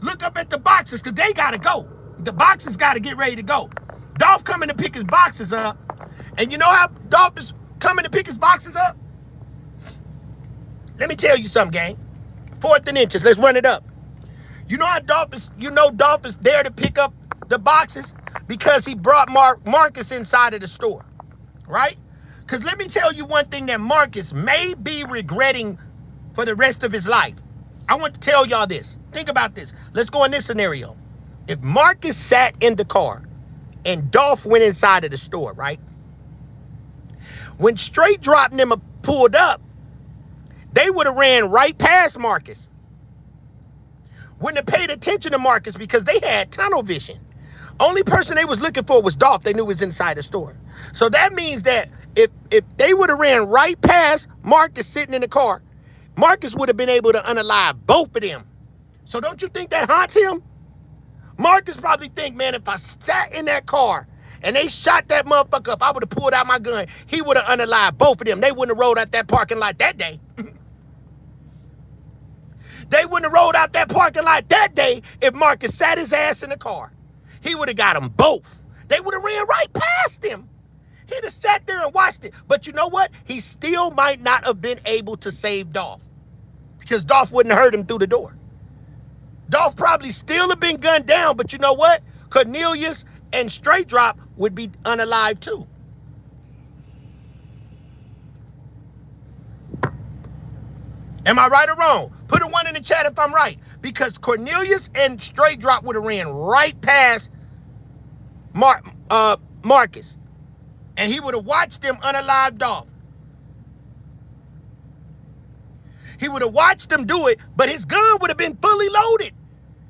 Look up at the boxes, because they got to go. The boxes got to get ready to go. Dolph coming to pick his boxes up. And you know how Dolph is coming to pick his boxes up? Let me tell you something, gang. 4th and inches. Let's run it up. You know how Dolph is there to pick up the boxes? Because he brought Marcus inside of the store. Right? Because let me tell you one thing that Marcus may be regretting for the rest of his life. I want to tell y'all this. Think about this. Let's go in this scenario. If Marcus sat in the car and Dolph went inside of the store, right? When Straight Drop and them pulled up, they would have ran right past Marcus. Wouldn't have paid attention to Marcus because they had tunnel vision. Only person they was looking for was Dolph. They knew was inside the store. So that means that if they would have ran right past Marcus sitting in the car, Marcus would have been able to unalive both of them. So don't you think that haunts him? Marcus probably think, man, if I sat in that car and they shot that motherfucker up, I would have pulled out my gun. He would have unalived both of them. They wouldn't have rolled out that parking lot that day. They wouldn't have rolled out that parking lot that day if Marcus sat his ass in the car. He would have got them both. They would have ran right past him. He'd have sat there and watched it. But you know what? He still might not have been able to save Dolph, because Dolph wouldn't have heard him through the door. Dolph probably still have been gunned down, but you know what? Cornelius and Straight Drop would be unalive too. Am I right or wrong? Put a 1 in the chat if I'm right. Because Cornelius and Straight Drop would have ran right past Marcus. And he would have watched them unalive Dolph. He would have watched them do it, but his gun would have been fully loaded.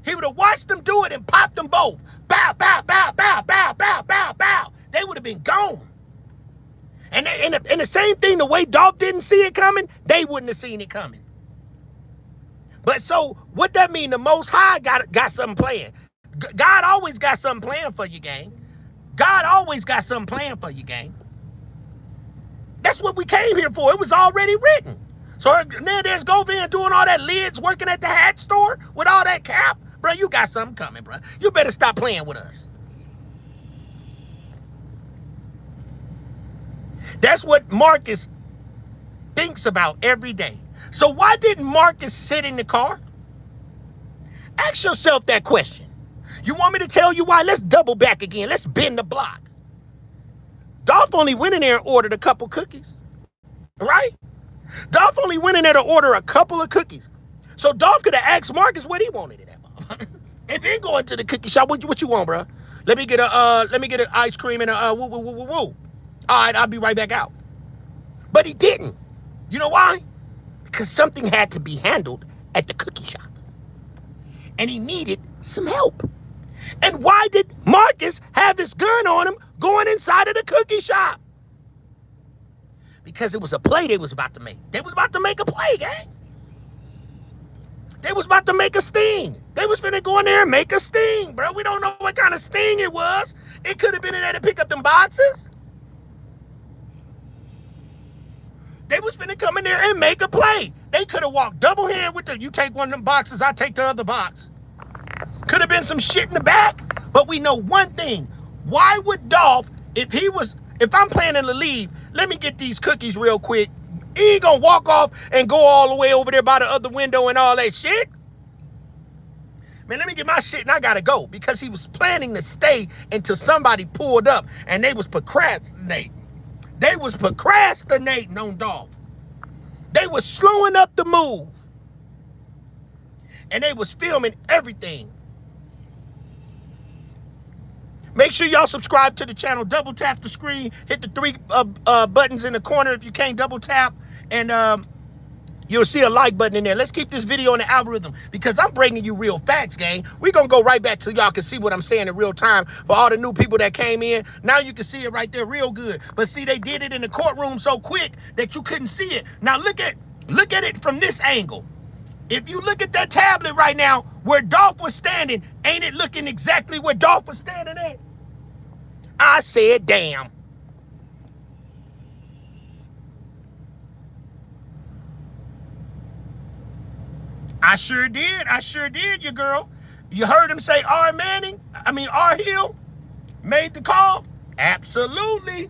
He would have watched them do it and popped them both. Bow, bow, bow, bow, bow, bow, bow, bow. They would have been gone. And the same thing, the way Dolph didn't see it coming, they wouldn't have seen it coming. But so what that mean? The Most High got something planned. God always got something planned for you, gang. God always got something planned for you, gang. That's what we came here for. It was already written. So Hernandez Govan doing all that lids, working at the hat store with all that cap. Bro, you got something coming, bro. You better stop playing with us. That's what Marcus thinks about every day. So why didn't Marcus sit in the car? Ask yourself that question. You want me to tell you why? Let's double back again. Let's bend the block. Dolph only went in there and ordered a couple cookies, right? Dolph only went in there to order a couple of cookies. So Dolph could have asked Marcus what he wanted in that motherfucker. And then go into the cookie shop. What you want, bro? Let me get an ice cream and a woo woo woo woo woo. All right, I'll be right back out. But he didn't. You know why? Because something had to be handled at the cookie shop. And he needed some help. And why did Marcus have his gun on him going inside of the cookie shop? Because it was a play they was about to make. They was about to make a play, gang. They was about to make a sting. They was finna go in there and make a sting, bro. We don't know what kind of sting it was. It could have been in there to pick up them boxes. They was finna come in there and make a play. They could have walked double hand with the, you take one of them boxes, I take the other box. Could have been some shit in the back, but we know one thing. Why would Dolph, if I'm planning to leave, let me get these cookies real quick. He ain't gonna walk off and go all the way over there by the other window and all that shit. Man, let me get my shit and I gotta go, because he was planning to stay until somebody pulled up, and they was procrastinating. They was procrastinating on Dolph. They was slowing up the move. And they was filming everything. Make sure y'all subscribe to the channel. Double tap the screen. Hit the three buttons in the corner if you can't double tap. And you'll see a like button in there. Let's keep this video on the algorithm, because I'm bringing you real facts, gang. We're going to go right back so y'all can see what I'm saying in real time. For all the new people that came in, now you can see it right there real good. But see, they did it in the courtroom so quick that you couldn't see it. Now look at it from this angle. If you look at that tablet right now, where Dolph was standing, ain't it looking exactly where Dolph was standing at? I said, damn. I sure did, you girl. You heard him say R. Hill made the call? Absolutely.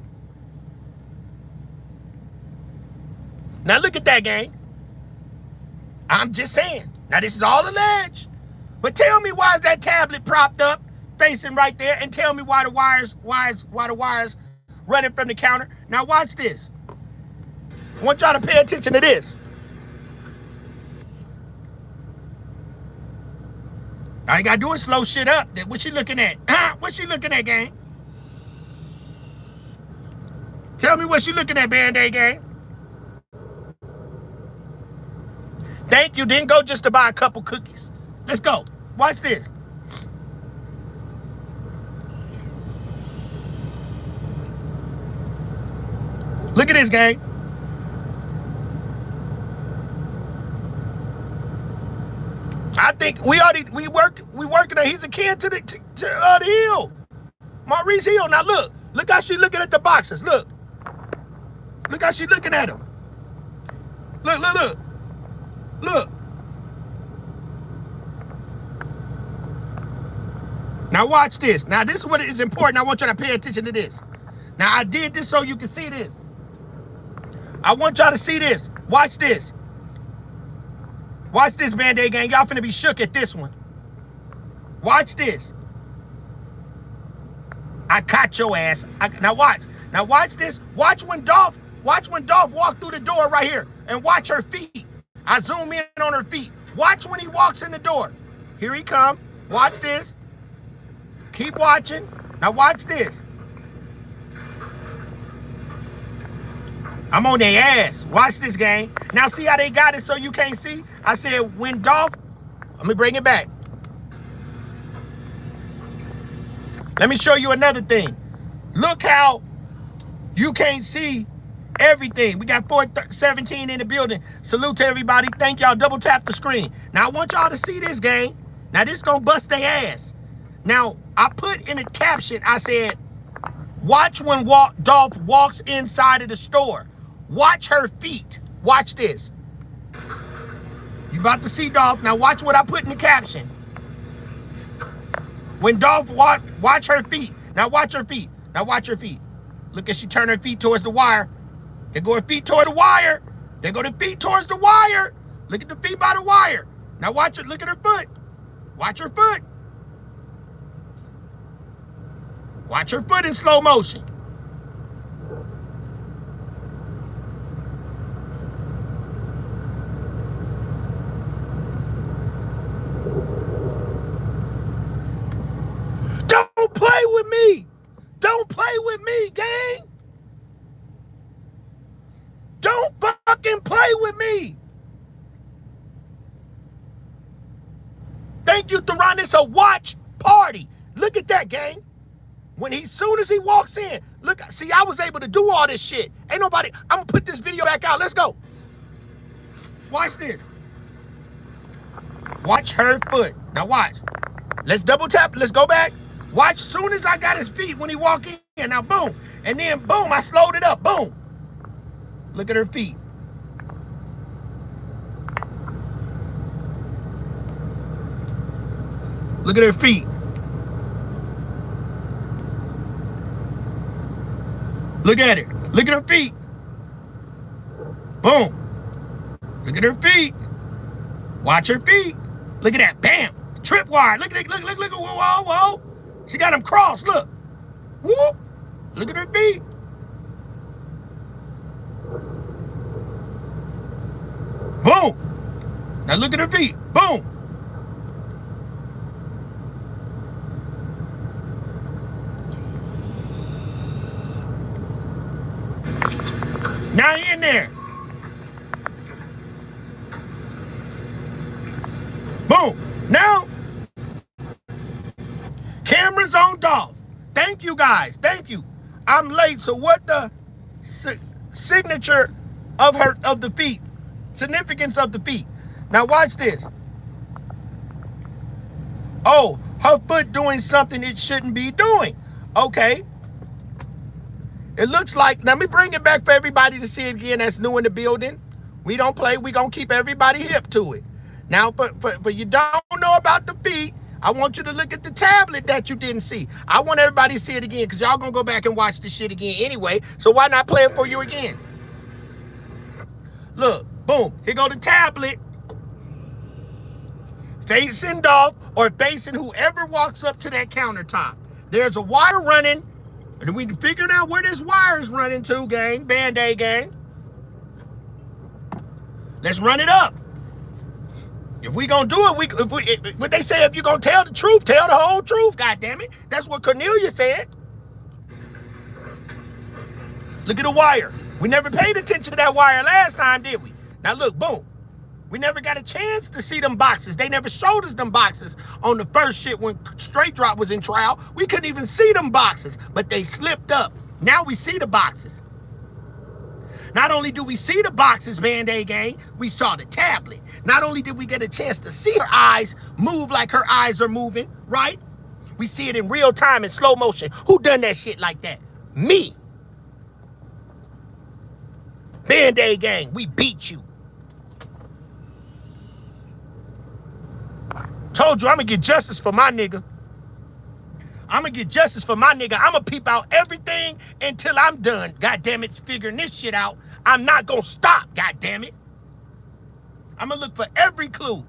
Now look at that, gang. I'm just saying. Now this is all alleged. But tell me, why is that tablet propped up, facing right there, and tell me why the wires running from the counter. Now watch this. I want y'all to pay attention to this. All you gotta do is slow shit up. What she looking at? What she looking at, gang? Tell me what she looking at, Band-Aid gang. Thank you. Didn't go just to buy a couple cookies. Let's go. Watch this. Look at this, gang. I think we working. He's a kid to the Hill, Maurice Hill. Now look how she looking at the boxes. Look how she looking at him. Look. Now watch this. Now this is what is important. I want you to pay attention to this. Now I did this so you can see this. I want y'all to see this. Watch this. Watch this, Band-Aid gang. Y'all finna be shook at this one. Watch this. I caught your ass. Now watch. Now watch this. Watch when Dolph walk through the door right here. And watch her feet. I zoom in on her feet. Watch when he walks in the door. Here he come. Watch this. Keep watching. Now watch this. I'm on their ass. Watch this, gang. Now see how they got it so you can't see? I said when Dolph, let me bring it back. Let me show you another thing. Look how you can't see everything. We got 417 in the building. Salute to everybody. Thank y'all. Double tap the screen. Now I want y'all to see this, gang. Now this gonna bust their ass. Now I put in a caption, I said, watch when Dolph walks inside of the store. Watch her feet. Watch this. You about to see Dolph. Now watch what I put in the caption. When Dolph watch her feet. Now watch her feet. Now watch her feet. Look as she turn her feet towards the wire. They go her feet toward the wire. They go the feet towards the wire. Look at the feet by the wire. Now watch it. Look at her foot. Watch her foot. Watch her foot in slow motion. Thank you, Theron. It's a watch party. Look at that, gang. When soon as he walks in, look, see, I was able to do all this shit. Ain't nobody, I'm gonna put this video back out. Let's go. Watch this. Watch her foot. Now watch. Let's double tap. Let's go back. Watch soon as I got his feet when he walk in. Now boom. And then boom, I slowed it up. Boom. Look at her feet. Look at her feet. Look at it. Look at her feet. Boom. Look at her feet. Watch her feet. Look at that. Bam. Tripwire. Look at it. Look. Whoa, whoa. She got them crossed. Look. Whoop. Look at her feet. Boom. Now look at her feet. Boom. Now he in there. Boom. Now, cameras on Dolph. Thank you guys. Thank you. I'm late. So what the signature of the feet? Significance of the feet. Now watch this. Oh, her foot doing something it shouldn't be doing. Okay. It looks like, let me bring it back for everybody to see it again that's new in the building. We don't play. We going to keep everybody hip to it. Now, for you don't know about the feet, I want you to look at the tablet that you didn't see. I want everybody to see it again because y'all going to go back and watch this shit again anyway. So why not play it for you again? Look, boom. Here go the tablet. Facing Dolph or facing whoever walks up to that countertop. There's a wire running. And we figured out where this wire is running to, gang. Band-Aid gang. Let's run it up. If we gonna do it, what they say, if you're gonna tell the truth, tell the whole truth, goddammit. That's what Cornelia said. Look at the wire. We never paid attention to that wire last time, did we? Now look, boom. We never got a chance to see them boxes. They never showed us them boxes on the first shit when Straight Drop was in trial. We couldn't even see them boxes, but they slipped up. Now we see the boxes. Not only do we see the boxes, Band-Aid gang, we saw the tablet. Not only did we get a chance to see her eyes move like her eyes are moving, right? We see it in real time in slow motion. Who done that shit like that? Me. Band-Aid gang, we beat you. Told you I'm gonna get justice for my nigga. I'm gonna get justice for my nigga. I'm gonna peep out everything until I'm done. God damn it, figuring this shit out. I'm not gonna stop, god damn it. I'm gonna look for every clue.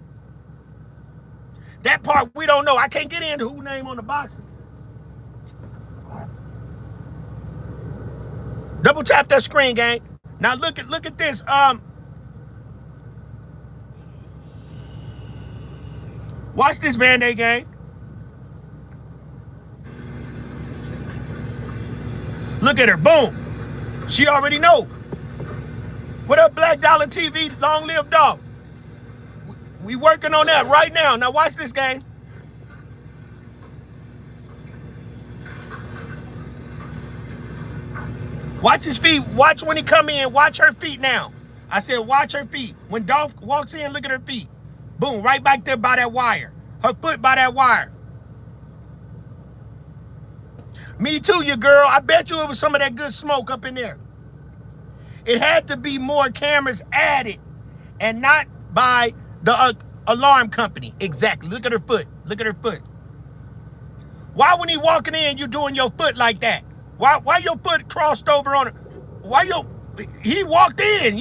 That part we don't know. I can't get into who name on the boxes. Double tap that screen, gang. Now look at this. Watch this, Band-Aid gang. Look at her, boom. She already know. What up, Black Dollar TV? Long live Dolph. We working on that right now. Now watch this, gang. Watch his feet. Watch when he come in. Watch her feet now. I said watch her feet. When Dolph walks in, look at her feet. Boom, right back there by that wire. Her foot by that wire. Me too, you girl. I bet you it was some of that good smoke up in there. It had to be more cameras added and not by the alarm company. Exactly. Look at her foot. Look at her foot. Why when he walking in, you doing your foot like that? Why your foot crossed over on it? He walked in.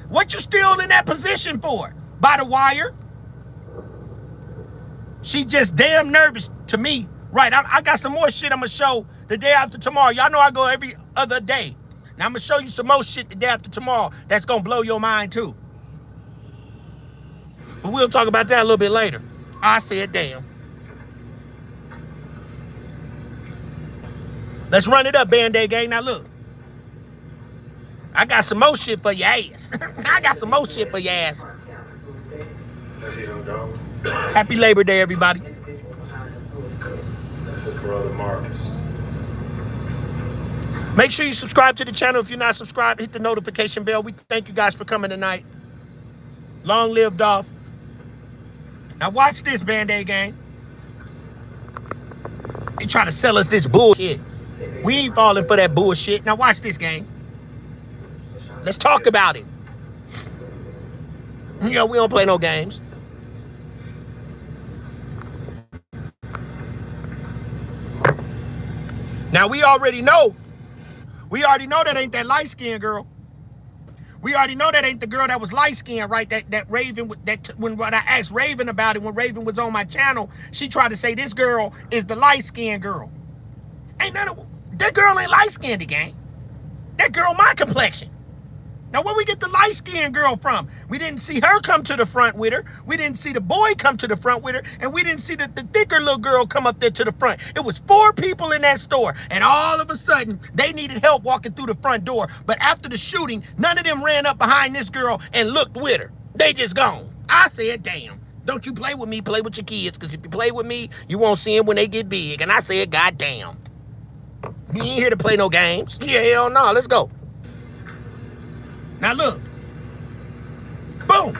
What you still in that position for? By the wire? She just damn nervous to me. Right, I got some more shit I'm going to show the day after tomorrow. Y'all know I go every other day. Now I'm going to show you some more shit the day after tomorrow that's going to blow your mind too. But we'll talk about that a little bit later. I said damn. Let's run it up, Band-Aid gang. Now look. I got some more shit for your ass. I got some more shit for your ass. Happy Labor Day, everybody. That's his brother Marcus. Make sure you subscribe to the channel. If you're not subscribed, hit the notification bell. We thank you guys for coming tonight. Long live Dolph. Now watch this, Band-Aid gang. They try to sell us this bullshit. We ain't falling for that bullshit. Now watch this, gang. Let's talk about it. You know, we don't play no games. Now we already know that ain't that light-skinned girl. We already know that ain't the girl that was light-skinned, right? That Raven, when I asked Raven about it, when Raven was on my channel, she tried to say this girl is the light-skinned girl. Ain't none of that girl ain't light-skinned again. That girl my complexion. Now where we get the light-skinned girl from? We didn't see her come to the front with her. We didn't see the boy come to the front with her. And we didn't see the thicker little girl come up there to the front. It was 4 people in that store. And all of a sudden, they needed help walking through the front door. But after the shooting, none of them ran up behind this girl and looked with her. They just gone. I said, damn. Don't you play with me, play with your kids. Because if you play with me, you won't see them when they get big. And I said, God damn. We ain't here to play no games. Yeah, hell no. Let's go. Now look, boom.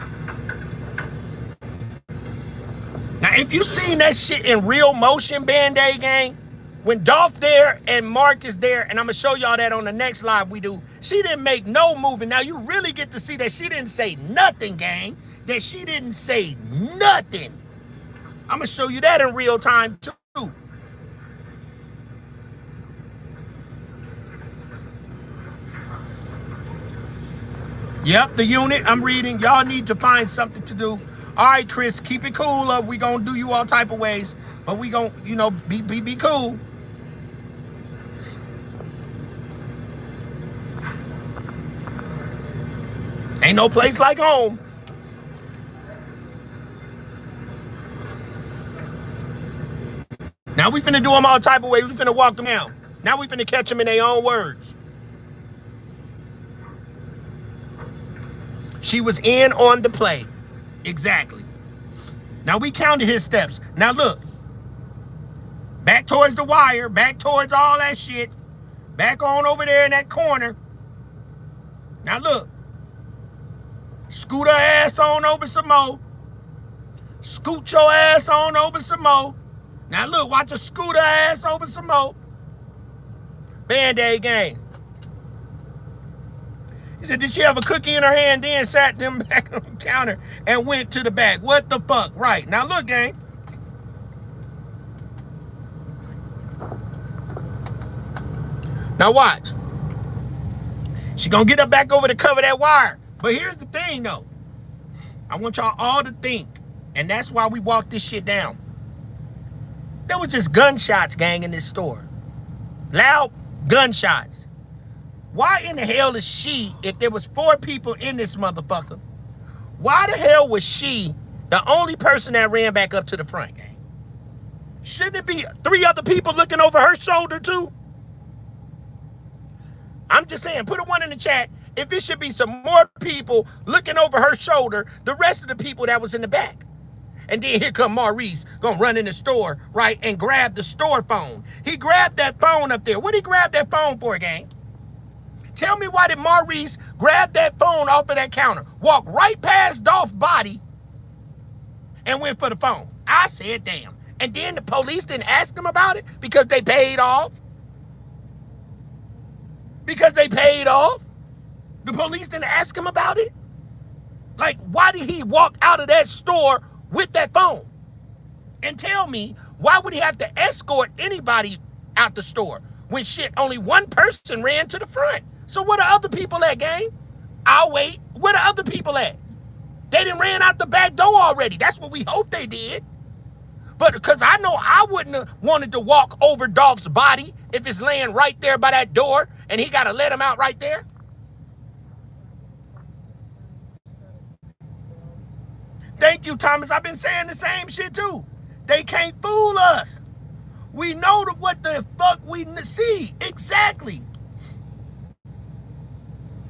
Now if you seen that shit in real motion, Band-Aid gang, when Dolph there and Mark is there, and I'm gonna show y'all that on the next live we do, she didn't make no movement. Now you really get to see that she didn't say nothing, gang. That she didn't say nothing. I'm gonna show you that in real time too. Yep, the unit, I'm reading. Y'all need to find something to do. All right, Chris, keep it cool. We gonna do you all type of ways. But we gonna, you know, be cool. Ain't no place like home. Now we finna do them all type of ways. We finna walk them down. Now we finna catch them in their own words. She was in on the play. Exactly. Now we counted his steps. Now look. Back towards the wire. Back towards all that shit. Back on over there in that corner. Now look. Scoot her ass on over some more. Scoot your ass on over some more. Now look. Watch her scoot her ass over some more. Band-Aid gang. He said, did she have a cookie in her hand, then sat them back on the counter and went to the back? What the fuck? Right. Now look, gang. Now watch. She gonna get up back over to cover that wire. But here's the thing, though. I want y'all all to think, and that's why we walked this shit down. There was just gunshots, gang, in this store. Loud gunshots. Why in the hell is she, if there was 4 people in this motherfucker, why the hell was she the only person that ran back up to the front, gang? Shouldn't it be 3 other people looking over her shoulder too? I'm just saying, put a 1 in the chat if it should be some more people looking over her shoulder, the rest of the people that was in the back. And then here come Maurice, gonna run in the store, right, and grab the store phone. He grabbed that phone up there. What did he grab that phone for, gang? Tell me why did Maurice grab that phone off of that counter, walk right past Dolph's body, and went for the phone? I said, damn. And then the police didn't ask him about it because they paid off? Because they paid off? The police didn't ask him about it? Like, why did he walk out of that store with that phone? And tell me, why would he have to escort anybody out the store when shit, only 1 person ran to the front? So where the other people at, gang? I'll wait. Where the other people at? They done ran out the back door already. That's what we hope they did. But because I know I wouldn't have wanted to walk over Dolph's body if it's laying right there by that door and he got to let him out right there. Thank you, Thomas. I've been saying the same shit too. They can't fool us. We know what the fuck we see. Exactly.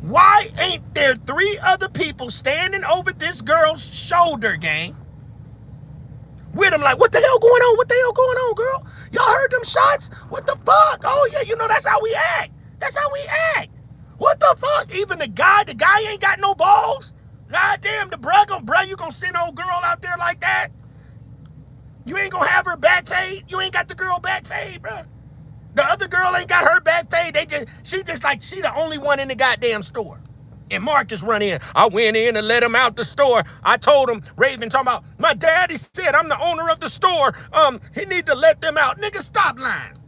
Why ain't there 3 other people standing over this girl's shoulder, gang? like, what the hell going on? What the hell going on, girl? Y'all heard them shots? What the fuck? Oh, yeah, you know, that's how we act. That's how we act. What the fuck? Even the guy ain't got no balls. God damn, bruh, you gonna send old girl out there like that? You ain't gonna have her back fade? You ain't got the girl back fade, bruh. The other girl ain't got her back fade. She the only one in the goddamn store. And Marcus run in. I went in and let him out the store. I told him, Raven talking about, my daddy said I'm the owner of the store. He need to let them out. Nigga, stop lying.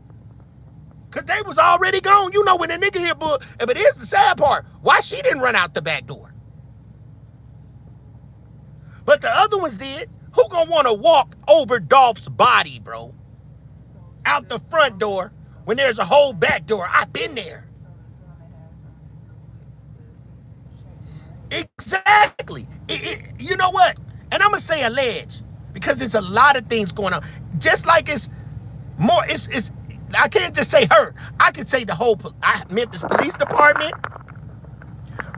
Cause they was already gone. You know when a nigga here, but here's the sad part. Why she didn't run out the back door? But the other ones did. Who gonna wanna walk over Dolph's body, bro? Out the front door when there's a whole back door. I've been there. Exactly. You know what? And I'm gonna say alleged because there's a lot of things going on. Just like it's more, it's I can't just say her. I can say the whole Memphis Police Department,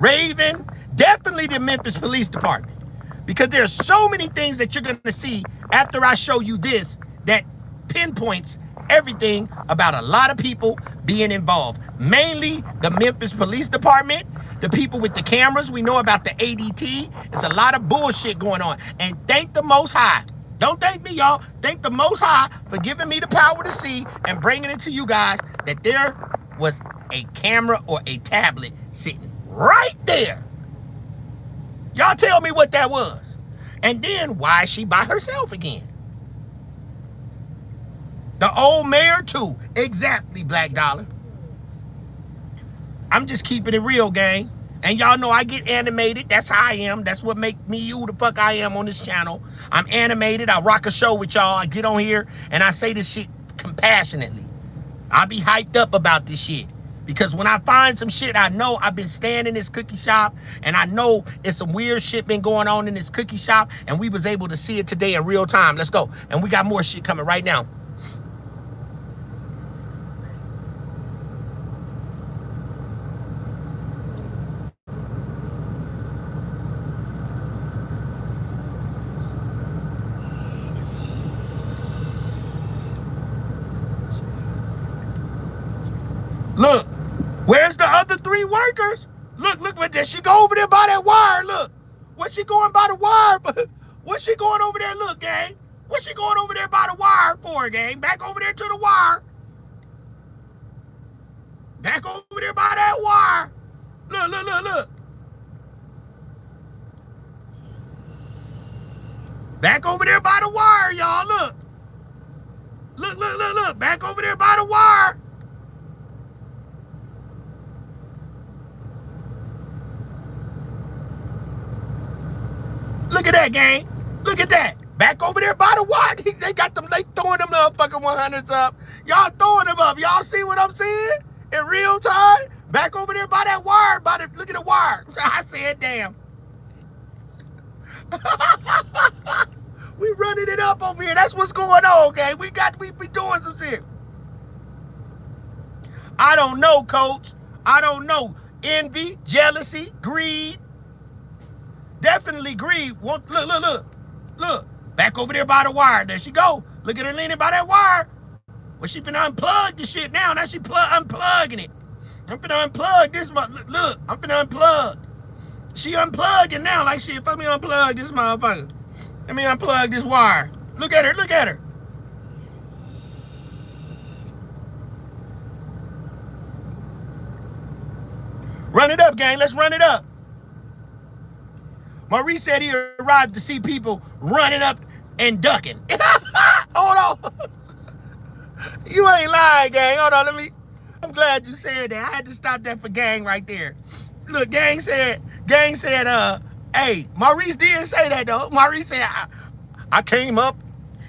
Raven, definitely the Memphis Police Department. Because there's so many things that you're gonna see after I show you this that pinpoints everything about a lot of people being involved. Mainly the Memphis Police Department, the people with the cameras. We know about the ADT. There's a lot of bullshit going on. And thank the Most High. Don't thank me, y'all. Thank the Most High for giving me the power to see and bringing it to you guys that there was a camera or a tablet sitting right there. Y'all tell me what that was. And then why is she by herself again? The old mayor too. Exactly, Black Dollar. I'm just keeping it real, gang. And y'all know I get animated. That's how I am. That's what make me who the fuck I am on this channel. I'm animated. I rock a show with y'all. I get on here and I say this shit compassionately. I be hyped up about this shit. Because when I find some shit, I know I've been staying in this cookie shop and I know it's some weird shit been going on in this cookie shop and we was able to see it today in real time. Let's go. And we got more shit coming right now. Look, where's the other three workers? Look, did she go over there by that wire? Look, what's she going by the wire? What's she going over there? Look, gang. What's she going over there by the wire for, gang? Back over there to the wire. Back over there by that wire. Look. Back over there by the wire, y'all. Look. Look. Back over there by the wire. Look at that, gang. Look at that. Back over there by the wire. They got them, they throwing them motherfucking 100s up. Y'all throwing them up. Y'all see what I'm seeing in real time? Back over there by that wire. Look at the wire. I said, damn. We running it up over here. That's what's going on, gang. We be doing some shit. I don't know, coach. I don't know. Envy, jealousy, greed. Definitely greed. Look. Back over there by the wire. There she go. Look at her leaning by that wire. Well, she finna unplug the shit now. Now she unplugging it. I'm finna unplug this. Look, I'm finna unplug. She unplugging now like shit. Let me unplug this motherfucker. Let me unplug this wire. Look at her. Run it up, gang. Let's run it up. Maurice said he arrived to see people running up and ducking. Hold on. You ain't lying, gang. Hold on, I'm glad you said that. I had to stop that for gang right there. Look, gang said, hey, Maurice did say that though. Maurice said, I came up,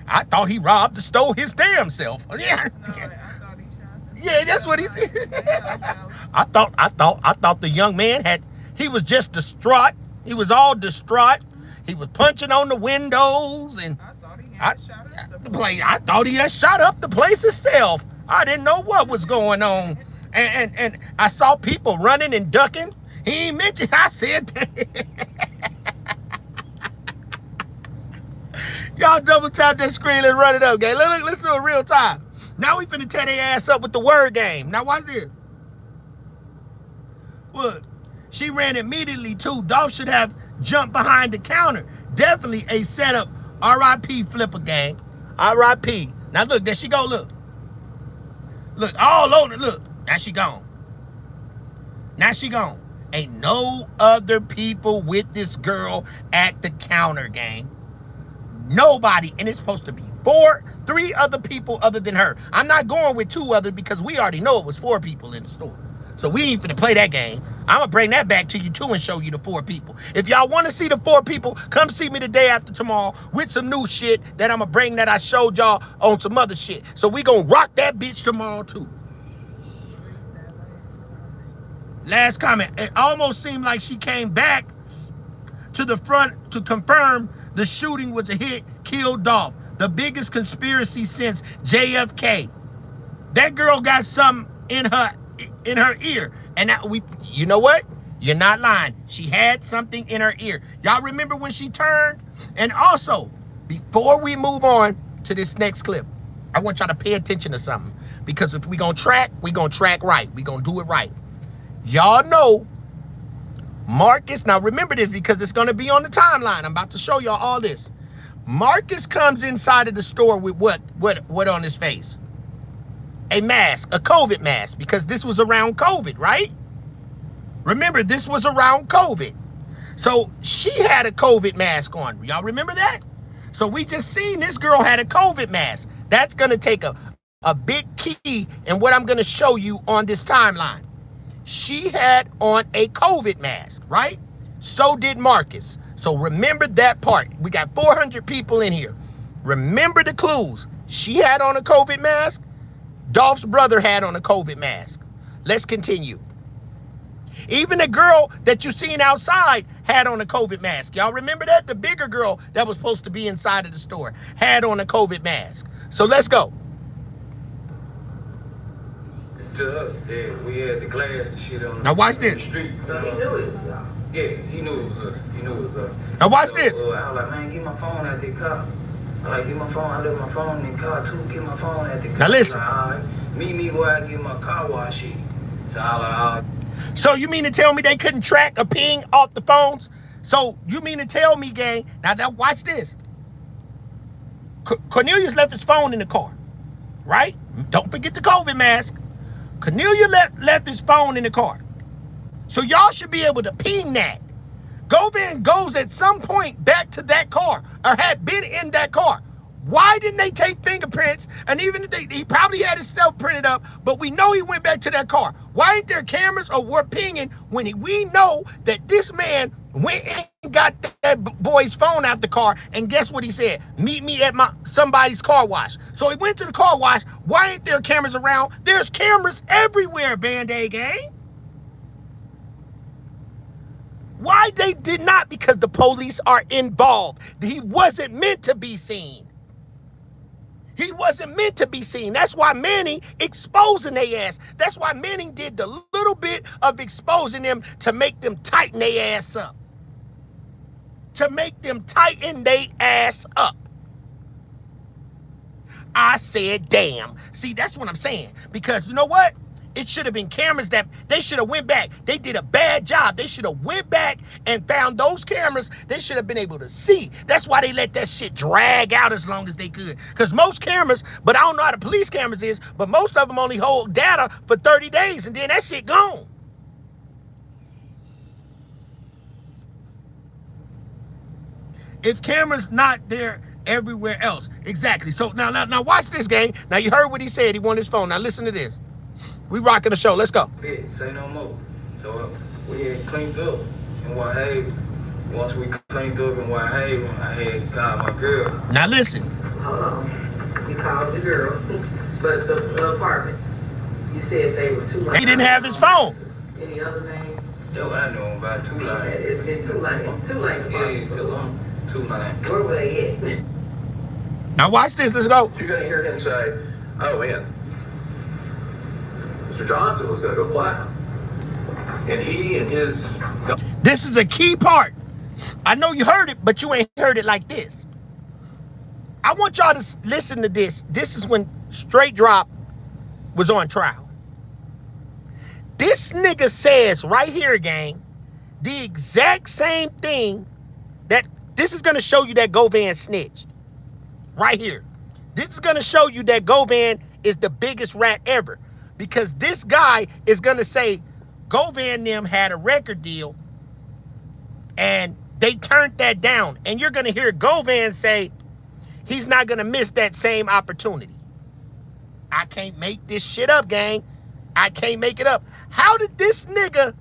I thought he stole his damn self. Yeah. Yeah, that's what he said. I thought the young man he was just distraught. He was all distraught. He was punching on the windows and I thought he had shot up the place itself. I didn't know what was going on. And I saw people running and ducking. He ain't mentioned, I said, Y'all double tap that screen. Let's run it up, gang. Let's do it real time. Now we finna tear their ass up with the word game. Now watch this. Look, she ran immediately too. Dolph should have jumped behind the counter. Definitely a setup. R.I.P. Flipper gang. R.I.P. Now look, there she go. Look. Look, all over. Look, now she gone. Now she gone. Ain't no other people with this girl at the counter, gang. Nobody. And it's supposed to be 3 other people other than her. I'm not going with 2 others because we already know it was 4 people in the store. So we ain't finna play that game. I'm gonna bring that back to you too and show you the 4 people. If y'all wanna see the 4 people, come see me the day after tomorrow with some new shit that I'm gonna bring that I showed y'all on some other shit. So we gonna rock that bitch tomorrow too. Last comment. It almost seemed like she came back to the front to confirm the shooting was a hit, killed Dolph. The biggest conspiracy since JFK. That girl got something in her ear. And that you know what? You're not lying. She had something in her ear. Y'all remember when she turned? And also, before we move on to this next clip, I want y'all to pay attention to something. Because if we gonna track right. We gonna do it right. Y'all know Marcus, now remember this because it's gonna be on the timeline. I'm about to show y'all all this. Marcus comes inside of the store with what on his face? A mask, a COVID mask, because this was around COVID, right? Remember, this was around COVID. So she had a COVID mask on. Y'all remember that? So we just seen this girl had a COVID mask. That's gonna take a big key in what I'm gonna show you on this timeline. She had on a COVID mask, right? So did Marcus. So remember that part. We got 400 people in here. Remember the clues. She had on a COVID mask. Dolph's brother had on a COVID mask. Let's continue. Even the girl that you seen outside had on a COVID mask. Y'all remember that? The bigger girl that was supposed to be inside of the store had on a COVID mask. So let's go. To us, yeah, we had the glass and shit on Now watch the this. street. So he knew it. Yeah, he knew it was us. He knew it was us. Now watch So, this. I was like, man, get my phone out the car. I like, get my phone. I left my phone in the car too. Get my phone at the car. Now listen. Like, all right, meet me where I get my car wash shit. So I was like, all right. So you mean to tell me they couldn't track a ping off the phones? So you mean to tell me, gang, now watch this. Cornelius left his phone in the car, right? Don't forget the COVID mask. Cornelia left his phone in the car. So y'all should be able to ping that. Govan goes at some point back to that car or had been in that car. Why didn't they take fingerprints? And even if he probably had his stuff printed up, but we know he went back to that car. Why ain't there cameras or we're pinging when we know that this man went and got that boy's phone out the car, and guess what he said? Meet me at somebody's car wash. So he went to the car wash. Why ain't there cameras around? There's cameras everywhere, Band-Aid gang. Why they did not? Because the police are involved. He wasn't meant to be seen. He wasn't meant to be seen. That's why Manning exposing their ass. That's why Manning did the little bit of exposing them to make them tighten their ass up. To make them tighten their ass up. I said, damn. See, that's what I'm saying. Because you know what? It should have been cameras that they should have went back. They did a bad job. They should have went back and found those cameras. They should have been able to see. That's why they let that shit drag out as long as they could. Because most cameras, but I don't know how the police cameras is, but most of them only hold data for 30 days and then that shit gone. If cameras not there everywhere else. Exactly. So now watch this, gang. Now you heard what he said. He wanted his phone. Now listen to this. We rocking the show. Let's go. Yeah, say no more. So we had cleaned up in White Haven. Once we cleaned up in White Haven, I had called my girl. Now listen. You called the girl, but the apartments. You said they were 2 lanes. He didn't have his phone. Any other name? Yo, I know about 2 lanes. It's been 2 lanes. 2 lane apartments. Yeah, 2 lanes. Where were they at? Now watch this. Let's go. You're going to hear him say, oh, man, Mr. Johnson was going to go platinum. And he and his... This is a key part. I know you heard it, but you ain't heard it like this. I want y'all to listen to this. This is when Straight Drop was on trial. This nigga says right here, gang, the exact same thing that this is going to show you that Govan snitched. Right here. This is going to show you that Govan is the biggest rat ever. Because this guy is going to say Govan and them had a record deal and they turned that down. And you're going to hear Govan say he's not going to miss that same opportunity. I can't make this shit up, gang. I can't make it up. How did this nigga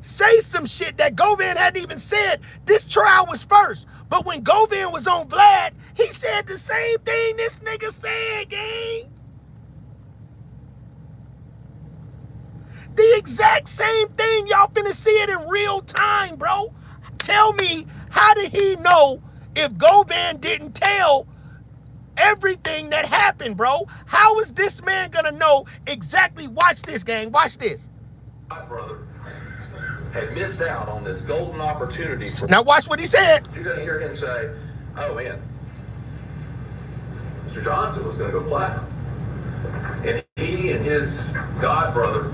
say some shit that Govan hadn't even said? This trial was first. But when Govan was on Vlad, he said the same thing this nigga said, gang. The exact same thing. Y'all finna see it in real time, bro. Tell me, how did he know if Govan didn't tell everything that happened, bro? How is this man gonna know exactly? Watch this, gang. Watch this. My brother had missed out on this golden opportunity. Now watch what he said. You're gonna hear him say, "Oh man, Mr. Johnson was gonna go platinum," and he and his god brother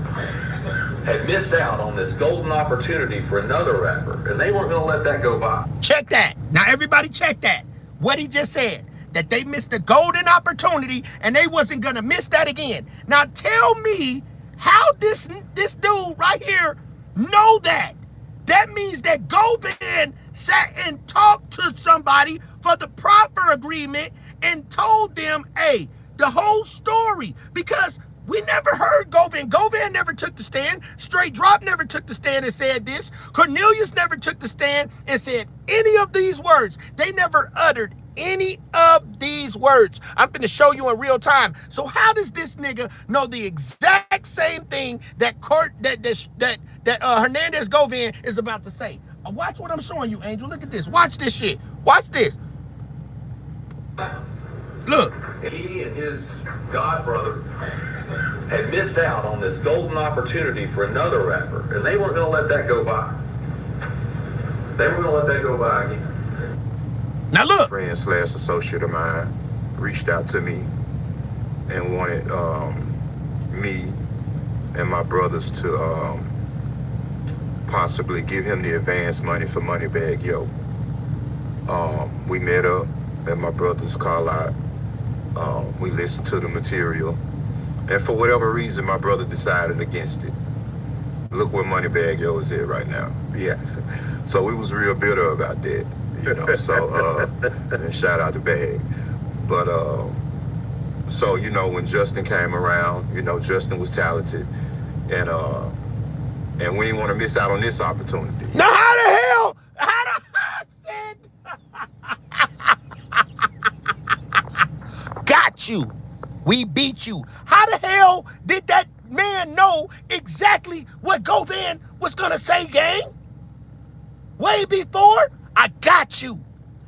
had missed out on this golden opportunity for another rapper, and they weren't gonna let that go by. Check that. Now everybody check that. What he just said. That they missed a golden opportunity and they wasn't gonna miss that again. Now tell me how this dude right here know that. That means that Govan sat and talked to somebody for the Proffer agreement and told them, hey, the whole story. Because we never heard Govan. Govan never took the stand. Straight Drop never took the stand and said this. Cornelius never took the stand and said any of these words. They never uttered any of these words. I'm going to show you in real time. So how does this nigga know the exact same thing that Hernandez Govan is about to say? Watch what I'm showing you, Angel. Look at this. Watch this shit. Watch this. Look. He and his god brother had missed out on this golden opportunity for another rapper, and they weren't going to let that go by. They were going to let that go by again. Now look. Friend / associate of mine reached out to me and wanted me and my brothers to possibly give him the advance money for Moneybag Yo. We met up at my brother's car lot. We listened to the material, and for whatever reason, my brother decided against it. Look where Moneybag Yo is at right now. Yeah. So we was real bitter about that. You know, so and shout out to Bag. But so you know, when Justin came around, you know, Justin was talented, and we didn't want to miss out on this opportunity. Now how the hell? Got you. We beat you. How the hell did that man know exactly what Govan was gonna say, gang? Way before? I got you.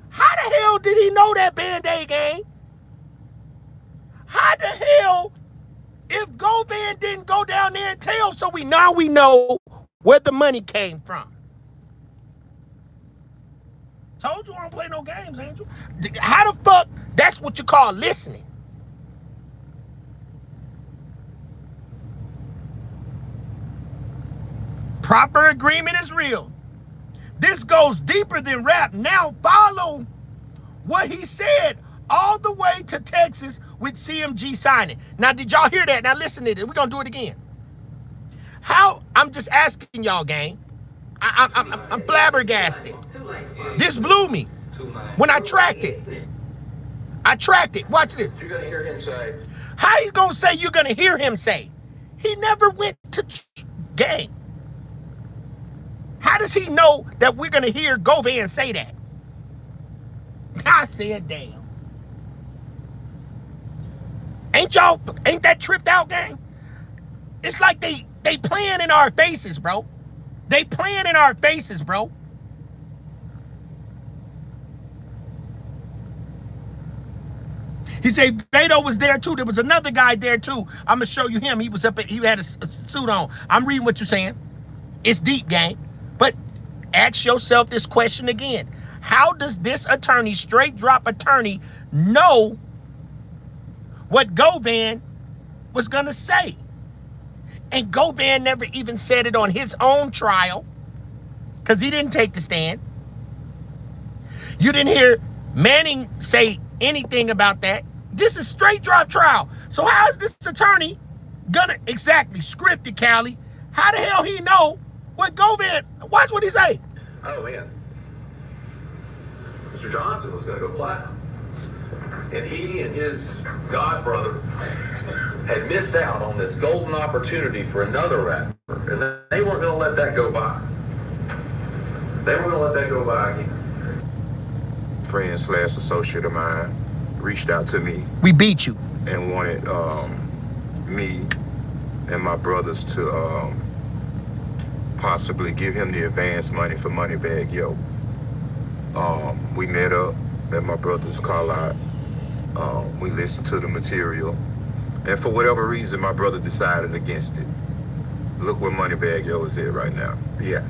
How the hell did he know that, Band-Aid gang? How the hell, if Govan didn't go down there and tell, so we know where the money came from? Told you I don't play no games, Angel. How the fuck, that's what you call listening. Proper agreement is real. This goes deeper than rap. Now follow what he said all the way to Texas with CMG signing. Now, did y'all hear that? Now listen to this. We're going to do it again. How? I'm just asking y'all, gang. I'm flabbergasted. This blew me when I tracked it. Watch this. You're going to hear him say. How you going to say you're going to hear him say? He never went to gang. How does he know that we're going to hear Govan say that? I said, damn. Ain't that tripped out, gang? It's like they playing in our faces, bro. They playing in our faces, bro. He said Beto was there too. There was another guy there too. I'm gonna show you him. He was he had a suit on. I'm reading what you're saying. It's deep, gang. But ask yourself this question again. How does this attorney, straight drop attorney, know what Govan was going to say? And Govan never even said it on his own trial because he didn't take the stand. You didn't hear Manning say anything about that. This is straight drop trial. So how is this attorney gonna exactly scripted, Callie? How the hell he know what Govan? Watch what he say. Oh man, Mr. Johnson was going to go platinum, and he and his god brother had missed out on this golden opportunity for another rapper, and they weren't going to let that go by. They weren't going to let that go by again. Friend / associate of mine reached out to me We beat you. and wanted me and my brothers to possibly give him the advance money for Moneybag Yo. We met up at my brother's car lot. We listened to the material, and for whatever reason, my brother decided against it. Look where Moneybag Yo is at right now. Yeah.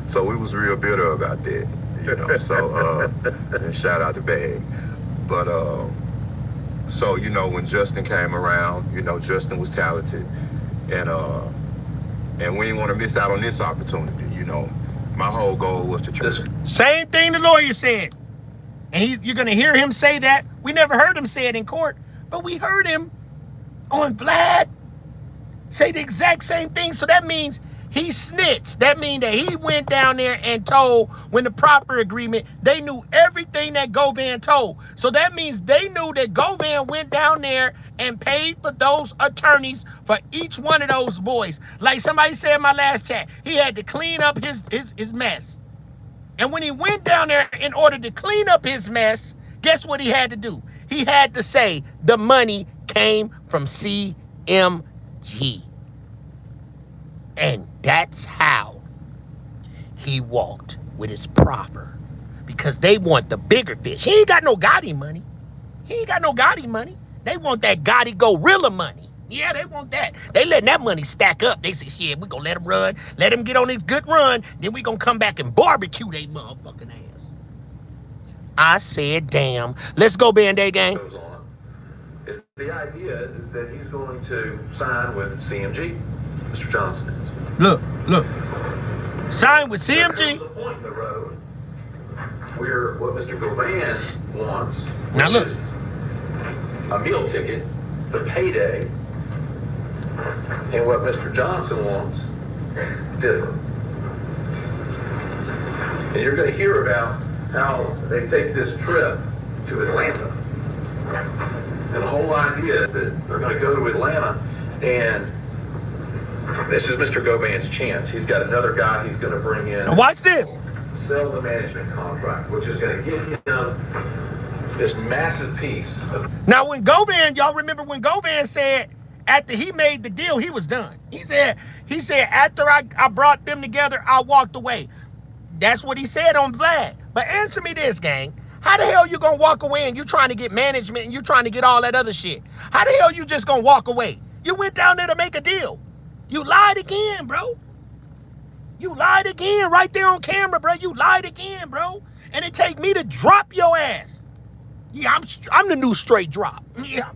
So we was real bitter about that, you know. So and shout out to Bag. But so you know, when Justin came around, you know, Justin was talented, and we didn't want to miss out on this opportunity. You know, my whole goal was to try. Same thing the lawyer said. And you're going to hear him say that. We never heard him say it in court, but we heard him on Vlad say the exact same thing. So that means he snitched. That means that he went down there and told when the Proffer agreement, they knew everything that Govan told. So that means they knew that Govan went down there and paid for those attorneys for each one of those boys. Like somebody said in my last chat, he had to clean up his mess. And when he went down there in order to clean up his mess, guess what he had to do? He had to say the money came from CMG. And that's how he walked with his proffer. Because they want the bigger fish. He ain't got no Gotti money. He ain't got no Gotti money. They want that Gotti gorilla money. Yeah, they want that. They letting that money stack up. They say, shit, we gonna let him run. Let him get on his good run. Then we gonna come back and barbecue they motherfucking ass. I said, damn. Let's go, Band-Aid gang. The idea is that he's going to sign with CMG, Mr. Johnson is. Look. Sign with CMG. There's a point in the road where what Mr. Govan wants, Now look, is a meal ticket, the payday, and what Mr. Johnson wants, different. And you're going to hear about how they take this trip to Atlanta. And the whole idea is that they're going to go to Atlanta, and this is Mr. Govan's chance. He's got another guy he's going to bring in. now watch this. Sell the management contract, which is going to give him this massive piece of. Now when Govan, y'all remember when Govan said after he made the deal, he was done. He said after I brought them together, I walked away. That's what he said on Vlad. But answer me this, gang. How the hell you gonna walk away and you trying to get management and you trying to get all that other shit? How the hell you just gonna walk away? You went down there to make a deal. You lied again, bro. You lied again right there on camera, bro. You lied again, bro. And it take me to drop your ass. Yeah, I'm the new straight drop. Yeah.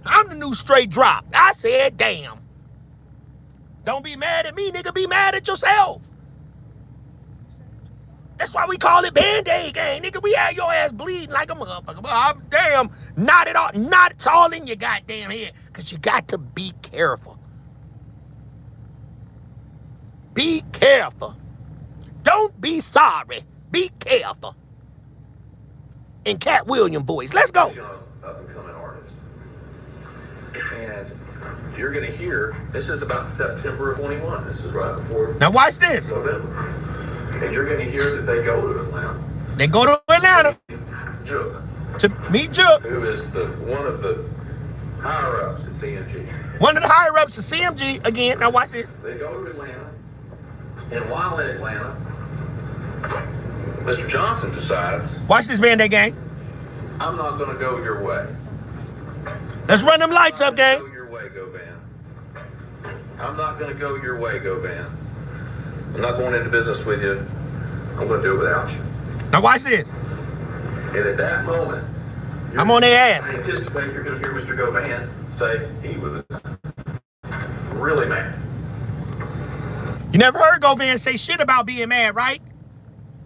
I'm the new straight drop. I said, damn. Don't be mad at me, nigga. Be mad at yourself. That's why we call it Band-Aid gang, nigga. We had your ass bleeding like a motherfucker. But damn, not at all. Not it's all in your goddamn head. Because you got to be careful. Be careful. Don't be sorry. Be careful. And Cat William boys. Let's go. Up and coming artist. And you're going to hear, this is about September of 21. This is right before. Now watch this. November. And you're going to hear that they go to Atlanta. They go to Atlanta. Jook. To meet Jook. Who is one of the higher-ups at CMG. One of the higher-ups at CMG. Again, now watch this. They go to Atlanta. And while in Atlanta, Mr. Johnson decides, watch this, Band-Aid gang. I'm not going to go your way. Let's run them lights up, gang. Go your way, Govan. I'm not going to go your way, Govan. I'm not going into business with you I'm going to do it without you. Now watch this. And at that moment, I'm on their ass. I anticipate you're going to hear Mr. Govan say he was really mad. You never heard Govan say shit about being mad, right?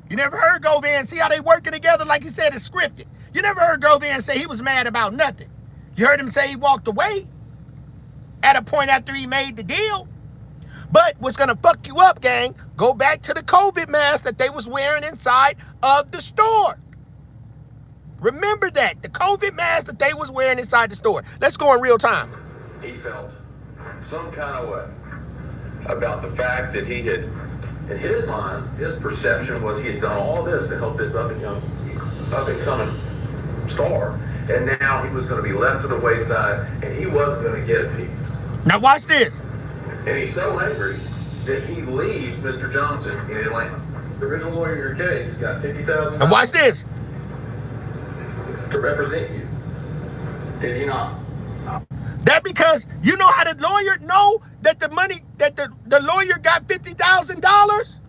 You never heard Govan, see how they working together like he said it's scripted. You never heard Govan say he was mad about nothing. You heard him say he walked away at a point after he made the deal. But what's gonna fuck you up, gang, go back to the COVID mask that they was wearing inside of the store. Remember that, the COVID mask that they was wearing inside the store. Let's go in real time. He felt some kind of way about the fact that he had, in his mind, his perception was he had done all this to help this up and coming star. And now he was going to be left to the wayside and he wasn't going to get a piece. Now watch this. And he's so angry that he leaves Mr. Johnson in Atlanta. The original lawyer in your case got $50,000. Now watch this. To represent you. Did he not? That because you know how the lawyer know that the money, that the lawyer got $50,000?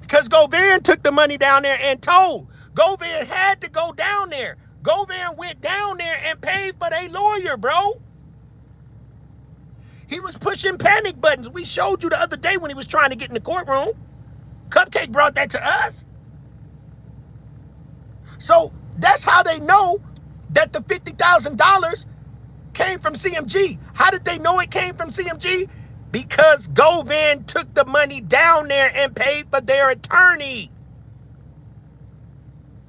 Because Govan took the money down there and told. Govan had to go down there. Govan went down there and paid for their lawyer, bro. He was pushing panic buttons. We showed you the other day when he was trying to get in the courtroom. Cupcake brought that to us. So that's how they know that the $50,000 came from CMG. How did they know it came from CMG? Because Govan took the money down there and paid for their attorney.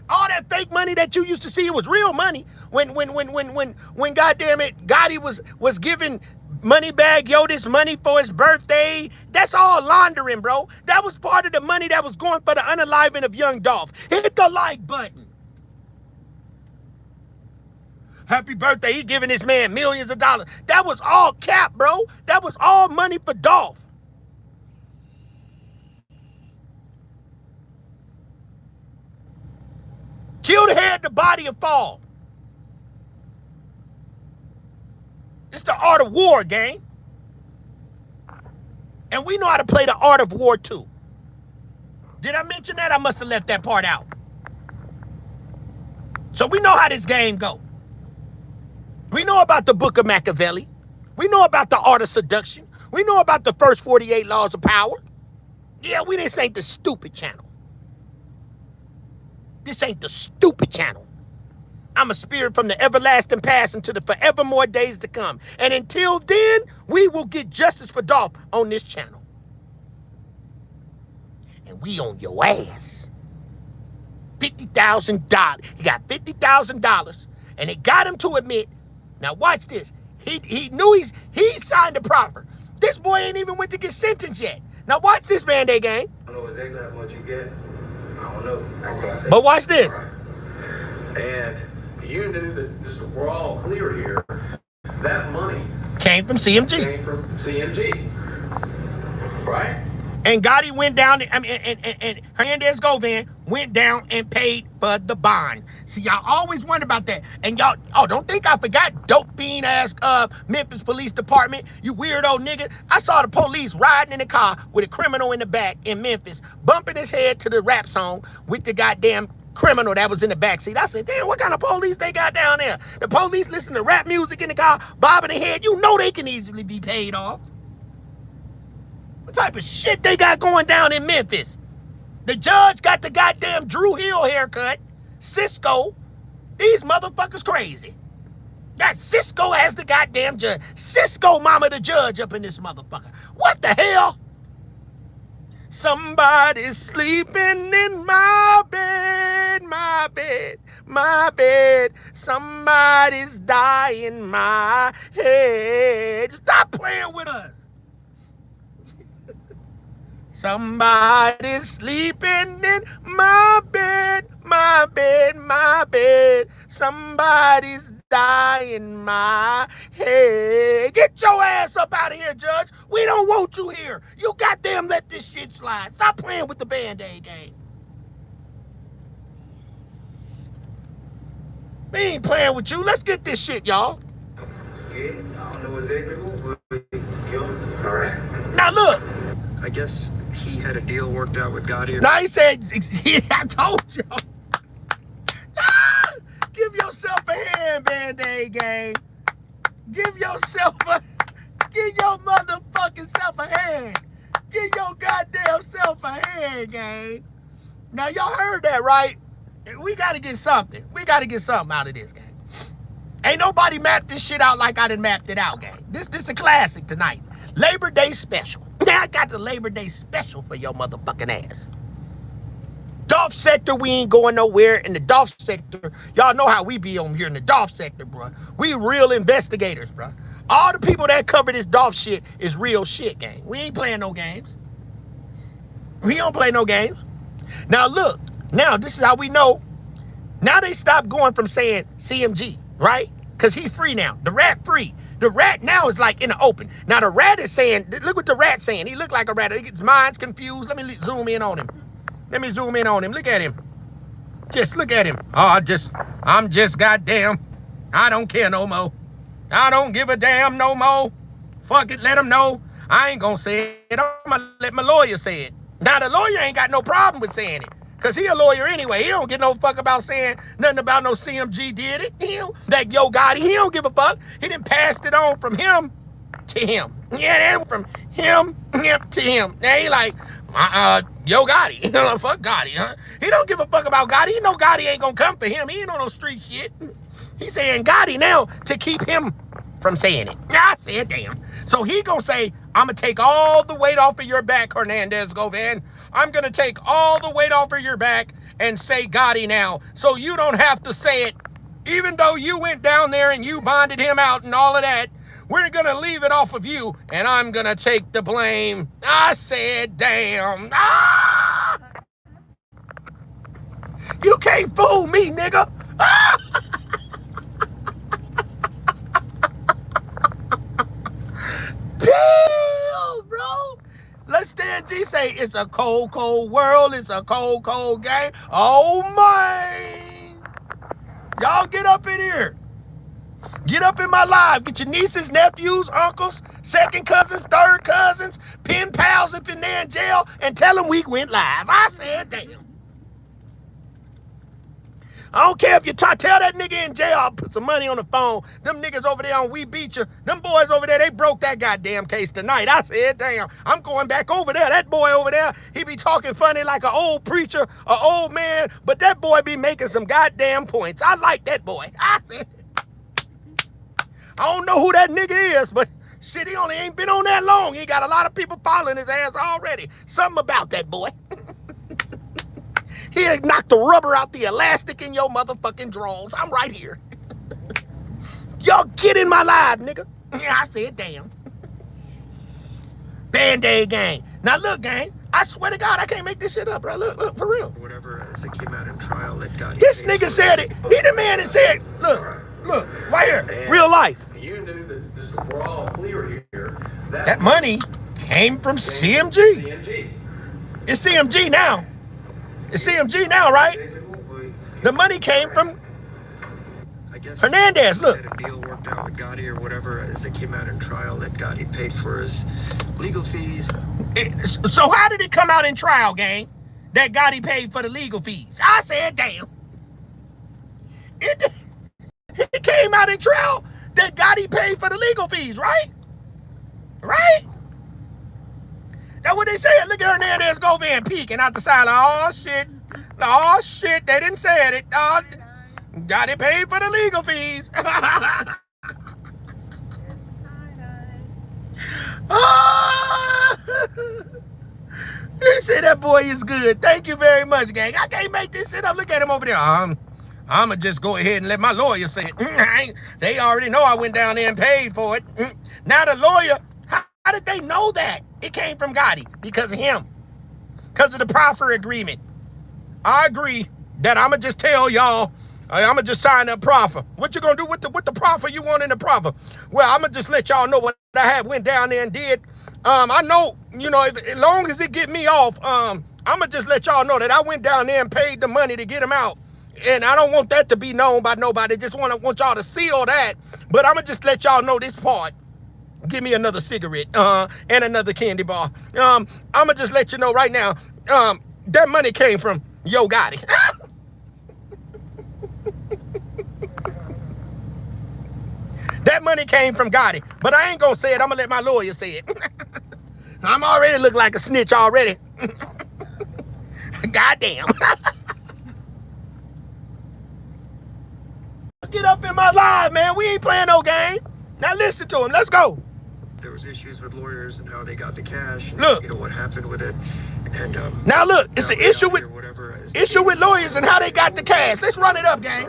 All that fake money that you used to see, it was real money. When goddamn it, Gotti was giving Moneybag Yo this money for his birthday. That's all laundering, bro. That was part of the money that was going for the unaliving of young Dolph. Hit the like button. Happy birthday, he giving this man millions of dollars. That was all cap, bro. That was all money for Dolph. Kill the head, the body, and fall. It's the art of war, gang. And we know how to play the art of war, too. Did I mention that? I must have left that part out. So we know how this game go. We know about the Book of Machiavelli. We know about the art of seduction. We know about the first 48 laws of power. Yeah, this ain't the stupid channel. This ain't the stupid channel. I'm a spirit from the everlasting past into the forevermore days to come. And until then, we will get justice for Dolph on this channel. And we on your ass. $50,000. He got $50,000. And it got him to admit. Now watch this. He knew he signed the proffer. This boy ain't even went to get sentenced yet. Now watch this, Band-Aid gang. I don't know exactly how much you get. I don't know. But watch this. And you knew that just we're all clear here. That money came from CMG. Came from CMG. Right? And Gotti went down, and Hernandez Govan went down and paid for the bond. See, y'all always wonder about that. And y'all, don't think I forgot dope fiend ass Memphis Police Department, you weirdo nigga. I saw the police riding in the car with a criminal in the back in Memphis, bumping his head to the rap song with the goddamn criminal that was in the backseat. I said, damn, what kind of police they got down there? The police listen to rap music in the car, bobbing their head. You know they can easily be paid off. What type of shit they got going down in Memphis? The judge got the goddamn Drew Hill haircut. Cisco. These motherfuckers crazy. Got Cisco as the goddamn judge. Cisco mama the judge up in this motherfucker. What the hell? Somebody's sleeping in my bed, my bed, my bed. Somebody's dying my head. Stop playing with us. Somebody's sleeping in my bed, my bed, my bed. Somebody's dying my head. Get your ass up out of here, Judge. We don't want you here. You goddamn let this shit slide. Stop playing with the Band-Aid game. We ain't playing with you. Let's get this shit, y'all. Yeah, I don't know exactly who, but All right. Now look. I guess he had a deal worked out with Gotti. Now he said, I told y'all. Give yourself a hand, Band-Aid gang. Give your motherfucking self a hand. Give your goddamn self a hand, gang. Now y'all heard that, right? We gotta get something. We gotta get something out of this, gang. Ain't nobody mapped this shit out like I done mapped it out, gang. This a classic tonight. Labor Day special. Now I got the Labor Day special for your motherfucking ass. Dolph sector, we ain't going nowhere. In the Dolph sector, y'all know how we be on here in the Dolph sector, bro. We real investigators, bro. All the people that cover this Dolph shit is real shit, gang. We ain't playing no games. We don't play no games. Now look, now this is how we know. Now they stopped going from saying CMG, right? Because he free now. The rat free. The rat now is like in the open. Now the rat is saying, look what the rat's saying. He look like a rat. His mind's confused. Let me zoom in on him. Let me zoom in on him. Look at him. Just look at him. Oh, I'm just goddamn. I don't care no more. I don't give a damn no more. Fuck it, let him know. I ain't gonna say it. I'm gonna let my lawyer say it. Now the lawyer ain't got no problem with saying it. Cause he a lawyer anyway. He don't give no fuck about saying nothing about no CMG did it. That Yo Gotti, he don't give a fuck. He done passed it on from him to him. Yeah, that from him to him. Now he like, Yo Gotti. Fuck Gotti, huh? He don't give a fuck about Gotti. He know Gotti ain't gonna come for him. He ain't on no street shit. He's saying Gotti now to keep him from saying it. I said, damn. So he gonna say, I'm gonna take all the weight off of your back, Hernandez Govan. I'm gonna take all the weight off of your back and say Gotti now. So you don't have to say it. Even though you went down there and you bonded him out and all of that, we're gonna leave it off of you and I'm gonna take the blame. I said, damn. Ah! You can't fool me, nigga. Ah! Damn, bro. Let's stand G say it's a cold, cold world. It's a cold, cold game. Oh, man. Y'all get up in here. Get up in my live. Get your nieces, nephews, uncles, second cousins, third cousins, pen pals if they're in jail, and tell them we went live. I said, damn. I don't care if you tell that nigga in jail, I'll put some money on the phone. Them niggas over there on We Beat You, them boys over there, they broke that goddamn case tonight. I said, damn, I'm going back over there. That boy over there, he be talking funny like an old preacher, an old man, but that boy be making some goddamn points. I like that boy. I said, I don't know who that nigga is, but shit, he only ain't been on that long. He got a lot of people following his ass already. Something about that boy. He knocked the rubber out the elastic in your motherfucking drawers. I'm right here. Y'all get in my live, nigga. Yeah, I said, damn. Band-Aid gang. Now look, gang, I swear to God, I can't make this shit up, bro. Look, for real. Whatever, as it came out in trial, that Gotti. This nigga said it. He the man that said, look, right here, And real life. you knew that this, we're all clear here. That money came from CMG. CMG. It's CMG now. It's CMG now, right? The money came from I guess Hernandez. Look. He had a deal worked out with Gotti or whatever, as it came out in trial, that Gotti paid for his legal fees. So how did it come out in trial, gang, that Gotti paid for the legal fees? I said, damn. It came out in trial that Gotti paid for the legal fees, right? Right? That's what they said. Look at Hernandez Govan peeking out the side. Oh, shit. They didn't say it. Oh, Gotti paid for the legal fees. Oh, he said that boy is good. Thank you very much, gang. I can't make this shit up. Look at him over there. I'm going to just go ahead and let my lawyer say it. They already know I went down there and paid for it. Now the lawyer, how did they know that? It came from Gotti because of him. Because of the proffer agreement. I agree that I'm going to just tell y'all, I'm going to just sign that proffer. What you going to do with the proffer you want in the proffer? Well, I'm going to just let y'all know what I went down there and did. I know, as long as it get me off, I'm going to just let y'all know that I went down there and paid the money to get him out. And I don't want that to be known by nobody. Just want y'all to see all that. But I'm going to just let y'all know this part. Give me another cigarette, and another candy bar. I'ma just let you know right now, that money came from Yo Gotti. That money came from Gotti. But I ain't gonna say it. I'm gonna let my lawyer say it. I'm already look like a snitch already. Goddamn. Get up in my live, man. We ain't playing no game. Now listen to him. Let's go. There was issues with lawyers and how they got the cash. And, look, you know what happened with it. And now look, it's an issue with lawyers and how they got the cash. Let's run it up, gang.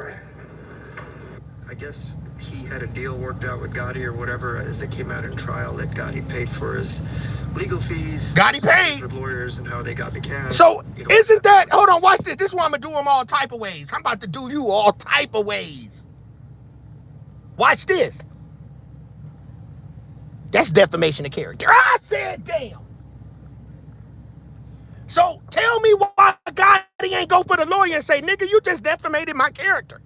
I guess he had a deal worked out with Gotti or whatever as it came out in trial that Gotti paid for his legal fees. Gotti paid with lawyers and how they got the cash. So isn't that? Hold on, watch this. This is why I'm gonna do them all type of ways. I'm about to do you all type of ways. Watch this. That's defamation of character. I said, damn. So tell me why Gotti ain't go for the lawyer and say, nigga, you just defamated my character.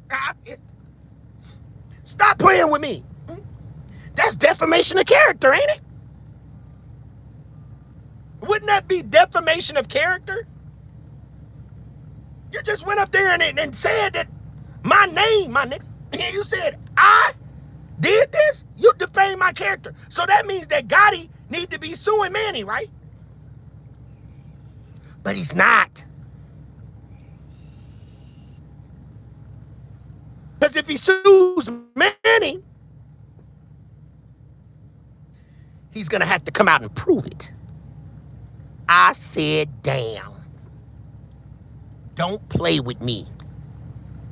Stop playing with me. That's defamation of character, ain't it? Wouldn't that be defamation of character? You just went up there and said that my name, my nigga, and you said, I did this? You defamed my character. So that means that Gotti need to be suing Manny, right? But he's not. Because if he sues Manny, he's going to have to come out and prove it. I said, damn. Don't play with me.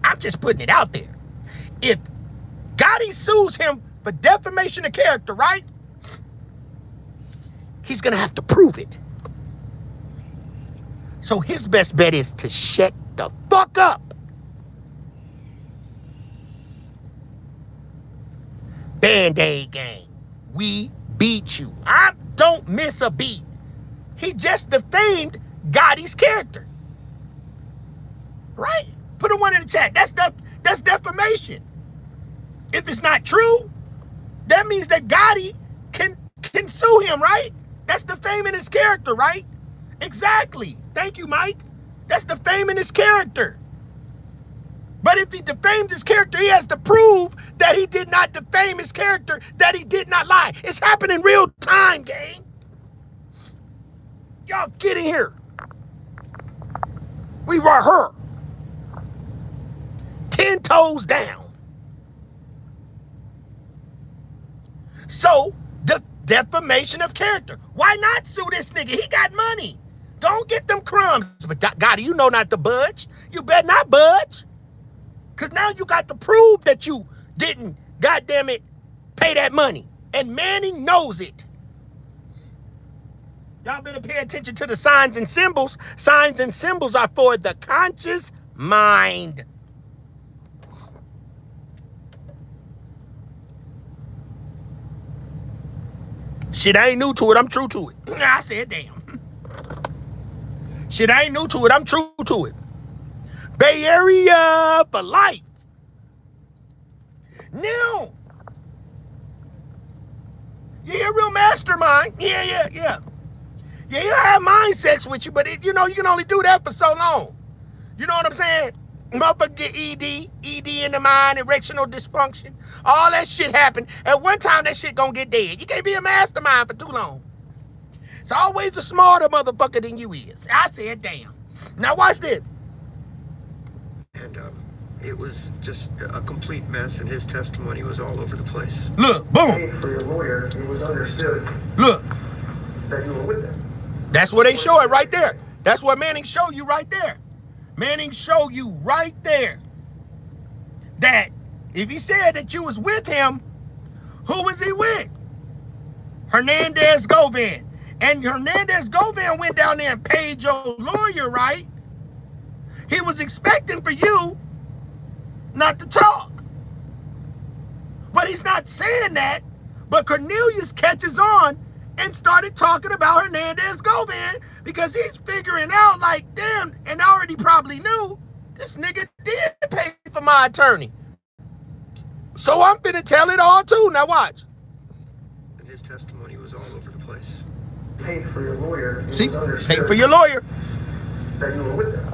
I'm just putting it out there. If Gotti sues him for defamation of character, right? He's going to have to prove it. So his best bet is to shut the fuck up. Band-Aid gang. We beat you. I don't miss a beat. He just defamed Gotti's character. Right? Put a one in the chat. That's defamation. If it's not true, that means that Gotti can sue him, right? That's defaming his character, right? Exactly. Thank you, Mike. That's defaming his character. But if he defamed his character, he has to prove that he did not defame his character, that he did not lie. It's happening real time, gang. Y'all get in here. We were her. 10 toes down. So, the defamation of character. Why not sue this nigga? He got money. Don't get them crumbs. But Gotti, you know not to budge. You better not budge. Because now you got to prove that you didn't, goddamn it, pay that money. And Manny knows it. Y'all better pay attention to the signs and symbols. Signs and symbols are for the conscious mind. Shit, I ain't new to it. I'm true to it. I said, damn. Shit, I ain't new to it. I'm true to it. Bay Area for life. Now, yeah, real mastermind. Yeah. Yeah, he'll have mind sex with you, but you can only do that for so long. You know what I'm saying? Motherfucker get ED in the mind, erectional dysfunction. All that shit happened. At one time, that shit gonna get dead. You can't be a mastermind for too long. It's always a smarter motherfucker than you is. I said, damn. Now watch this. And it was just a complete mess, and his testimony was all over the place. Look, boom. Hey, for your lawyer, it was understood Look. that you were with them. That's what they show it right there. That's what Manning showed you right there. Manning showed you right there that if he said that you was with him, who was he with? Hernandez Govan. And Hernandez Govan went down there and paid your lawyer, right? He was expecting for you not to talk. But he's not saying that. But Cornelius catches on and started talking about Hernandez Govan because he's figuring out like, damn, and I already probably knew this nigga did pay for my attorney. So I'm finna tell it all too. Now watch. his testimony was all over the place. Paid for your lawyer. See, paid for your lawyer. That you were with them.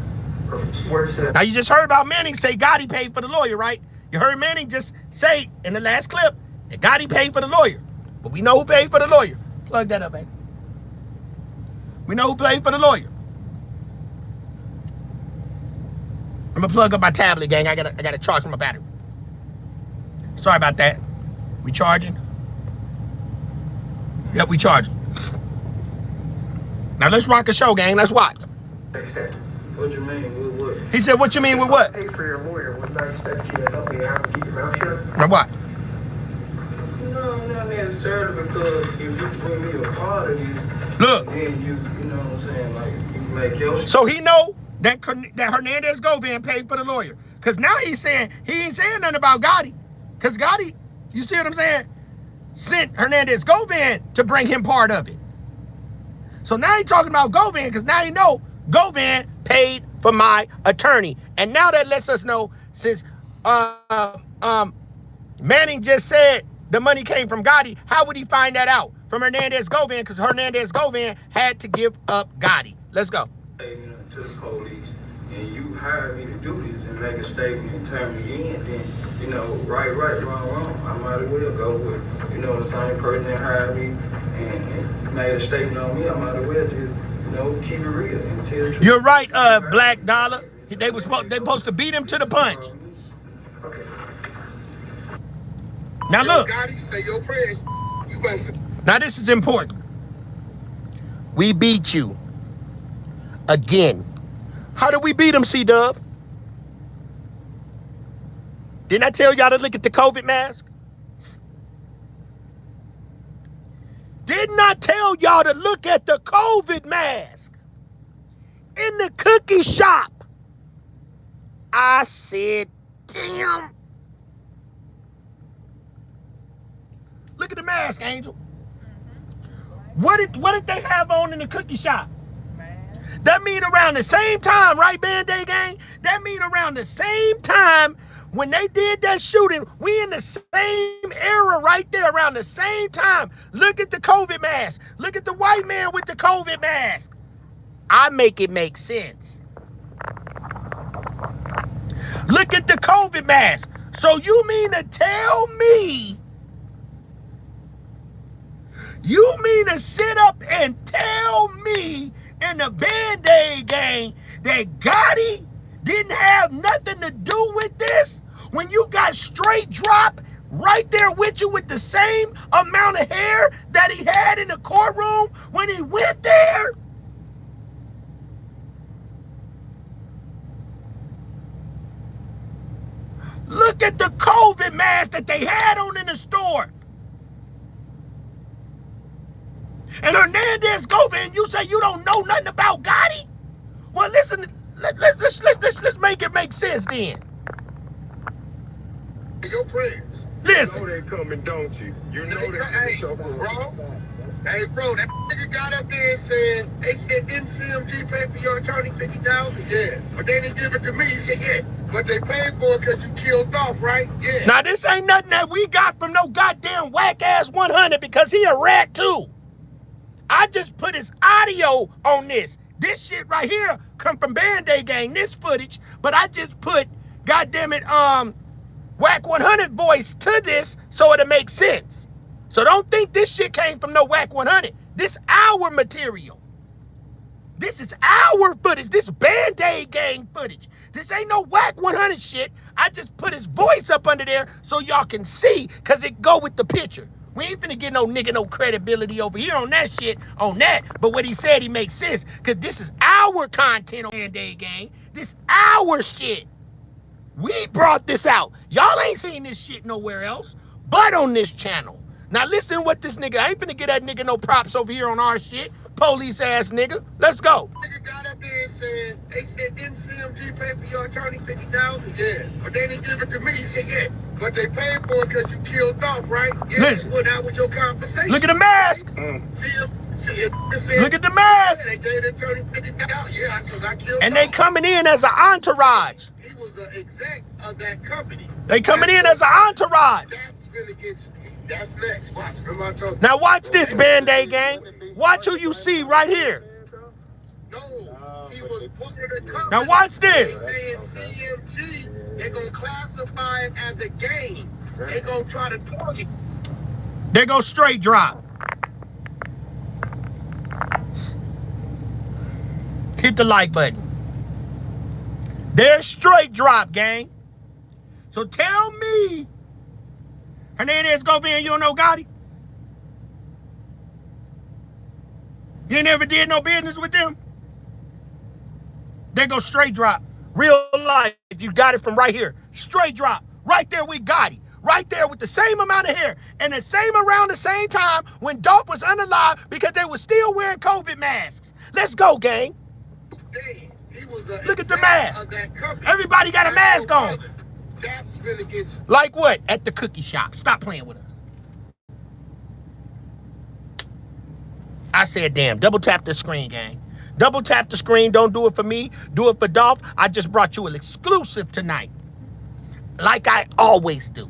Where's the... Now you just heard about Manning say Gotti paid for the lawyer, right? You heard Manning just say in the last clip that Gotti paid for the lawyer. But we know who paid for the lawyer. Plug that up, baby. We know who paid for the lawyer. I'm gonna plug up my tablet, gang. I gotta charge my battery. Sorry about that. We charging? Yep, we charging. Now let's rock a show, gang. Let's watch. What you mean with what? He said, what you mean with what? Pay for your lawyer. Wouldn't I expect you to help me out and keep your mouth shut? Now what? No, not necessarily, because if you bring me a part of you, Look. then you know what I'm saying, like, you make your So he know that Hernandez Govan paid for the lawyer. Because now he's saying, he ain't saying nothing about Gotti. Because Gotti, you see what I'm saying, sent Hernandez Govan to bring him part of it. So now he's talking about Govan because now he know Govan paid for my attorney. And now that lets us know, since Manning just said the money came from Gotti, how would he find that out? From Hernandez Govan, because Hernandez Govan had to give up Gotti. Let's go. To the police, and you hired me to do this and make a statement and turn me in, then, you know, right, wrong, I might as well go with, you know, the same person that hired me and made a statement on me. I might as well just, you know, keep it real and tell the truth. You're right, Black Dollar. They supposed to beat him to the punch. Okay. Now look. Gotti, say your prayers. You better say. Now this is important. We beat you again. How did we beat him, C-Dub? Didn't I tell y'all to look at the COVID mask? Didn't I tell y'all to look at the COVID mask? In the cookie shop. I said, damn. Look at the mask, Angel. What did they have on in the cookie shop? That mean around the same time, right, Band-Aid Gang? That mean around the same time when they did that shooting, we in the same era right there, around the same time. Look at the COVID mask. Look at the white man with the COVID mask. I make it make sense. Look at the COVID mask. So you mean to tell me, you mean to sit up and tell me in the Band-Aid Gang that Gotti didn't have nothing to do with this when you got straight drop right there with you with the same amount of hair that he had in the courtroom when he went there? Look at the COVID mask that they had on in the store. And Hernandez Govan, you say you don't know nothing about Gotti? Well, listen, let's make it make sense then. Your prayers. Listen. You know they coming, don't you? You know they coming. Hey, bro, that nigga got up there and said, they said, didn't CMG pay for your attorney $50,000? Yeah. But they didn't give it to me. He said, yeah. But they paid for it because you killed Dolph, right? Yeah. Now, this ain't nothing that we got from no goddamn whack-ass 100 because he a rat too. I just put his audio on this. This shit right here come from Band-Aid Gang, this footage, but I just put, goddammit, Whack 100 voice to this so it'll make sense. So don't think this shit came from no Whack 100. This our material. This is our footage. This Band-Aid Gang footage. This ain't no Whack 100 shit. I just put his voice up under there so y'all can see, because it go with the picture. We ain't finna get no nigga no credibility over here on that shit, on that. But what he said, he makes sense, because this is our content on Band-Aid Gang. This our shit. We brought this out. Y'all ain't seen this shit nowhere else but on this channel. Now listen what this nigga, I ain't finna get that nigga no props over here on our shit. Police ass nigga. Let's go. Nigga got up there and said, they said, didn't CMG pay for your attorney $50,000? Yeah. But they didn't give it to me. He said, yeah. But they paid for it because you killed Dolph, right? Yeah. Listen. Well, that was your compensation. Look at the mask. Look at the mask. They gave the attorney $50,000. Yeah, because I killed And Dolph. they coming in as an entourage. He was an exec of that company. They coming in as an entourage. That's gonna get, That's next. Watch. Remember I told you. Now watch this, Band-Aid gang. Watch who you see right here. No, he was part of the company. Now watch this. They saying CMG. They're gonna classify it as a game. They're gonna try to target. They go straight drop. Hit the like button. There's straight drop, gang. So tell me, Hernandez Govan, you don't know Gotti? You never did no business with them? They go straight drop. Real life, if you got it from right here. Straight drop. Right there with Gotti. Right there with the same amount of hair. And the same around the same time when Dolph was unalive because they were still wearing COVID masks. Let's go, gang. Look at the mask. Everybody got a mask on. Like what? At the cookie shop. Stop playing with us. I said, damn, double tap the screen, gang. Double tap the screen. Don't do it for me. Do it for Dolph. I just brought you an exclusive tonight. Like I always do.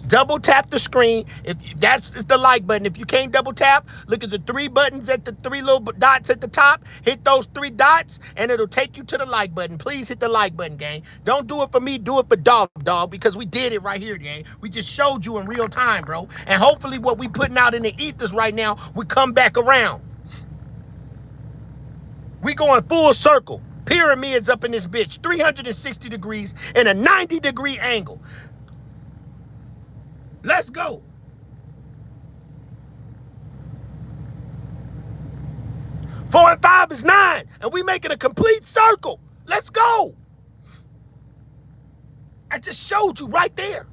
Double tap the screen. If that's the like button. If you can't double tap, look at the three buttons at the three little dots at the top. Hit those three dots and it'll take you to the like button. Please hit the like button, gang. Don't do it for me. Do it for Dolph, dog, because we did it right here, gang. We just showed you in real time, bro. And hopefully what we putting out in the ethers right now will come back around. We going full circle. Pyramids up in this bitch. 360 degrees and a 90-degree angle. Let's go. Four and five is 9, and we making a complete circle. Let's go. I just showed you right there.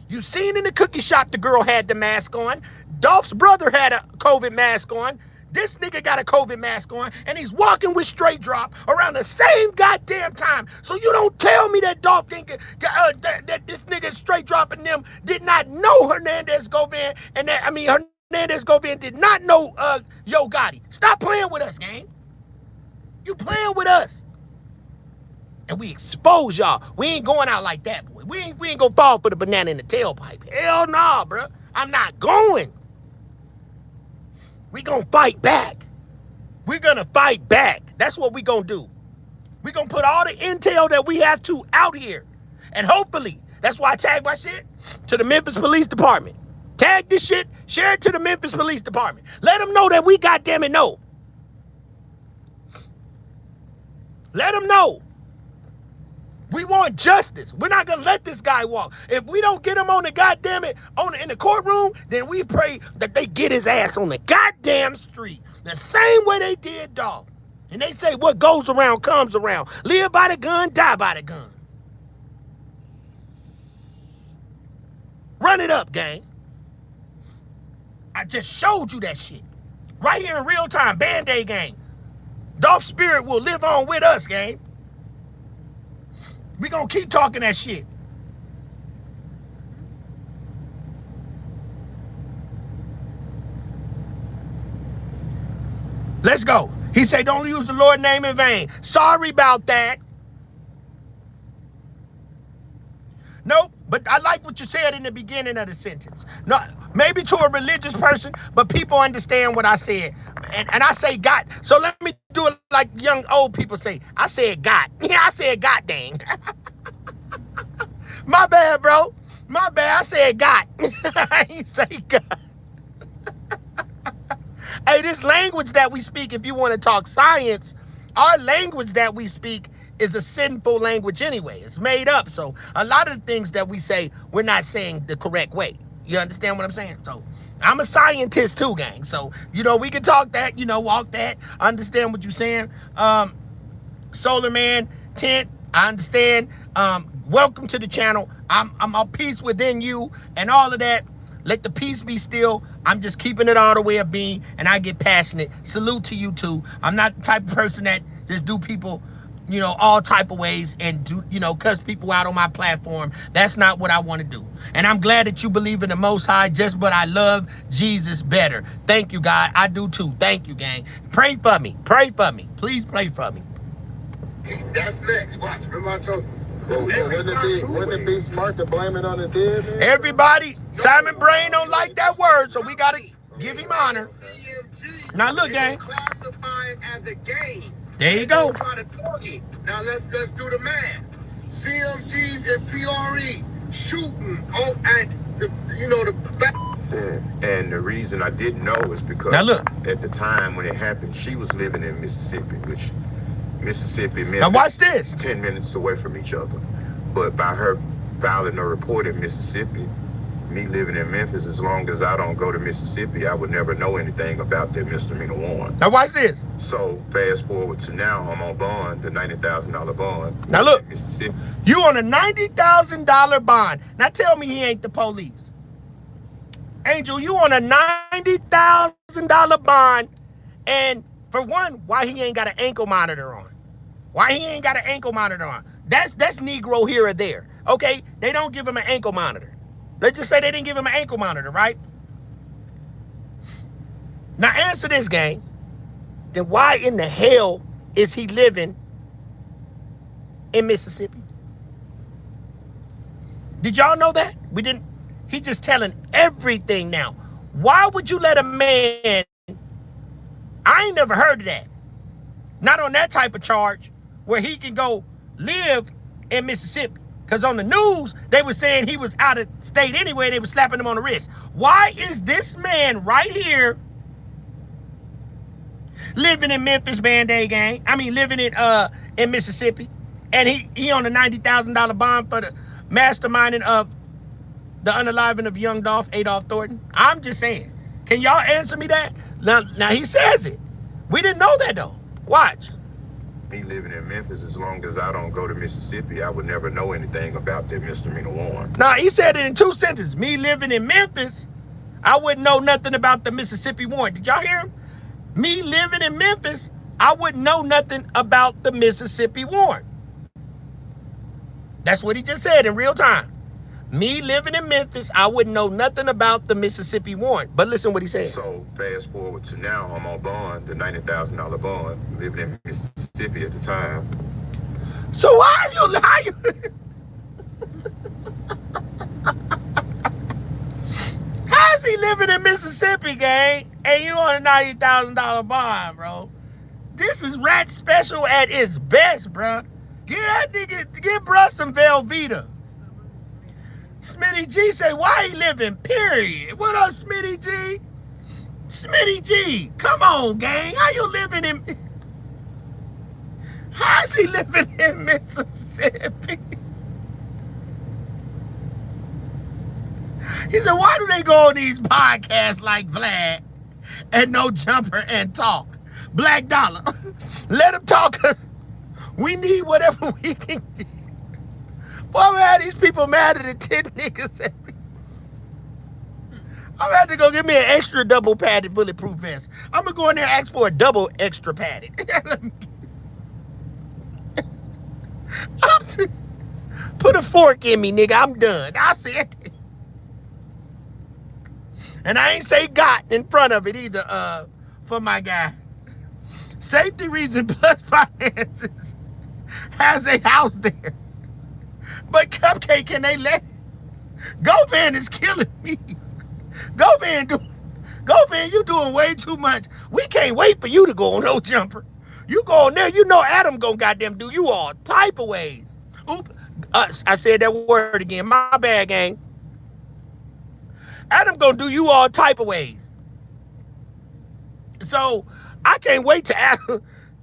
You seen in the cookie shop the girl had the mask on. Dolph's brother had a COVID mask on. This nigga got a COVID mask on, and he's walking with straight drop around the same goddamn time. So you don't tell me that Dolph that this nigga straight dropping them did not know Hernandez Govan, and that Hernandez Govan did not know Yo Gotti. Stop playing with us, gang. You playing with us, and we expose y'all. We ain't going out like that, boy. We ain't gonna fall for the banana in the tailpipe. Hell nah, bro. I'm not going. We gonna fight back. We're gonna fight back. That's what we gonna do. We gonna put all the intel that we have to out here. And hopefully, that's why I tag my shit to the Memphis Police Department. Tag this shit, share it to the Memphis Police Department. Let them know that we goddamn it know. Let them know. We want justice. We're not gonna let this guy walk. If we don't get him on the goddamn it in the courtroom, then we pray that they get his ass on the goddamn street. The same way they did Dolph. And they say what goes around comes around. Live by the gun, die by the gun. Run it up, gang. I just showed you that shit. Right here in real time, Band-Aid gang. Dolph's spirit will live on with us, gang. We gonna keep talking that shit. Let's go. He said, don't use the Lord's name in vain. Sorry about that. Nope, but I like what you said in the beginning of the sentence. No, maybe to a religious person, but people understand what I said. And I say God. So let me do it like young old people say. I said God. Yeah, I said God dang. My bad, bro. My bad. I said God. I ain't say God. Hey, this language that we speak, if you want to talk science, our language that we speak is a sinful language anyway. It's made up. So a lot of the things that we say, we're not saying the correct way. You understand what I'm saying? So I'm a scientist too, gang. So, we can talk that, walk that. I understand what you're saying. Solar Man, Tent, I understand. Welcome to the channel. I'm a peace within you and all of that. Let the peace be still. I'm just keeping it all the way of being, and I get passionate. Salute to you too. I'm not the type of person that just do people, all type of ways and do, cuss people out on my platform. That's not what I want to do. And I'm glad that you believe in the Most High, but I love Jesus better. Thank you, God. I do too. Thank you, gang. Pray for me. Pray for me. Please pray for me. That's next. Watch. Remember I told you. Wouldn't it be smart to blame it on the dead, man? Everybody Simon Brain don't like that word, so we gotta give him honor. Now look, gang. Classify it as a game. There you go. Now let's do the math. CMGs and PRE shooting at the back. And the reason I didn't know is because now look, at the time when it happened, she was living in Mississippi, which Mississippi and Memphis, now watch this, 10 minutes away from each other. But by her filing a report in Mississippi, me living in Memphis, as long as I don't go to Mississippi, I would never know anything about that misdemeanor warrant. Now watch this. So fast forward to now, I'm on bond, the $90,000 bond. Now look, Mississippi. You on a $90,000 bond. Now tell me he ain't the police. Angel, you on a $90,000 bond, and for one, why he ain't got an ankle monitor on? Why he ain't got an ankle monitor on? That's Negro here or there. Okay, they don't give him an ankle monitor. Let's just say they didn't give him an ankle monitor, right? Now answer this, gang. Then why in the hell is he living in Mississippi? Did y'all know that? We didn't. He just telling everything now. Why would you let a man, I ain't never heard of that. Not on that type of charge where he can go live in Mississippi. Because on the news, they were saying he was out of state anyway. They were slapping him on the wrist. Why is this man right here living in Memphis, Band-Aid gang? I mean, living in Mississippi. And he on a $90,000 bond for the masterminding of the unaliving of young Dolph, Adolph Thornton? I'm just saying. Can y'all answer me that? Now he says it. We didn't know that though. Watch. Me living in Memphis, as long as I don't go to Mississippi, I would never know anything about that misdemeanor warrant. Nah, he said it in 2 sentences. Me living in Memphis, I wouldn't know nothing about the Mississippi warrant. Did y'all hear him? Me living in Memphis, I wouldn't know nothing about the Mississippi warrant. That's what he just said in real time. Me living in Memphis, I wouldn't know nothing about the Mississippi warrant. But listen what he said. So fast forward to now, I'm on bond, the $90,000 bond, living in Mississippi at the time. So why are you how is he living in Mississippi, gang? And you on a $90,000 bond, bro? This is rat special at its best, bro. Get that nigga, get bruh some Velveeta. Smitty G say, why he living, period. What up, Smitty G? Smitty G, come on, gang. How you living in... How is he living in Mississippi? He said, why do they go on these podcasts like Vlad and No Jumper and talk? Black Dollar, let them talk, because we need whatever we can get. Boy, man, these people madder than 10 niggas. I'm gonna have to go get me an extra double padded bulletproof vest. I'm gonna go in there and ask for a double extra padded. Put a fork in me, nigga. I'm done. I said it. And I ain't say got in front of it either, for my guy. Safety reason plus finances has a house there. But Cupcake, can they let Govan is killing me. Govan, you doing way too much. We can't wait for you to go on No Jumper. You go on there, you know Adam gonna goddamn do you all type of ways. Oop, I said that word again. My bad, gang. Adam gonna do you all type of ways. So I can't wait to Adam.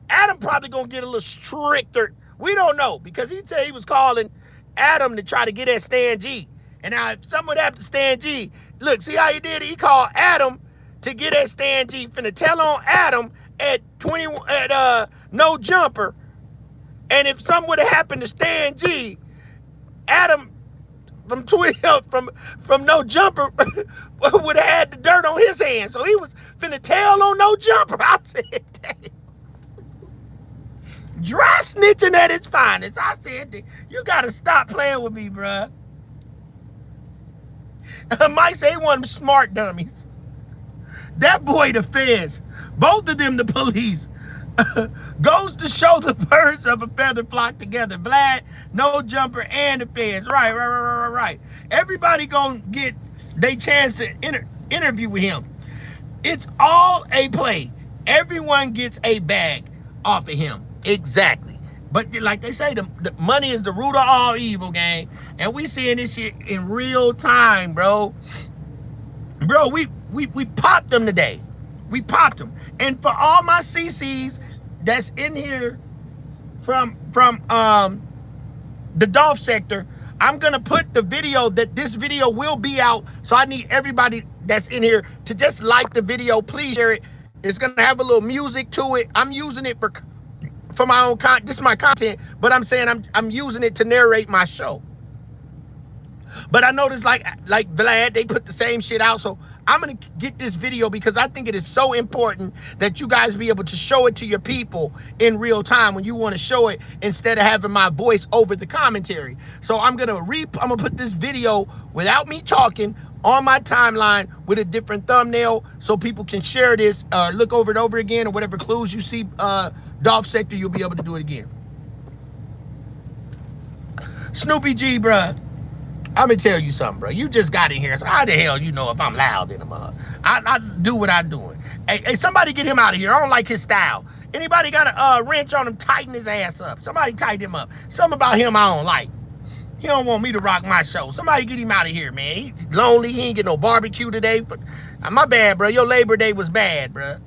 Adam probably gonna get a little stricter. We don't know, because he said he was calling Adam to try to get at Stan G. And now if someone happened to Stan G, look, see how he did it? He called Adam to get at Stan G. Finna tell on Adam at No Jumper. And if something would have happened to Stan G, Adam from No Jumper would have had the dirt on his hands. So he was finna tell on No Jumper. I said, damn. Dry snitching at its finest. I said, you gotta stop playing with me, bruh. Mike say he one of them smart dummies. That boy the feds, both of them the police. Goes to show the birds of a feather flock together. Vlad, No Jumper, and the feds. Right. Everybody gonna get they chance to interview with him. It's all a play. Everyone gets a bag off of him. Exactly. But like they say, the money is the root of all evil, gang. And we seeing this shit in real time, bro. Bro, we popped them today. We popped them. And for all my CCs that's in here from the Dolph sector, I'm gonna put the video that this video will be out. So I need everybody that's in here to just like the video. Please share it. It's gonna have a little music to it. I'm using it for my own content. This is my content, but I'm saying I'm using it to narrate my show. But I noticed like Vlad, they put the same shit out. So I'm going to get this video because I think it is so important that you guys be able to show it to your people in real time when you want to show it instead of having my voice over the commentary. So I'm going to put this video without me talking on my timeline with a different thumbnail so people can share this, look over it over again, or whatever clues you see Dolph sector, you'll be able to do it again. Snoopy G, bruh. I'm gonna tell you something, bro. You just got in here, so how the hell you know if I'm loud in the mug? I do what I'm doing. Hey, somebody get him out of here. I don't like his style. Anybody got a wrench on him, tighten his ass up. Somebody tighten him up. Something about him I don't like. He don't want me to rock my show. Somebody get him out of here, man. He's lonely. He ain't get no barbecue today. But, my bad, bro. Your Labor Day was bad, bro.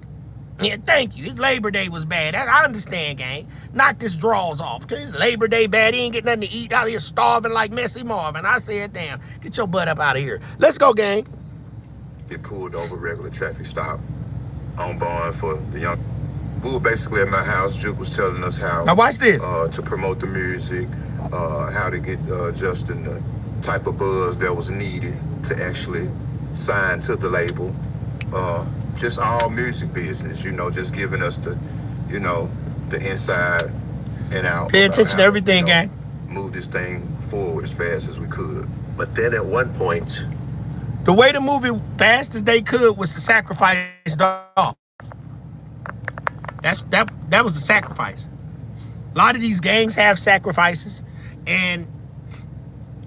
Yeah, thank you. His Labor Day was bad. I understand, gang. Knock this drawers off. Cause his Labor Day bad. He ain't get nothing to eat out here starving like Messy Marvin. I said, damn, get your butt up out of here. Let's go, gang. Get pulled over, regular traffic stop on bond for the young. We were basically at my house. Juke was telling us how. Now watch this. To promote the music, how to get Justin the type of buzz that was needed to actually sign to the label. Just all music business, just giving us the, the inside and out. Pay attention to everything, gang. Move this thing forward as fast as we could. But then at one point, the way to move it fast as they could was to sacrifice Dolph. That was a sacrifice. A lot of these gangs have sacrifices, and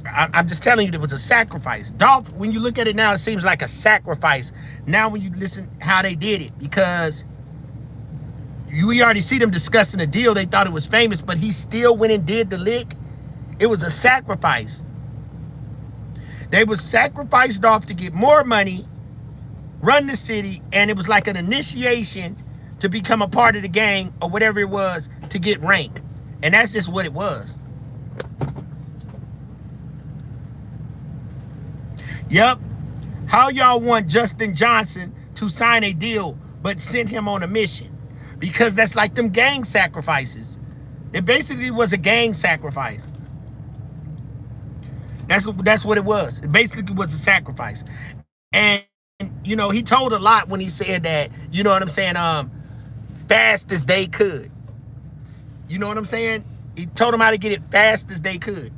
I'm just telling you, it was a sacrifice. Dolph, when you look at it now, it seems like a sacrifice. Now when you listen how they did it, because we already see them discussing the deal. They thought it was famous, but he still went and did the lick. It was a sacrifice. They would sacrifice Dolph to get more money, run the city, and it was like an initiation to become a part of the gang or whatever it was to get rank. And that's just what it was. Yep. How y'all want Justin Johnson to sign a deal but send him on a mission? Because that's like them gang sacrifices. It basically was a gang sacrifice. That's what it was. It basically was a sacrifice. And, he told a lot when he said that, you know what I'm saying, fast as they could. You know what I'm saying? He told them how to get it fast as they could.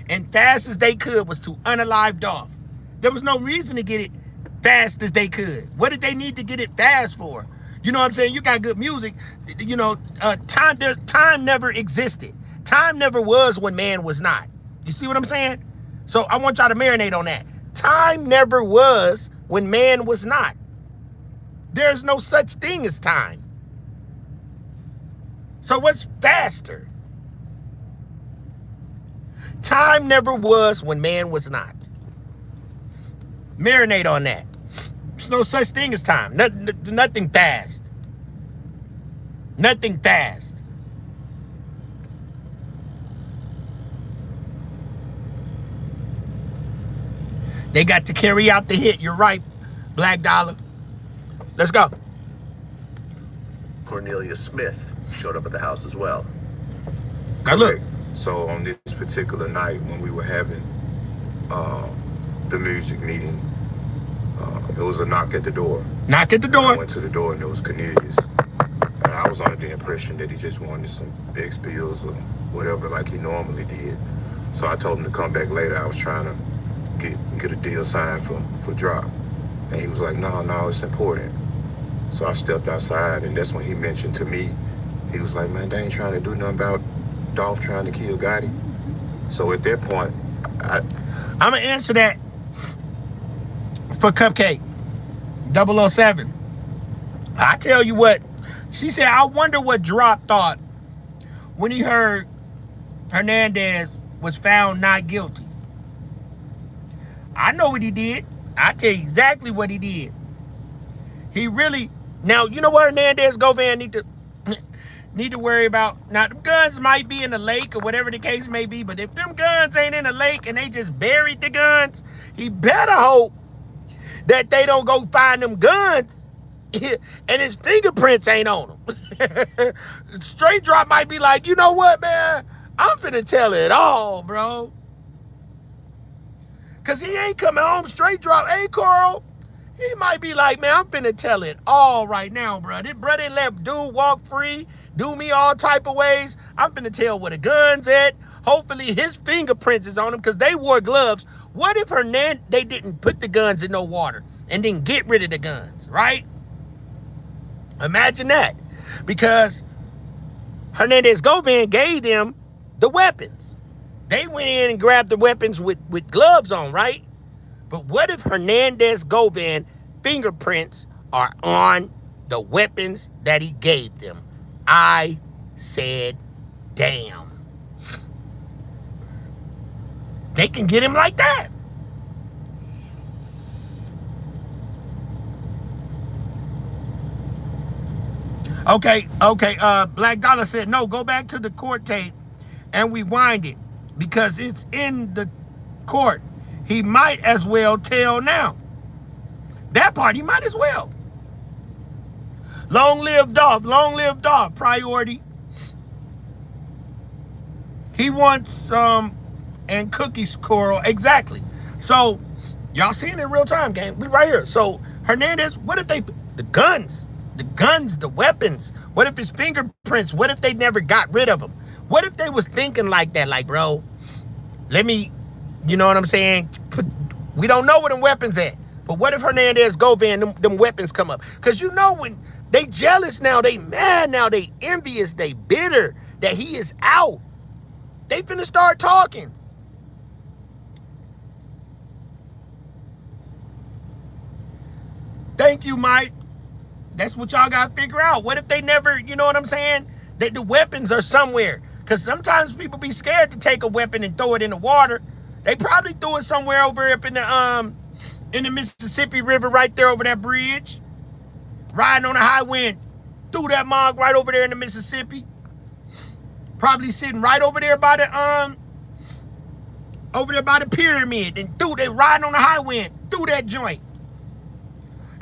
And fast as they could was to unalive Dolph. There was no reason to get it fast as they could. What did they need to get it fast for? You know what I'm saying? You got good music. Time never existed. Time never was when man was not. You see what I'm saying? So I want y'all to marinate on that. Time never was when man was not. There's no such thing as time. So what's faster? Time never was when man was not. Marinate on that. There's no such thing as time. Nothing fast. Nothing fast. They got to carry out the hit. You're right, Black Dollar. Let's go. Cornelia Smith showed up at the house as well. Now look. So on this particular night when we were having the music meeting, it was a knock at the door. Knock at the door. I went to the door and it was Cornelius. And I was under the impression that he just wanted some big spills or whatever like he normally did. So I told him to come back later. I was trying to get a deal signed for drop. And he was like, no, it's important. So I stepped outside and that's when he mentioned to me, he was like, man, they ain't trying to do nothing about Dolph trying to kill Gotti. So at that point, I'm gonna answer that. for Cupcake 007. I tell you what, she said, I wonder what Drop thought when he heard Hernandez was found not guilty. I know what he did. I tell you exactly what he did. He really, now you know what Hernandez Govan need to worry about. Now them guns might be in the lake or whatever the case may be, but if them guns ain't in the lake and they just buried the guns, he better hope that they don't go find them guns and his fingerprints ain't on them. Straight Drop might be like, you know what, man? I'm finna tell it all, bro. Cause he ain't coming home. Straight Drop. Hey, Coral. He might be like, man, I'm finna tell it all right now, bro. This brother let dude walk free, do me all type of ways. I'm finna tell where the gun's at. Hopefully his fingerprints is on them because they wore gloves. What if they didn't put the guns in no water and then get rid of the guns, right? Imagine that. Because Hernandez Govan gave them the weapons. They went in and grabbed the weapons with gloves on, right? But what if Hernandez Govan fingerprints are on the weapons that he gave them? I said, damn. They can get him like that. Okay. Black Dollar said, no, go back to the court tape and rewind it because it's in the court. He might as well tell now. That part, he might as well. Long live Dolph. Long live Dolph. Priority. He wants some and cookies, Coral. Exactly. So, y'all seeing it in real time, gang. We right here. So, Hernandez, what if the guns, the weapons, what if his fingerprints, what if they never got rid of them? What if they was thinking like that? Like, bro, let me, you know what I'm saying? We don't know where them weapons at. But what if Hernandez Govan, them weapons come up? Because you know when they jealous now, they mad now, they envious, they bitter that he is out. They finna start talking. Thank you, Mike. That's what y'all got to figure out. What if they never, you know what I'm saying? That the weapons are somewhere. Because sometimes people be scared to take a weapon and throw it in the water. They probably threw it somewhere over up in the Mississippi River right there over that bridge. Riding on the highway and threw that mug right over there in the Mississippi. Probably sitting right over there by the pyramid and they riding on the highway and threw that joint.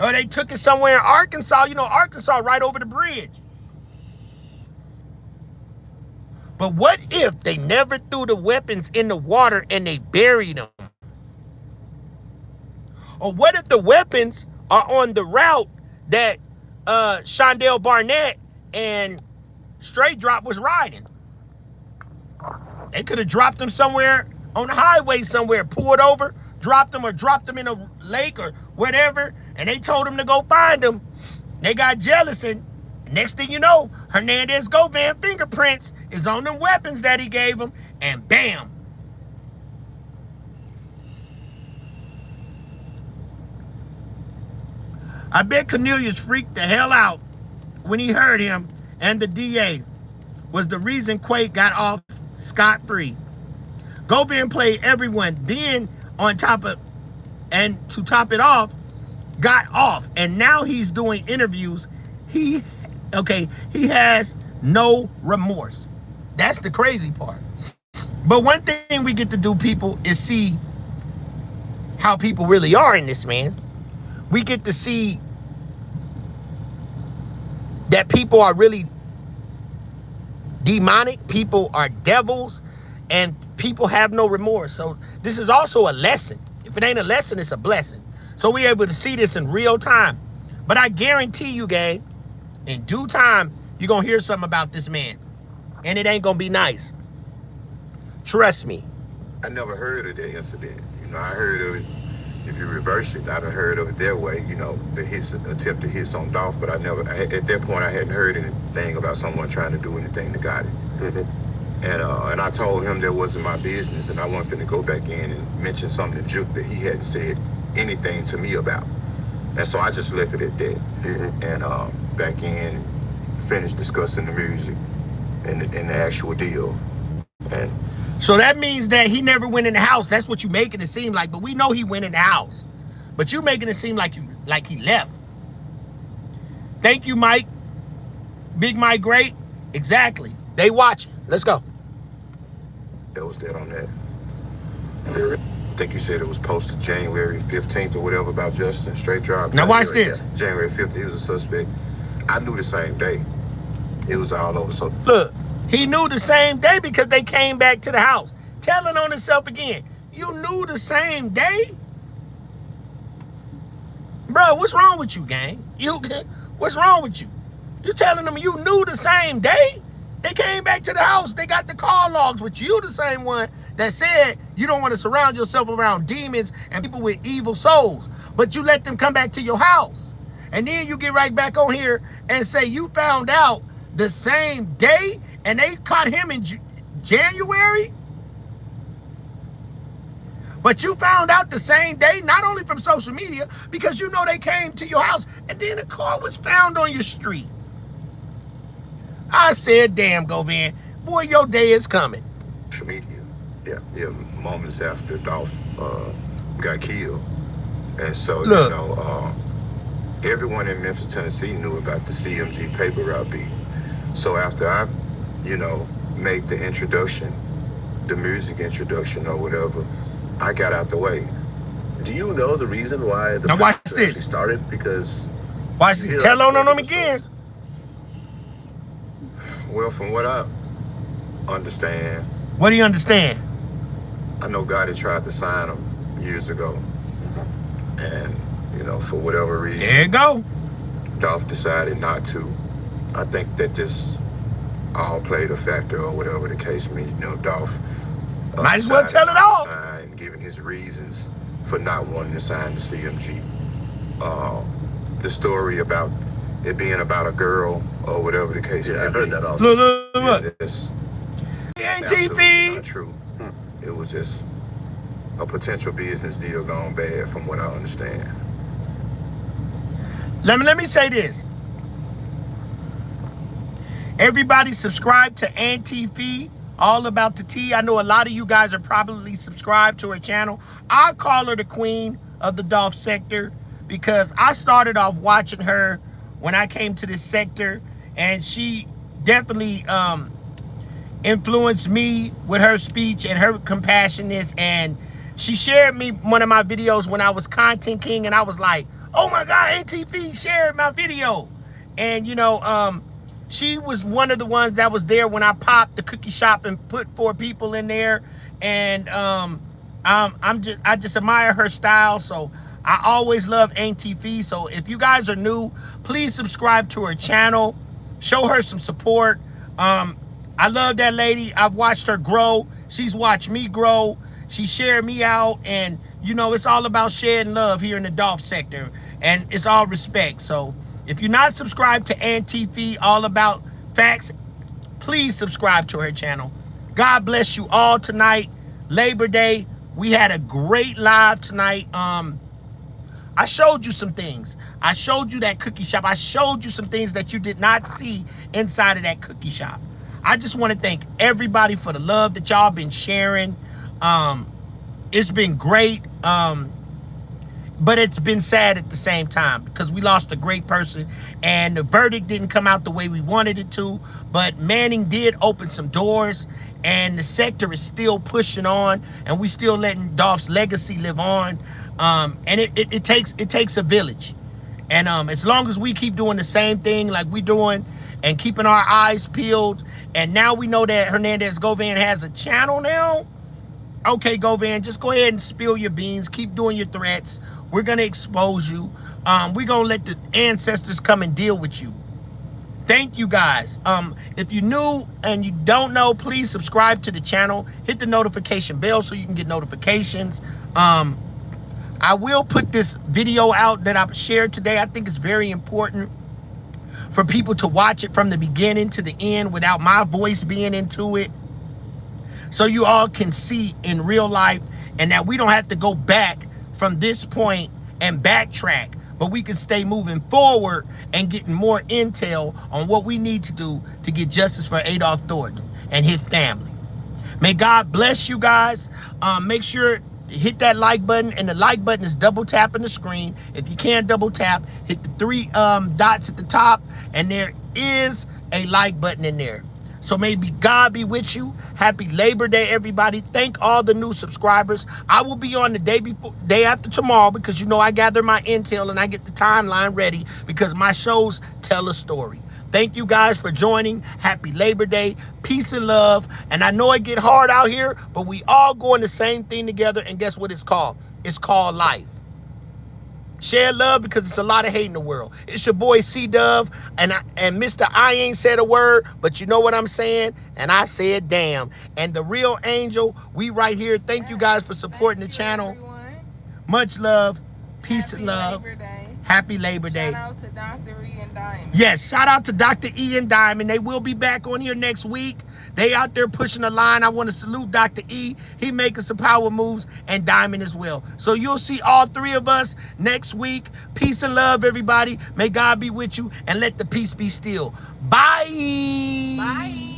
Or they took it somewhere in Arkansas, you know, Arkansas right over the bridge. But what if they never threw the weapons in the water and they buried them? Or what if the weapons are on the route that Shondell Barnett and Straight Drop was riding? They could have dropped them somewhere on the highway somewhere, pulled over, dropped them in a lake or whatever, and they told them to go find them. They got jealous, and next thing you know, Hernandez Govan fingerprints is on them weapons that he gave them, and bam. I bet Cornelius freaked the hell out when he heard him, and the DA was the reason Quake got off scot-free. Govan played everyone, then to top it off, got off, and now he's doing interviews. He has no remorse. That's the crazy part. But one thing we get to do, people, is see how people really are in this, man. We get to see that people are really demonic, people are devils, and people have no remorse. So this is also a lesson. If it ain't a lesson, it's a blessing. So we're able to see this in real time. But I guarantee you, gang, in due time, you're going to hear something about this man. And it ain't going to be nice. Trust me. I never heard of that incident. You know, I heard of it. If you reverse it, I'd have heard of it their way, you know, the attempted hits on Dolph, but at that point, I hadn't heard anything about someone trying to do anything to Gotti. Mm-hmm. And I told him that wasn't my business, and I wasn't finna go back in and mention something to Juke that he hadn't said anything to me about. And so I just left it at that. And back in, finished discussing the music and the actual deal. And so that means that he never went in the house. That's what you making it seem like. But we know he went in the house. But you making it seem like he left. Thank you, Mike. Big Mike, great. Exactly. They watching. Let's go. that was that on that. I think you said it was posted January 15th or whatever about Justin, straight drop. Now watch this. January 5th, he was a suspect. I knew the same day. It was all over. So look, he knew the same day because they came back to the house. Telling on himself again. You knew the same day? Bro, what's wrong with you, gang? What's wrong with you? You telling them you knew the same day? They came back to the house. They got the call logs with you, the same one that said you don't want to surround yourself around demons and people with evil souls. But you let them come back to your house. And then you get right back on here and say you found out the same day and they caught him in January? But you found out the same day, not only from social media, because you know they came to your house and then a car was found on your street. I said, damn, Govan, boy, your day is coming. social media. Yeah, moments after Dolph got killed. And so, look, you know, everyone in Memphis, Tennessee knew about the CMG paper route beat. So after I, you know, made the introduction, the music introduction or whatever, I got out the way. Do you know the reason why the now watch actually this. started? Because watch this. Tell on them again. Well, from what I understand. What do you understand? I know God had tried to sign him years ago. And, you know, for whatever reason. There you go. Dolph decided not to. I think that this all played a factor or whatever the case may be. You know, Dolph might as well tell it all. And giving his reasons for not wanting to sign the CMG. The story about it being about a girl or whatever the case may be. I heard that also. Look. It's ATV. not true. It was just a potential business deal gone bad from what I understand. Let me say this. Everybody subscribe to Auntie Fee, all about the tea. I know a lot of you guys are probably subscribed to her channel. I call her the queen of the Dolph sector because I started off watching her when I came to this sector, and she definitely influenced me with her speech and her compassionate. And she shared me one of my videos when I was content king, and I was like, oh my God, Auntie Fee shared my video. And you know, she was one of the ones that was there when I popped the cookie shop and put 4 people in there. And I just admire her style. So I always love Auntie Fee. So if you guys are new, please subscribe to her channel. Show her some support. I love that lady. I've watched her grow. She's watched me grow. She shared me out. And, you know, it's all about sharing love here in the Dolph sector. And it's all respect. So if you're not subscribed to Auntie Fee, all about facts, please subscribe to her channel. God bless you all tonight. Labor Day. We had a great live tonight. I showed you some things. I showed you that cookie shop. I showed you some things that you did not see inside of that cookie shop. I just want to thank everybody for the love that y'all been sharing. It's been great. But it's been sad at the same time because we lost a great person and the verdict didn't come out the way we wanted it to. But Manning did open some doors and the sector is still pushing on and we still letting Dolph's legacy live on. And it takes a village. And as long as we keep doing the same thing like we doing and keeping our eyes peeled, and now we know that Hernandez Govan has a channel now. Okay, Govan, just go ahead and spill your beans. Keep doing your threats. We're going to expose you. We're going to let the ancestors come and deal with you. Thank you, guys. If you're new and you don't know, please subscribe to the channel. Hit the notification bell so you can get notifications. I will put this video out that I've shared today. I think it's very important for people to watch it from the beginning to the end without my voice being into it, so you all can see in real life and that we don't have to go back from this point and backtrack, but we can stay moving forward and getting more intel on what we need to do to get justice for Adolph Thornton and his family. May God bless you guys. Make sure to hit that like button, and the like button is double tapping the screen. If you can't double tap, hit the 3 dots at the top, and there is a like button in there. So maybe God be with you. Happy Labor Day, everybody. Thank all the new subscribers. I will be on the day after tomorrow, because you know I gather my intel and I get the timeline ready, because my shows tell a story. Thank you guys for joining. Happy Labor Day. Peace and love. And I know it get hard out here, but we all going the same thing together. And guess what it's called? It's called life. Share love, because it's a lot of hate in the world. It's your boy C-Dove, and Mr. I ain't said a word, but you know what I'm saying? And I said damn. And the real angel, we right here. Thank you guys for supporting the channel. Everyone. Much love. Peace and love. Labor Day. Happy Labor Day. Shout out to Dr. E and Diamond. Yes, shout out to Dr. E and Diamond. They will be back on here next week. They out there pushing the line. I want to salute Dr. E. He making some power moves, and Diamond as well. So you'll see all 3 of us next week. Peace and love, everybody. May God be with you, and let the peace be still. Bye. Bye.